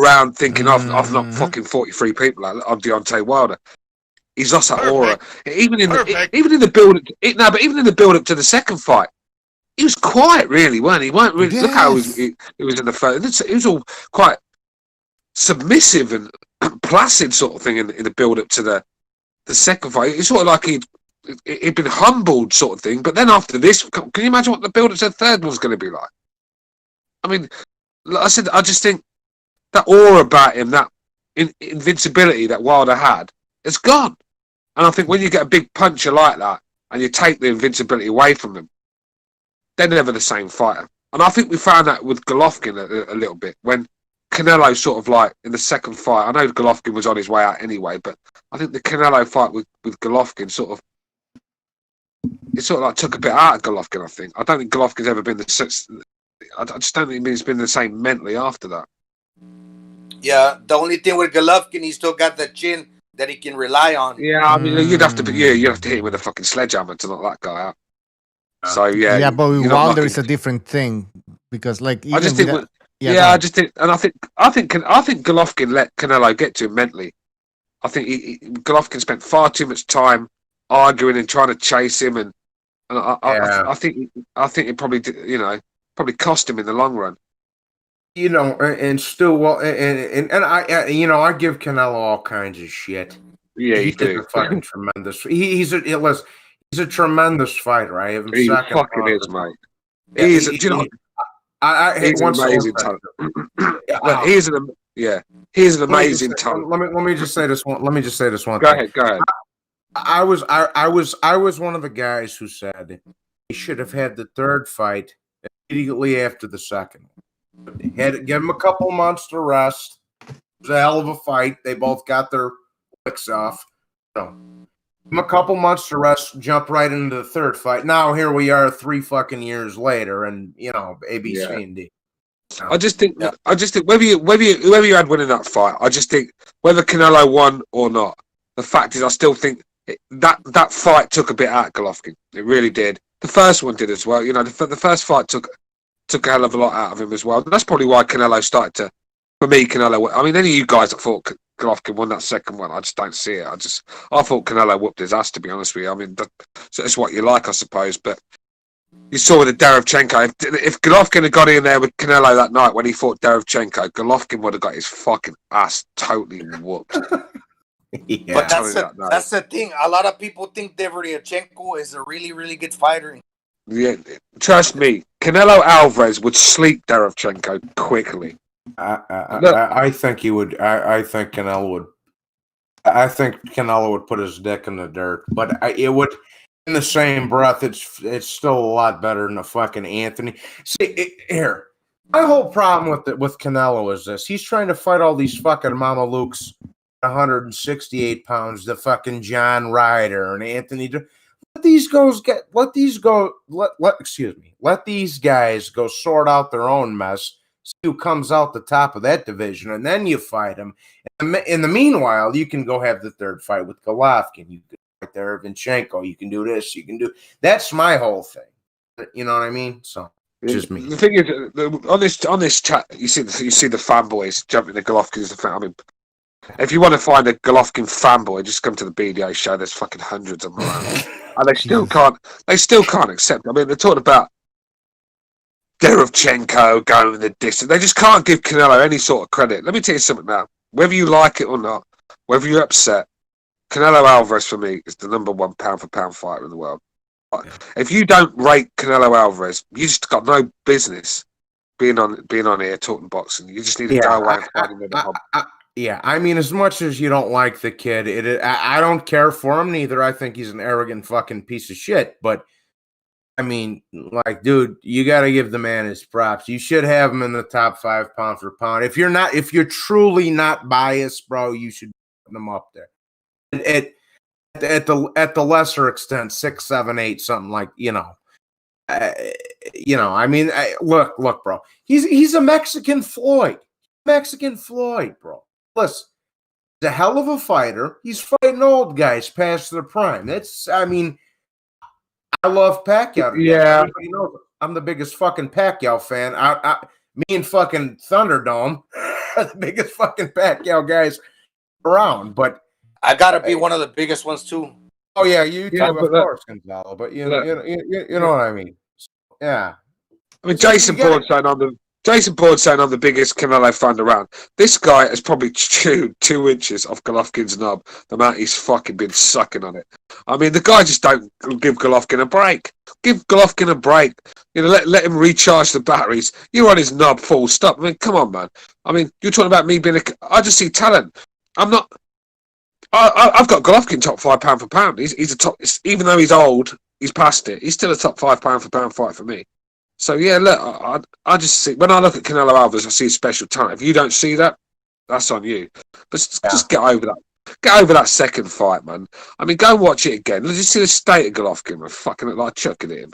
around thinking, I've knocked fucking 43 people out. I'm Deontay Wilder. He's lost that aura. Even in the build up to the second fight, he was quiet, really, weren't he? He weren't really. Yes. Look how he was in the first. He was all quite submissive and placid, sort of thing, in the build up to the second fight. It's sort of like he'd been humbled, sort of thing. But then after this, can you imagine what the build up to the third one's going to be like? I mean. Like I said, I just think that aura about him, that invincibility that Wilder had, it's gone. And I think when you get a big puncher like that and you take the invincibility away from them, they're never the same fighter. And I think we found that with Golovkin a little bit. When Canelo sort of like in the second fight, I know Golovkin was on his way out anyway, but I think the Canelo fight with Golovkin sort of like took a bit out of Golovkin, I think. I don't think Golovkin's ever been I just don't think he's been the same mentally after that. Yeah, the only thing with Golovkin, he still got the chin that he can rely on. Yeah, I mean, you'd have to hit him with a fucking sledgehammer to knock that guy out. So yeah, but with Wilder is a different thing because, like, even I just think, and I think Golovkin let Canelo get to him mentally. I think Golovkin spent far too much time arguing and trying to chase him, and I think it probably probably cost him in the long run. And still, well, and I give Canelo all kinds of shit. Yeah, he did a fucking tremendous. He's He's a tremendous fighter. I have him He second. fucking is, mate. Yeah, He's, do you know? He's an amazing talent. Look, he's an amazing talent. Let me just say this one. Let me just say this one. Go ahead. I was one of the guys who said he should have had the third fight immediately after the second one. They had to give him a couple months to rest. It was a hell of a fight. They both got their licks off. So, give him a couple months to rest, jump right into the third fight. Now here we are 3 fucking years later, and A, B, C, and D. I just think whether you had winning that fight, I just think whether Canelo won or not, the fact is I still think that fight took a bit out of Golovkin. It really did. The first one did as well. The first fight took a hell of a lot out of him as well. That's probably why Canelo started to. For me, Canelo. I mean, any of you guys that thought Golovkin won that second one, I just don't see it. I thought Canelo whooped his ass. To be honest with you, I mean, that's what you like, I suppose. But you saw with the Derevchenko. If Golovkin had got in there with Canelo that night when he fought Derevchenko, Golovkin would have got his fucking ass totally whooped. Yeah. But that's the thing. A lot of people think Derevchenko is a really, really good fighter. Yeah, trust me, Canelo Alvarez would sleep Derevchenko quickly. I think he would. I think Canelo would. I think Canelo would put his dick in the dirt, but it would. In the same breath, it's still a lot better than a fucking Anthony. See, here, my whole problem with Canelo is this: he's trying to fight all these fucking Mamalukes, 168 pounds, the fucking John Ryder and Anthony. Let these guys go sort out their own mess. See who comes out the top of that division, and then you fight him. In the meanwhile, you can go have the third fight with Golovkin. You can fight Derevchenko. You can do this. You can do. That's my whole thing. You know what I mean? So just me. The thing is, on this chat, you see the fanboys jumping the Golovkin's the fan. I mean, if you want to find a Golovkin fanboy, just come to the BDA show. There's fucking hundreds of them around, and they still can't accept it. I mean, they're talking about Derevchenko going the distance. They just can't give Canelo any sort of credit. Let me tell you something now. Whether you like it or not, whether you're upset, Canelo Alvarez for me is the number 1 pound for pound fighter in the world. If you don't rate Canelo Alvarez, you just got no business being on here talking boxing. You just need to go away and find another hobby. Yeah, I mean, as much as you don't like the kid, I don't care for him neither. I think he's an arrogant fucking piece of shit. But I mean, like, dude, you got to give the man his props. You should have him in the top 5 pound for pound. If you're truly not biased, bro, you should put him up there. At the lesser extent, 6, 7, 8, something like I mean, look, bro. He's a Mexican Floyd. Mexican Floyd, bro. Listen, he's a hell of a fighter. He's fighting old guys past their prime. I love Pacquiao. Yeah. Everybody knows it. I'm the biggest fucking Pacquiao fan. Me and fucking Thunderdome are the biggest fucking Pacquiao guys around. But I gotta be one of the biggest ones too. Oh yeah, you too, of course, Gonzalo. But you know what I mean. Yeah. I mean, Jason Bourne saying I'm the biggest Canelo fan around. This guy has probably chewed 2 inches off Golovkin's knob. The amount he's fucking been sucking on it. I mean, the guy just don't give Golovkin a break. Give Golovkin a break. Let him recharge the batteries. You're on his knob, full stop. I mean, come on, man. I mean, you're talking about me being I just see talent. I'm not. I've got Golovkin top 5 pound for pound. He's a top. Even though he's old, he's past it. He's still a top 5 pound for pound fight for me. So yeah, look, I just see when I look at Canelo Alvarez, I see a special talent. If you don't see that, that's on you. But just get over that. Get over that second fight, man. I mean, go watch it again. Let's just see the state of Golovkin. I fucking look like chucking at him.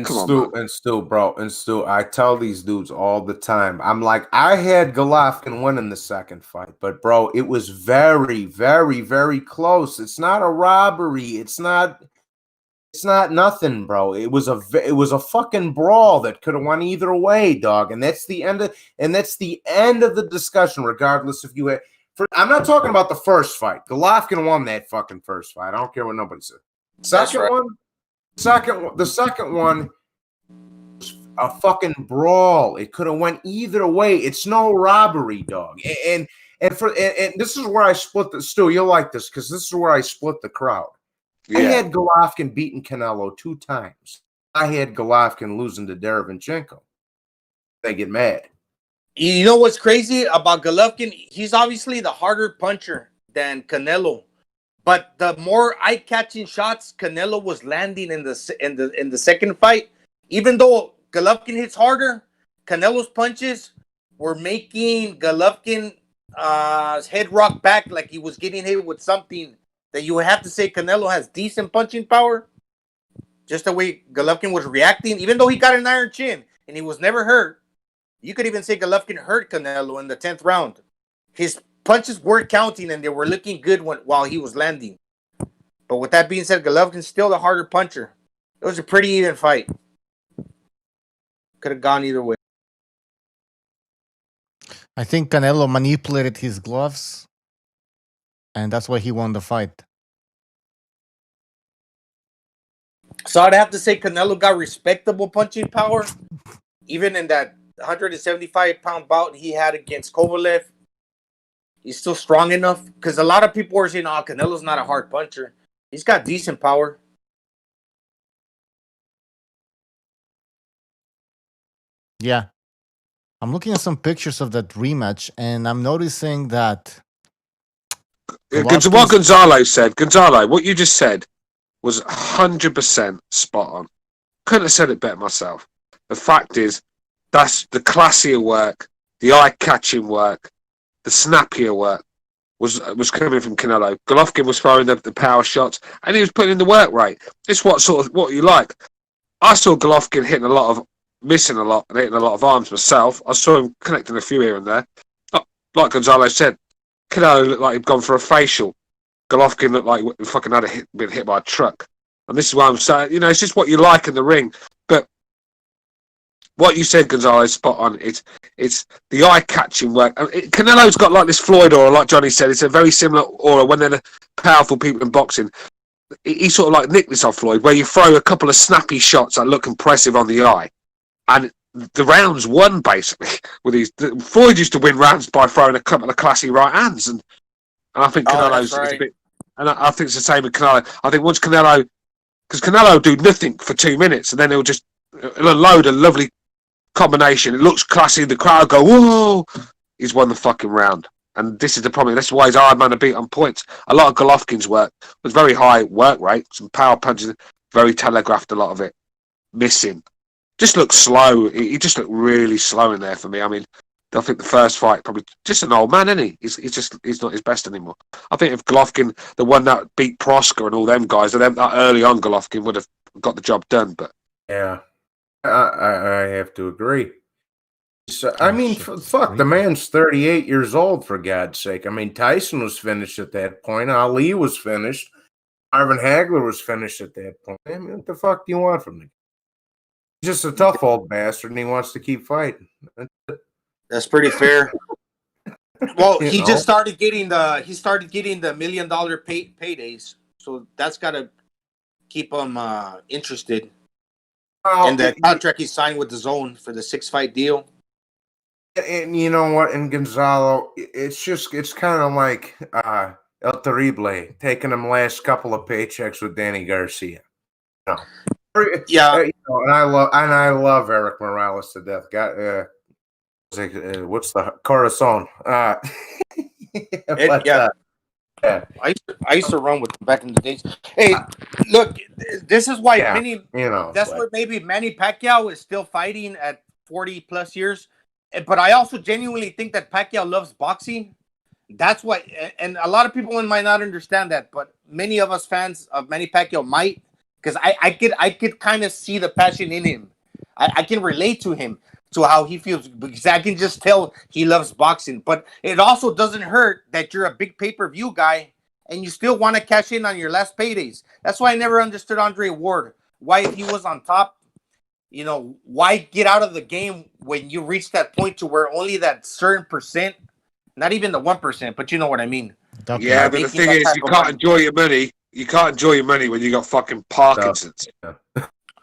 Come on, man. And Stu, I tell these dudes all the time. I'm like, I had Golovkin winning the second fight, but bro, it was very, very, very close. It's not a robbery. It's not nothing, bro. It was a fucking brawl that could have went either way, dog. And that's the end of the discussion, regardless if you had. I'm not talking about the first fight. Golovkin won that fucking first fight. I don't care what nobody said. The second one was a fucking brawl. It could have went either way. It's no robbery, dog. And this is where I split the Stu. You'll like this because this is where I split the crowd. I had Golovkin beating Canelo 2 times. I had Golovkin losing to Derevyanchenko. They get mad. You know what's crazy about Golovkin? He's obviously the harder puncher than Canelo, but the more eye-catching shots Canelo was landing in the second fight, even though Golovkin hits harder, Canelo's punches were making Golovkin head rock back like he was getting hit with something that you would have to say Canelo has decent punching power. Just the way Golovkin was reacting, even though he got an iron chin and he was never hurt. You could even say Golovkin hurt Canelo in the 10th round. His punches were counting and they were looking good while he was landing. But with that being said, Golovkin's still the harder puncher. It was a pretty even fight. Could have gone either way. I think Canelo manipulated his gloves, and that's why he won the fight. So I'd have to say Canelo got respectable punching power, even in that 175-pound bout he had against Kovalev. He's still strong enough because a lot of people were saying, "Oh, Canelo's not a hard puncher. He's got decent power." Yeah. I'm looking at some pictures of that rematch, and I'm noticing that What Gonzalo said, what you just said was 100% spot on. Couldn't have said it better myself. The fact is, that's the classier work, the eye-catching work, the snappier work was coming from Canelo. Golovkin was throwing the power shots, and he was putting in the work rate. It's what you like. I saw Golovkin missing a lot and hitting a lot of arms myself. I saw him connecting a few here and there. Like Gonzalo said, Canelo looked like he'd gone for a facial. Golovkin looked like he fucking been hit by a truck. And this is why I'm saying, it's just what you like in the ring. But what you said, Gonzalo, is spot on. It's the eye-catching work. Canelo's got like this Floyd aura, like Johnny said. It's a very similar aura when they're the powerful people in boxing. He sort of like nicked this off Floyd, where you throw a couple of snappy shots that look impressive on the eye. And the rounds won, basically, with these. Floyd used to win rounds by throwing a couple of classy right hands. And I think Canelo's a bit... And I think it's the same with Canelo. I think once Canelo... Because Canelo will do nothing for 2 minutes, and then he'll load a lovely combination. It looks classy. The crowd go, whoa! He's won the fucking round. And this is the problem. That's why he's a hard man to beat on points. A lot of Golovkin's work was very high work rate. Some power punches, very telegraphed, a lot of it. Missing. Just looked slow. He just looked really slow in there for me. I mean, I think the first fight, probably just an old man, isn't he? He's not his best anymore. I think if Golovkin, the one that beat Proska and all them guys, that early on Golovkin would have got the job done. But yeah, I have to agree. So, I mean, fuck, the man's 38 years old, for God's sake. I mean, Tyson was finished at that point. Ali was finished. Marvin Hagler was finished at that point. I mean, what the fuck do you want from him? He's just a tough old bastard, and he wants to keep fighting. That's pretty fair. Well, he just started getting the $1 million paydays, so that's got to keep him interested. And the contract he signed with the Zone for the 6-fight deal. And you know what? In Gonzalo, it's kind of like El Terrible taking him last couple of paychecks with Danny Garcia. Yeah, and I love Eric Morales to death. What's the Corazon? Yeah. I used to run with them back in the days. Hey, look, this is why that's where maybe Manny Pacquiao is still fighting at 40 plus years. But I also genuinely think that Pacquiao loves boxing. That's why, and a lot of people might not understand that, but many of us fans of Manny Pacquiao might, because I could kind of see the passion in him. I can relate to him, to how he feels, because I can just tell he loves boxing. But it also doesn't hurt that you're a big pay-per-view guy and you still want to cash in on your last paydays. That's why I never understood Andre Ward. Why, if he was on top, why get out of the game when you reach that point to where only that certain percent, not even the 1%, but you know what I mean. Yeah, but the thing is, you can't enjoy your money. You can't enjoy your money when you got fucking Parkinson's.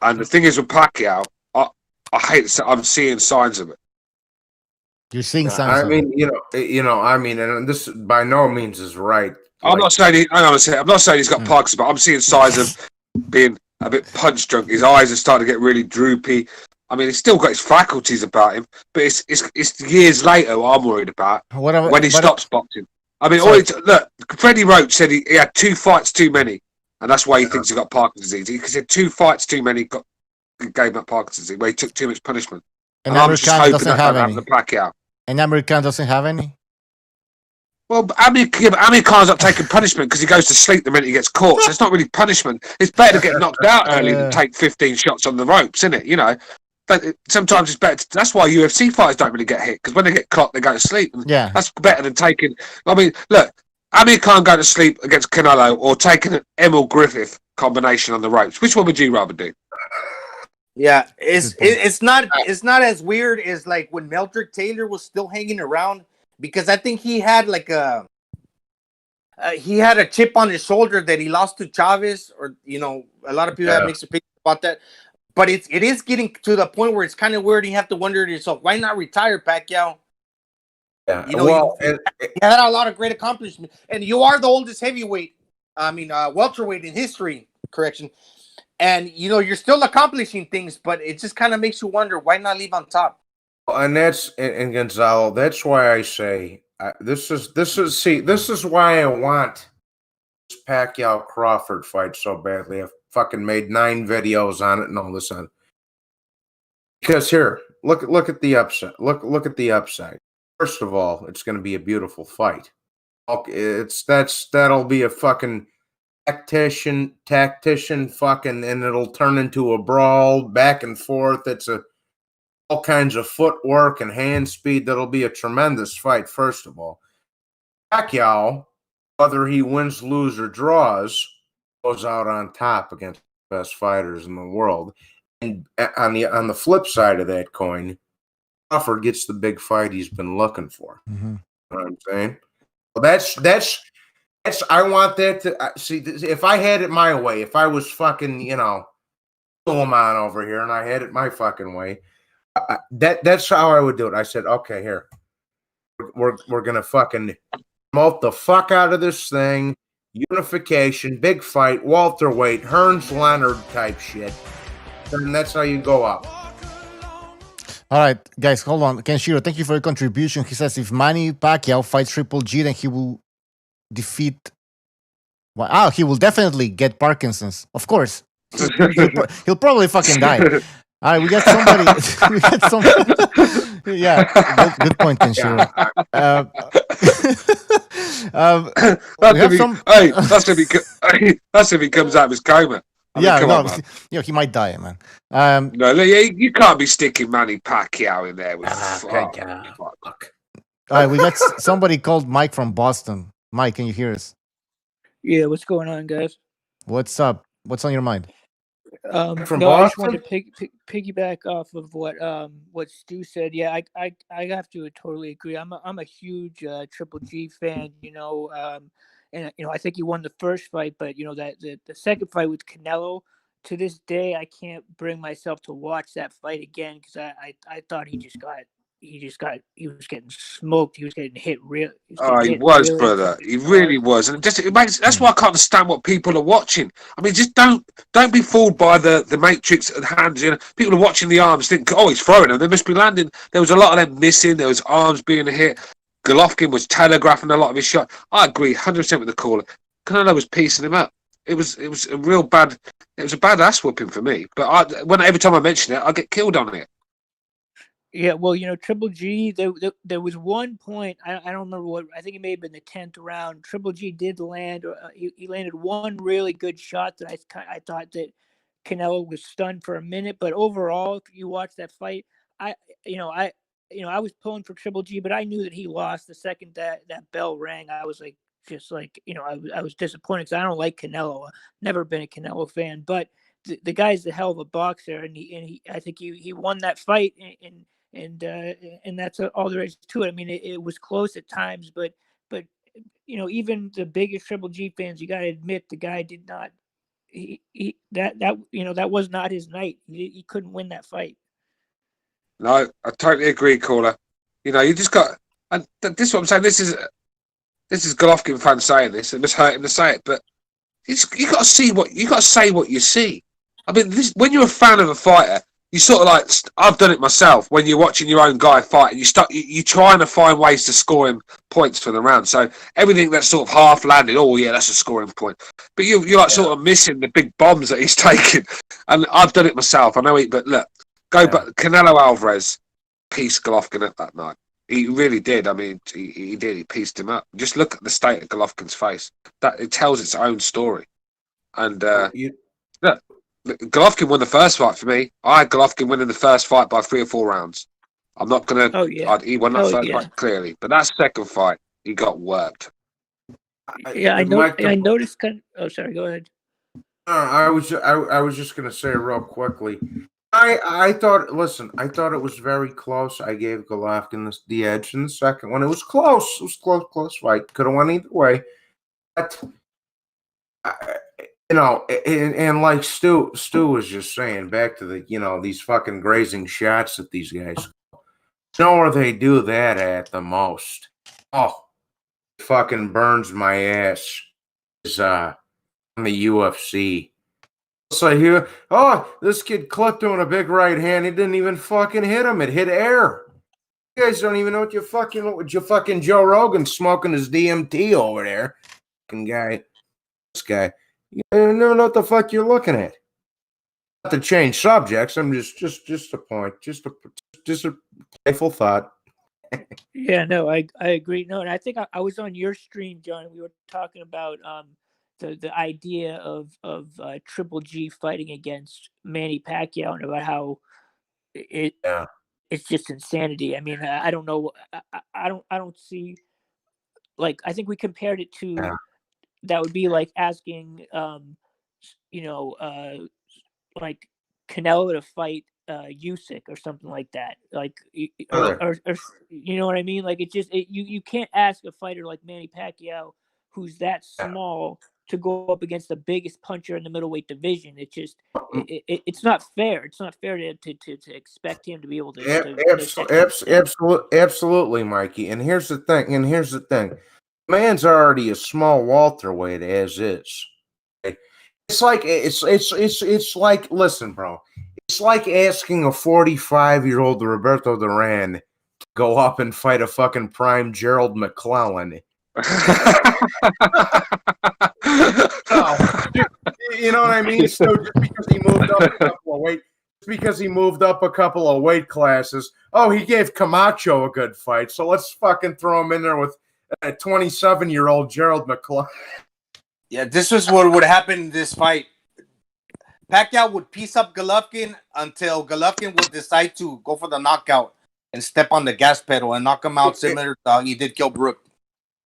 And the thing is with Pacquiao, I hate it. I'm seeing signs of it. You're seeing signs. I mean, and this by no means is right. I'm not saying hang on a second. I'm not saying he's got Parkinson's, but I'm seeing signs of being a bit punch drunk. His eyes are starting to get really droopy. I mean, he's still got his faculties about him, but it's years later what I'm worried about when he stops boxing. I mean, look, Freddie Roach said he had 2 fights too many, and that's why he thinks he got Parkinson's disease. He said 2 fights too many gave him Parkinson's disease, where he took too much punishment. And I'm just American hoping doesn't that have don't any. happen to Pacquiao. And American doesn't have any. Well, Amir Khan's not taking punishment because he goes to sleep the minute he gets caught. So it's not really punishment. It's better to get knocked out early than take 15 shots on the ropes, isn't it? You know, but sometimes it's better. That's why UFC fighters don't really get hit, because when they get caught, they go to sleep. And that's better than taking. I mean, look, Amir Khan going to sleep against Canelo or taking an Emil Griffith combination on the ropes. Which one would you rather do? Yeah, it's not as weird as like when Meldrick Taylor was still hanging around, because I think he had like a chip on his shoulder that he lost to Chavez, or a lot of people have mixed opinions about that. But it is getting to the point where it's kind of weird. You have to wonder to yourself, why not retire, Pacquiao? Yeah, you had a lot of great accomplishments, and you are the oldest heavyweight. I mean, welterweight in history. Correction. And you're still accomplishing things, but it just kind of makes you wonder, why not leave on top? And that's and Gonzalo. That's why I say this is why I want this Pacquiao Crawford fight so badly. I've fucking made 9 videos on it and all this on. Because here, look at the upside. Look at the upside. First of all, it's going to be a beautiful fight. That'll be a fucking tactician fucking, and it'll turn into a brawl back and forth. It's all kinds of footwork and hand speed. That'll be a tremendous fight. First of all, Pacquiao, whether he wins, lose, or draws, goes out on top against the best fighters in the world. And on the flip side of that coin, Crawford gets the big fight he's been looking for. Mm-hmm. You know what I'm saying? Well, that's I want that to see. If I had it my way, if I was fucking, Suleiman over here, and I had it my fucking way, that's how I would do it. I said, okay, here, we're gonna fucking promote the fuck out of this thing, unification, big fight, welterweight, Hearns Leonard type shit, and that's how you go up. All right, guys, hold on. Kenshiro, thank you for your contribution. He says if Manny Pacquiao fights Triple G, then he will defeat. He will definitely get Parkinson's. Of course, he'll probably fucking die. All right, we got somebody. Yeah, good point, Kenshiro. That's if he comes out of his coma. He might die, man. No, you can't be sticking Manny Pacquiao in there with. All right, we got somebody called Mike from Boston. Mike, can you hear us? Yeah, what's going on, guys? What's up? What's on your mind? From I just Boston? wanted to piggyback off of what Stu said. Yeah, I have to totally agree. I'm a huge Triple G fan. And I think he won the first fight, but that the second fight with Canelo, to this day I can't bring myself to watch that fight again, because I thought he was getting smoked. He was getting hit real. He was, brother. He really was, and that's why I can't understand what people are watching. I mean, just don't be fooled by the matrix and hands. People are watching the arms, think, oh, he's throwing them. They must be landing. There was a lot of them missing. There was arms being hit. Golovkin was telegraphing a lot of his shot. I agree 100% with the caller. Canelo was piecing him up. It was a real bad. It was a bad ass whooping for me. But every time I mention it, I get killed on it. Yeah, well, Triple G, there was one point, I don't remember what, I think it may have been the 10th round. Triple G did land, he landed one really good shot that I thought that Canelo was stunned for a minute. But overall, if you watch that fight, I was pulling for Triple G, but I knew that he lost the second that bell rang. I was I was disappointed, because I don't like Canelo. I've never been a Canelo fan, but the guy's a hell of a boxer, and I think he won that fight, and that's all there is to it. I mean, it was close at times, but even the biggest Triple G fans, you got to admit the guy did not. That was not his night. He couldn't win that fight. No, I totally agree, caller. You just got. And this is what I'm saying. This is this is Golovkin fans saying this. It must hurt him to say it, but you got to say what you see. I mean, when you're a fan of a fighter, you sort of like, I've done it myself. When you're watching your own guy fight, and you're trying to find ways to score him points for the round. So everything that's sort of half landed, oh yeah, that's a scoring point. But you're like sort of missing the big bombs that he's taking. And I've done it myself. I know but look, back. Canelo Alvarez pieced Golovkin up that night. He really did. I mean, he did. He pieced him up. Just look at the state of Golovkin's face. That it tells its own story. And look, Golovkin won the first fight for me. I had Golovkin winning the first fight by 3 or 4 rounds. I'm not gonna. Oh yeah. He won that first fight clearly, but that second fight, he got worked. Yeah, I know. I noticed. Oh, sorry. Go ahead. I was just gonna say real quickly. I thought it was very close. I gave Golovkin the edge in the second one. It was close. It was close fight. Could have went either way. But and like Stu was just saying, back to the these fucking grazing shots that these guys. You know where they do that at the most? Oh, fucking burns my ass. Is on the UFC. So here, this kid clipped him with a big right hand. It didn't even fucking hit him. It hit air. You guys don't even know what you fucking Joe Rogan smoking his DMT over there. Fucking guy, this guy. You don't know what the fuck you're looking at. Not to change subjects. I'm just a point. Just a playful thought. Yeah, no, I agree. No, and I think I was on your stream, John. We were talking about the idea of Triple G fighting against Manny Pacquiao and about how it's just insanity. I mean, I don't know. I don't see. Like, I think we compared it to that would be like asking, like Canelo to fight Usyk or something like that. Like, or you know what I mean? Like, you can't ask a fighter like Manny Pacquiao, who's that small, to go up against the biggest puncher in the middleweight division. It's just it's not fair. It's not fair to expect him to be able to. Absolutely, Mikey. And here's the thing. Man's already a small welterweight as is. It's like listen, bro. It's like asking a 45-year-old Roberto Duran to go up and fight a fucking prime Gerald McClellan. You know what I mean? So just because he moved up a couple of weight classes, he gave Camacho a good fight. So let's fucking throw him in there with a 27-year-old Gerald McClellan. Yeah, this is what would happen in this fight. Pacquiao would piece up Golovkin until Golovkin would decide to go for the knockout and step on the gas pedal and knock him out, similar to how he did kill Brook.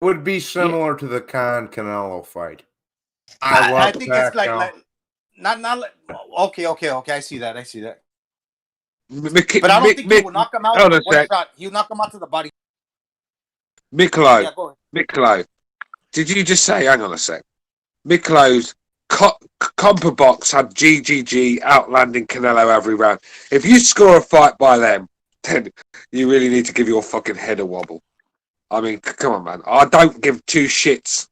Would be similar to the Canelo fight. I think it's like not like, okay. I see that. But I don't think he would knock him out with one shot. He would knock him out to the body. Miklo, did you just say? Hang on a sec. Miklo's Compa Box had GGG outlanding Canelo every round. If you score a fight by them, then you really need to give your fucking head a wobble. I mean, come on, man. I don't give two shits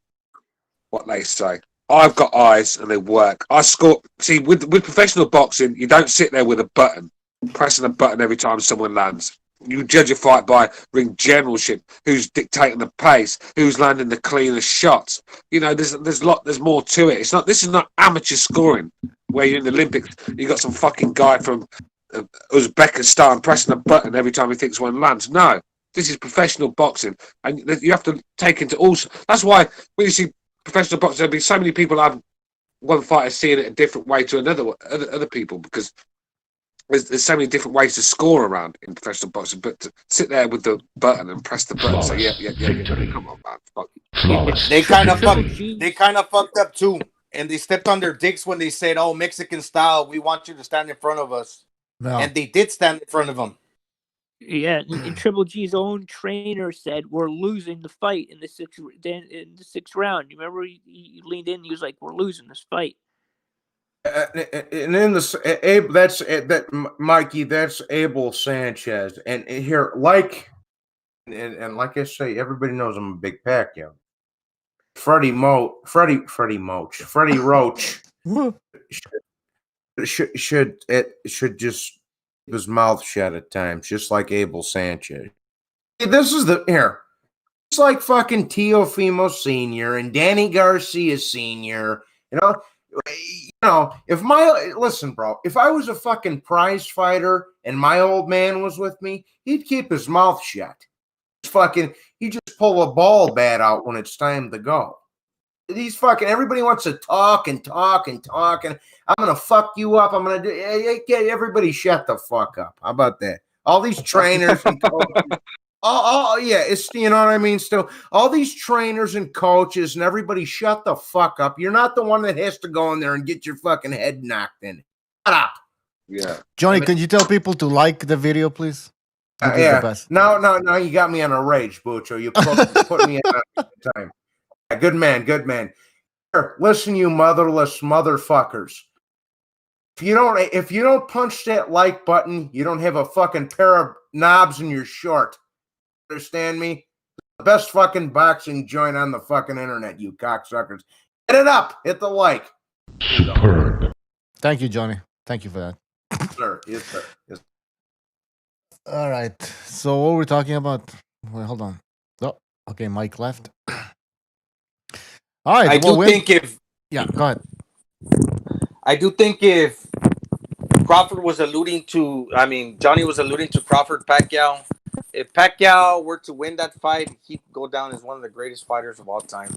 what they say. I've got eyes and they work. I score. See, with professional boxing, you don't sit there with a button, pressing a button every time someone lands. You judge a fight by ring generalship, who's dictating the pace, who's landing the cleanest shots. You know, there's more to it. This is not amateur scoring where you're in the Olympics. You got some fucking guy from Uzbekistan pressing a button every time he thinks one lands. No, this is professional boxing, and you have to take into also. That's why when you see professional boxing, there'll be so many people have one fighter seeing it a different way to other people because. There's so many different ways to score around in professional boxing, but to sit there with the button and press the button, say yeah, come on, man. Fuck. They kind of fucked up too, and they stepped on their dicks when they said, "Oh, Mexican style, we want you to stand in front of us," and they did stand in front of them. Yeah, and Triple G's own trainer said we're losing the fight in the sixth round. You remember he leaned in, and he was like, "We're losing this fight." And in the Mikey, that's Abel Sanchez, and here, like I say, everybody knows I'm a big Pacquiao. Freddie Roach should just keep his mouth shut at times, just like Abel Sanchez. This is the here. It's like fucking Teofimo Sr. and Danny Garcia Sr. If listen, bro, if I was a fucking prize fighter and my old man was with me, he'd keep his mouth shut. He just pull a ball bat out when it's time to go. Everybody wants to talk and talk and talk, and I'm gonna fuck you up. I'm gonna do. Everybody shut the fuck up. How about that? All these trainers and coaches. It's you know what I mean. Still, all these trainers and coaches and everybody, shut the fuck up. You're not the one that has to go in there and get your fucking head knocked in. Shut up. Yeah, Johnny, could you tell people to like the video, please? Yeah. No, you got me on a rage, Bucho. You put me on a time. Yeah, good man. Here, listen, you motherless motherfuckers. If you don't punch that like button, you don't have a fucking pair of knobs in your short. Understand me? The best fucking boxing joint on the fucking internet, you cocksuckers. Hit it up. Hit the like. Thank you, Johnny. Thank you for that. Sir. Yes, sir. Yes. All right. So what we're talking about? Wait, hold on. Oh, okay. Mike left. All right. I do think if go ahead. I do think if Crawford was alluding to, Johnny was alluding to Crawford Pacquiao. If Pacquiao were to win that fight, he'd go down as one of the greatest fighters of all time.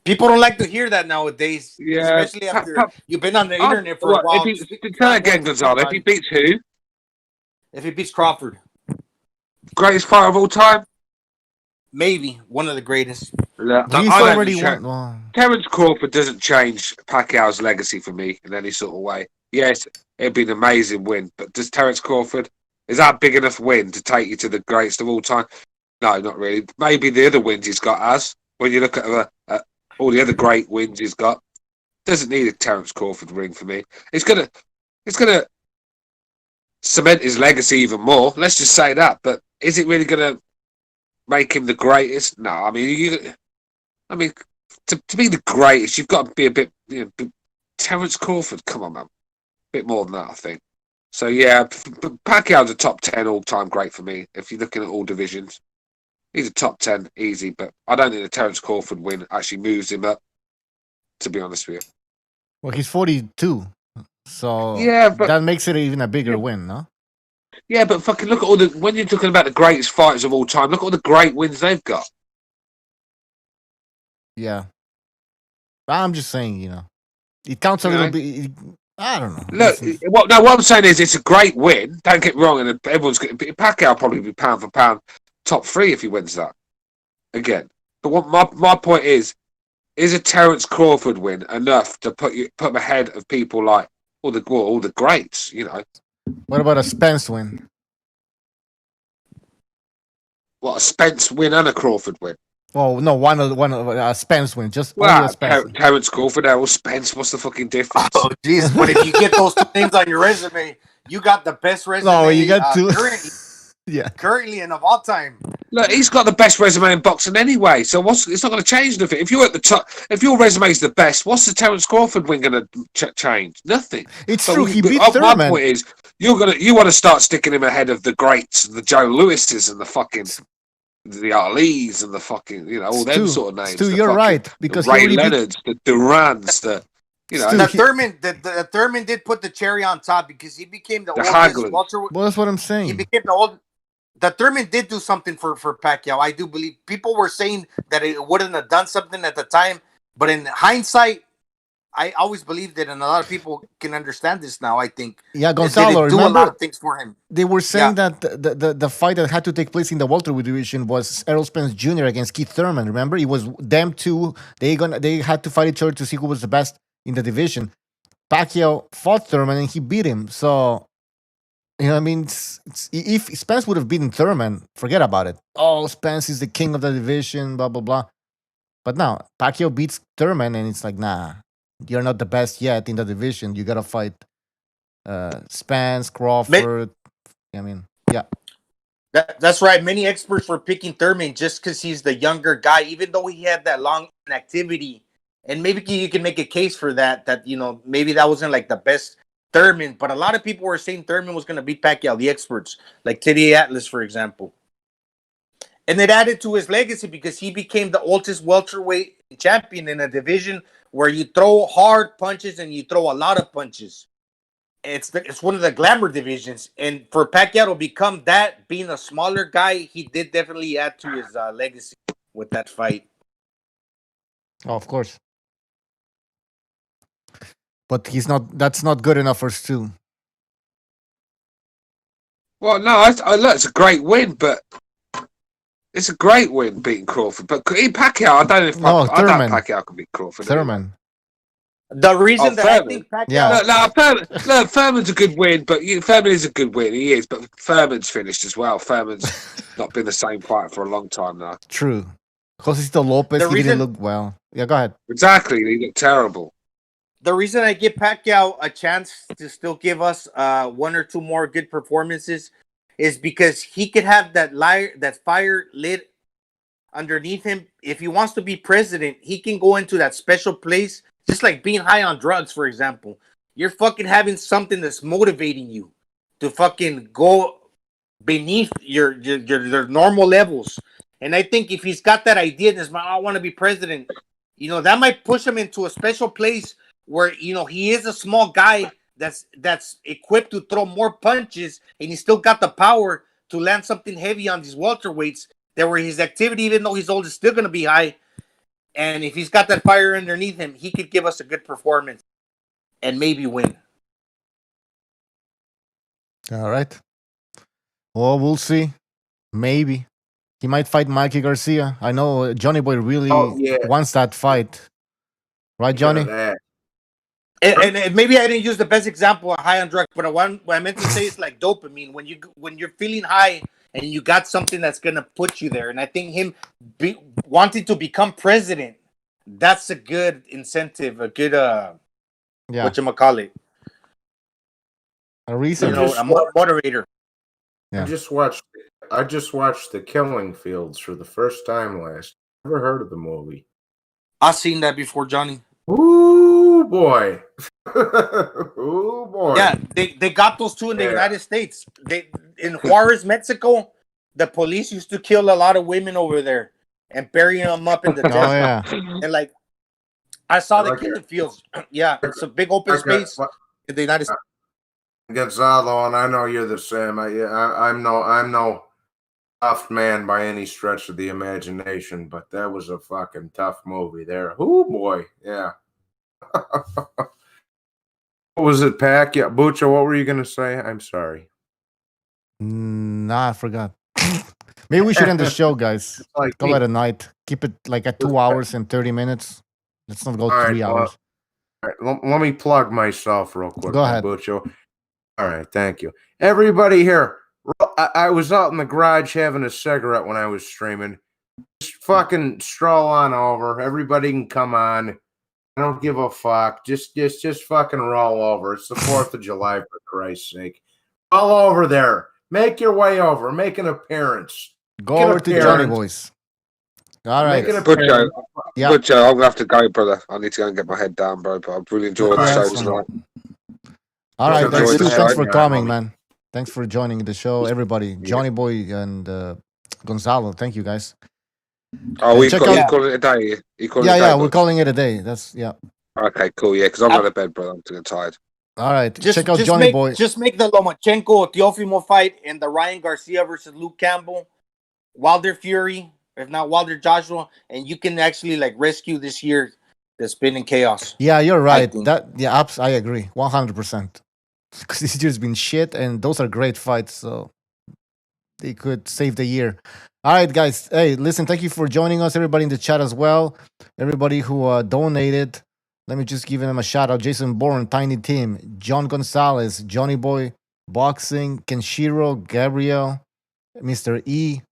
People don't like to hear that nowadays, especially after you've been on the internet for a while. Tell again, Gonzalo. If he beats who? If he beats Crawford, greatest fighter of all time. Maybe one of the greatest. He's already won. Terence Crawford doesn't change Pacquiao's legacy for me in any sort of way. Yes, it'd be an amazing win, but does Terence Crawford, is that a big enough win to take you to the greatest of all time? No, not really. Maybe the other wins he's got as, when you look at all the other great wins he's got, doesn't need a Terence Crawford ring for me. It's gonna cement his legacy even more. Let's just say that. But is it really gonna make him the greatest? No. I mean, to be the greatest, you've got to be a bit. Terence Crawford, come on, man. Bit more than that, I think. So yeah, Pacquiao's a top 10 all-time great for me. If you're looking at all divisions, he's a top 10 easy. But I don't think the Terence Crawford win actually moves him up. To be honest with you. Well, he's 42, so but that makes it even a bigger win, no? Yeah, but fucking look at when you're talking about the greatest fighters of all time, look at all the great wins they've got. Yeah, I'm just saying, it counts a little bit. I don't know. Look, what I'm saying is it's a great win. Don't get me wrong, and everyone's Pacquiao will probably be pound for pound top 3 if he wins that again. But what my point is a Terence Crawford win enough to put him ahead of people like all the greats? What about a Spence win? What, a Spence win and a Crawford win? Oh no, one of Spence win. Just only a Spence. Terence Crawford, Errol Spence. What's the fucking difference? Oh jeez, but if you get those 2 names on your resume, you got the best resume. No, you got 2. Currently and of all time. Look, he's got the best resume in boxing anyway. So it's not going to change nothing. If you're at the top, if your resume is the best, what's the Terence Crawford win going to change? Nothing. It's true. He beat Thurman. My point is, you want to start sticking him ahead of the greats, the Joe Lewises, and the fucking the Ali's, and the fucking all them sort of names. Stu, you're right, because the Ray Leonards, the Durans, the the Thurman did put the cherry on top because he became the oldest welterweight. Well, that's what I'm saying. He became the Thurman did do something for Pacquiao. I do believe people were saying that it wouldn't have done something at the time, but in hindsight, I always believed it, and a lot of people can understand this now. I think. Yeah, Gonzalo, do a lot of things for him. They were saying that the fight that had to take place in the welterweight division was Errol Spence Jr. against Keith Thurman. Remember, it was them two. They had to fight each other to see who was the best in the division. Pacquiao fought Thurman and he beat him. So, if Spence would have beaten Thurman, forget about it. Oh, Spence is the king of the division, blah, blah, blah. But now, Pacquiao beats Thurman and it's like, nah, you're not the best yet in the division. You got to fight Spence, Crawford. Yeah. That's right. Many experts were picking Thurman just because he's the younger guy, even though he had that long inactivity. And maybe you can make a case for that. That maybe that wasn't like the best Thurman, but a lot of people were saying Thurman was going to beat Pacquiao. The experts, like Teddy Atlas, for example. And it added to his legacy because he became the oldest welterweight champion in a division where you throw hard punches and you throw a lot of punches. It's one of the glamour divisions, and for Pacquiao to become that, being a smaller guy, he did definitely add to his legacy with that fight. Oh, of course. But he's not. That's not good enough for Stu. Well, no, look, it's a great win, but it's a great win beating Crawford. But in Pacquiao, I don't know if I doubt Pacquiao can beat Crawford. Thurman. The reason that I think Pacquiao... Furman's a good win, but Furman is a good win. He is, but Furman's finished as well. Furman's not been the same fighter for a long time now. True. Josito Lopez, he didn't look well. Yeah, go ahead. Exactly, he looked terrible. The reason I give Pacquiao a chance to still give us one or two more good performances is because he could have that fire lit underneath him. If he wants to be president, he can go into that special place. Just like being high on drugs, for example. You're fucking having something that's motivating you to fucking go beneath your normal levels. And I think if he's got that idea in his mind, I want to be president, that might push him into a special place where, he is a small guy that's equipped to throw more punches, and he's still got the power to land something heavy on these welterweights, that where his activity, even though he's old, is still going to be high. And if he's got that fire underneath him, he could give us a good performance and maybe win. All right. Well, we'll see. Maybe. He might fight Mikey Garcia. I know Johnny Boy really wants that fight. Right, Johnny? And maybe I didn't use the best example of high on drugs, but what I meant to say is like dopamine. When you're feeling high and you got something that's going to put you there. And I think him wanting to become president, that's a good incentive, a good, whatchamacallit. A reason. A moderator. Yeah. I just watched The Killing Fields for the first time last. Never heard of the movie. I've seen that before, Johnny. Ooh, boy. Ooh, boy. Yeah, they got those two in the United States. In Juarez, Mexico, the police used to kill a lot of women over there and bury them up in the desert. Oh, yeah. And I saw the Killing Fields. Yeah, it's a big open space in the United States. Gonzalo, and I know you're the same. I'm no tough man by any stretch of the imagination, but that was a fucking tough movie there. Oh boy, yeah. What was it, Pacquiao? Bucho, what were you gonna say? I'm sorry. Nah, I forgot. Maybe we should end the show, guys. Call it a night. Keep it at 2 hours and 30 minutes. Let's not go 3 hours. All right, let me plug myself real quick. Go ahead, Bucho. All right, thank you. Everybody here, I was out in the garage having a cigarette when I was streaming. Just fucking stroll on over. Everybody can come on. I don't give a fuck. Just fucking roll over. It's the 4th of July, for Christ's sake. Roll over there. Make your way over. Make an appearance. Go over to Johnny Boys. All right. Butcho, I'm going to have to go, brother. I need to go and get my head down, bro. But I've really enjoyed the show tonight. All right, thanks for coming, man. Thanks for joining the show, everybody. Johnny Boy and Gonzalo, thank you, guys. Oh, you call it a day? We're calling it a day. Okay, cool, yeah, because I'm out of bed, brother. I'm too tired. All right, check out Johnny Boy. Just make the Lomachenko-Teofimo fight and the Ryan Garcia versus Luke Campbell, Wilder Fury, if not Wilder Joshua, and you can actually rescue this year that's been in chaos. Yeah, you're right. I agree 100%. Because this year's been shit, and those are great fights, so they could save the year. All right, guys. Hey, listen, thank you for joining us, everybody in the chat as well. Everybody who donated. Let me just give them a shout out. Jason Bourne, Tiny Tim, John Gonzalez, Johnny Boy, Boxing, Kenshiro, Gabriel, Mr. E,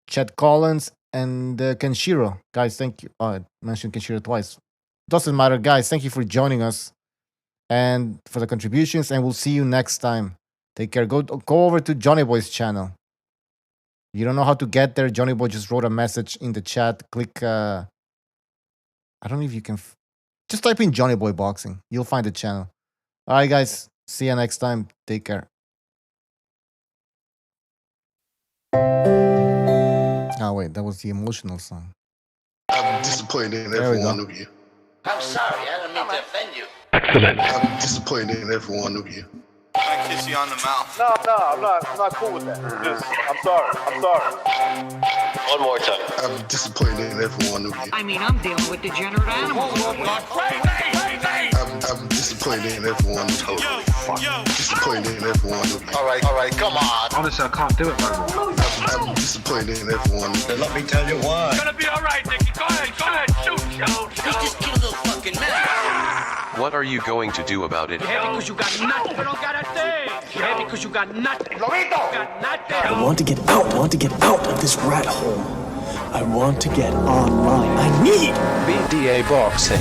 Chet Collins, and Kenshiro. Guys, thank you. I mentioned Kenshiro twice. Doesn't matter, guys. Thank you for joining us and for the contributions, and we'll see you next time. Take care. Go over to Johnny Boy's channel. You don't know how to get there. Johnny Boy just wrote a message in the chat. Click. I don't know if you can. Just type in Johnny Boy Boxing. You'll find the channel. All right, guys. See you next time. Take care. Oh wait, that was the emotional song. I'm disappointed in There we every go. one of you. I'm sorry, I don't mean to offend you. I'm disappointed in every one of you. Can I kiss you on the mouth? No, I'm not cool with that. Just, I'm sorry. One more time. I'm disappointed in every one of you. I mean, I'm dealing with degenerate animals. I'm disappointed in everyone. Totally fucking disappointed in every one of you. All right, come on. Honestly, I can't do it, man. I'm disappointed in everyone. Then let me tell you why. Gonna be all right, Nicky. Go ahead, shoot. You just killed a little fucking man. What are you going to do about it? Yeah, because you got nothing. You don't got a thing. Yeah, because you got nothing. Lobito. Got nothing. I want to get out. I want to get out of this rat hole. I want to get online. I need BDA Boxing.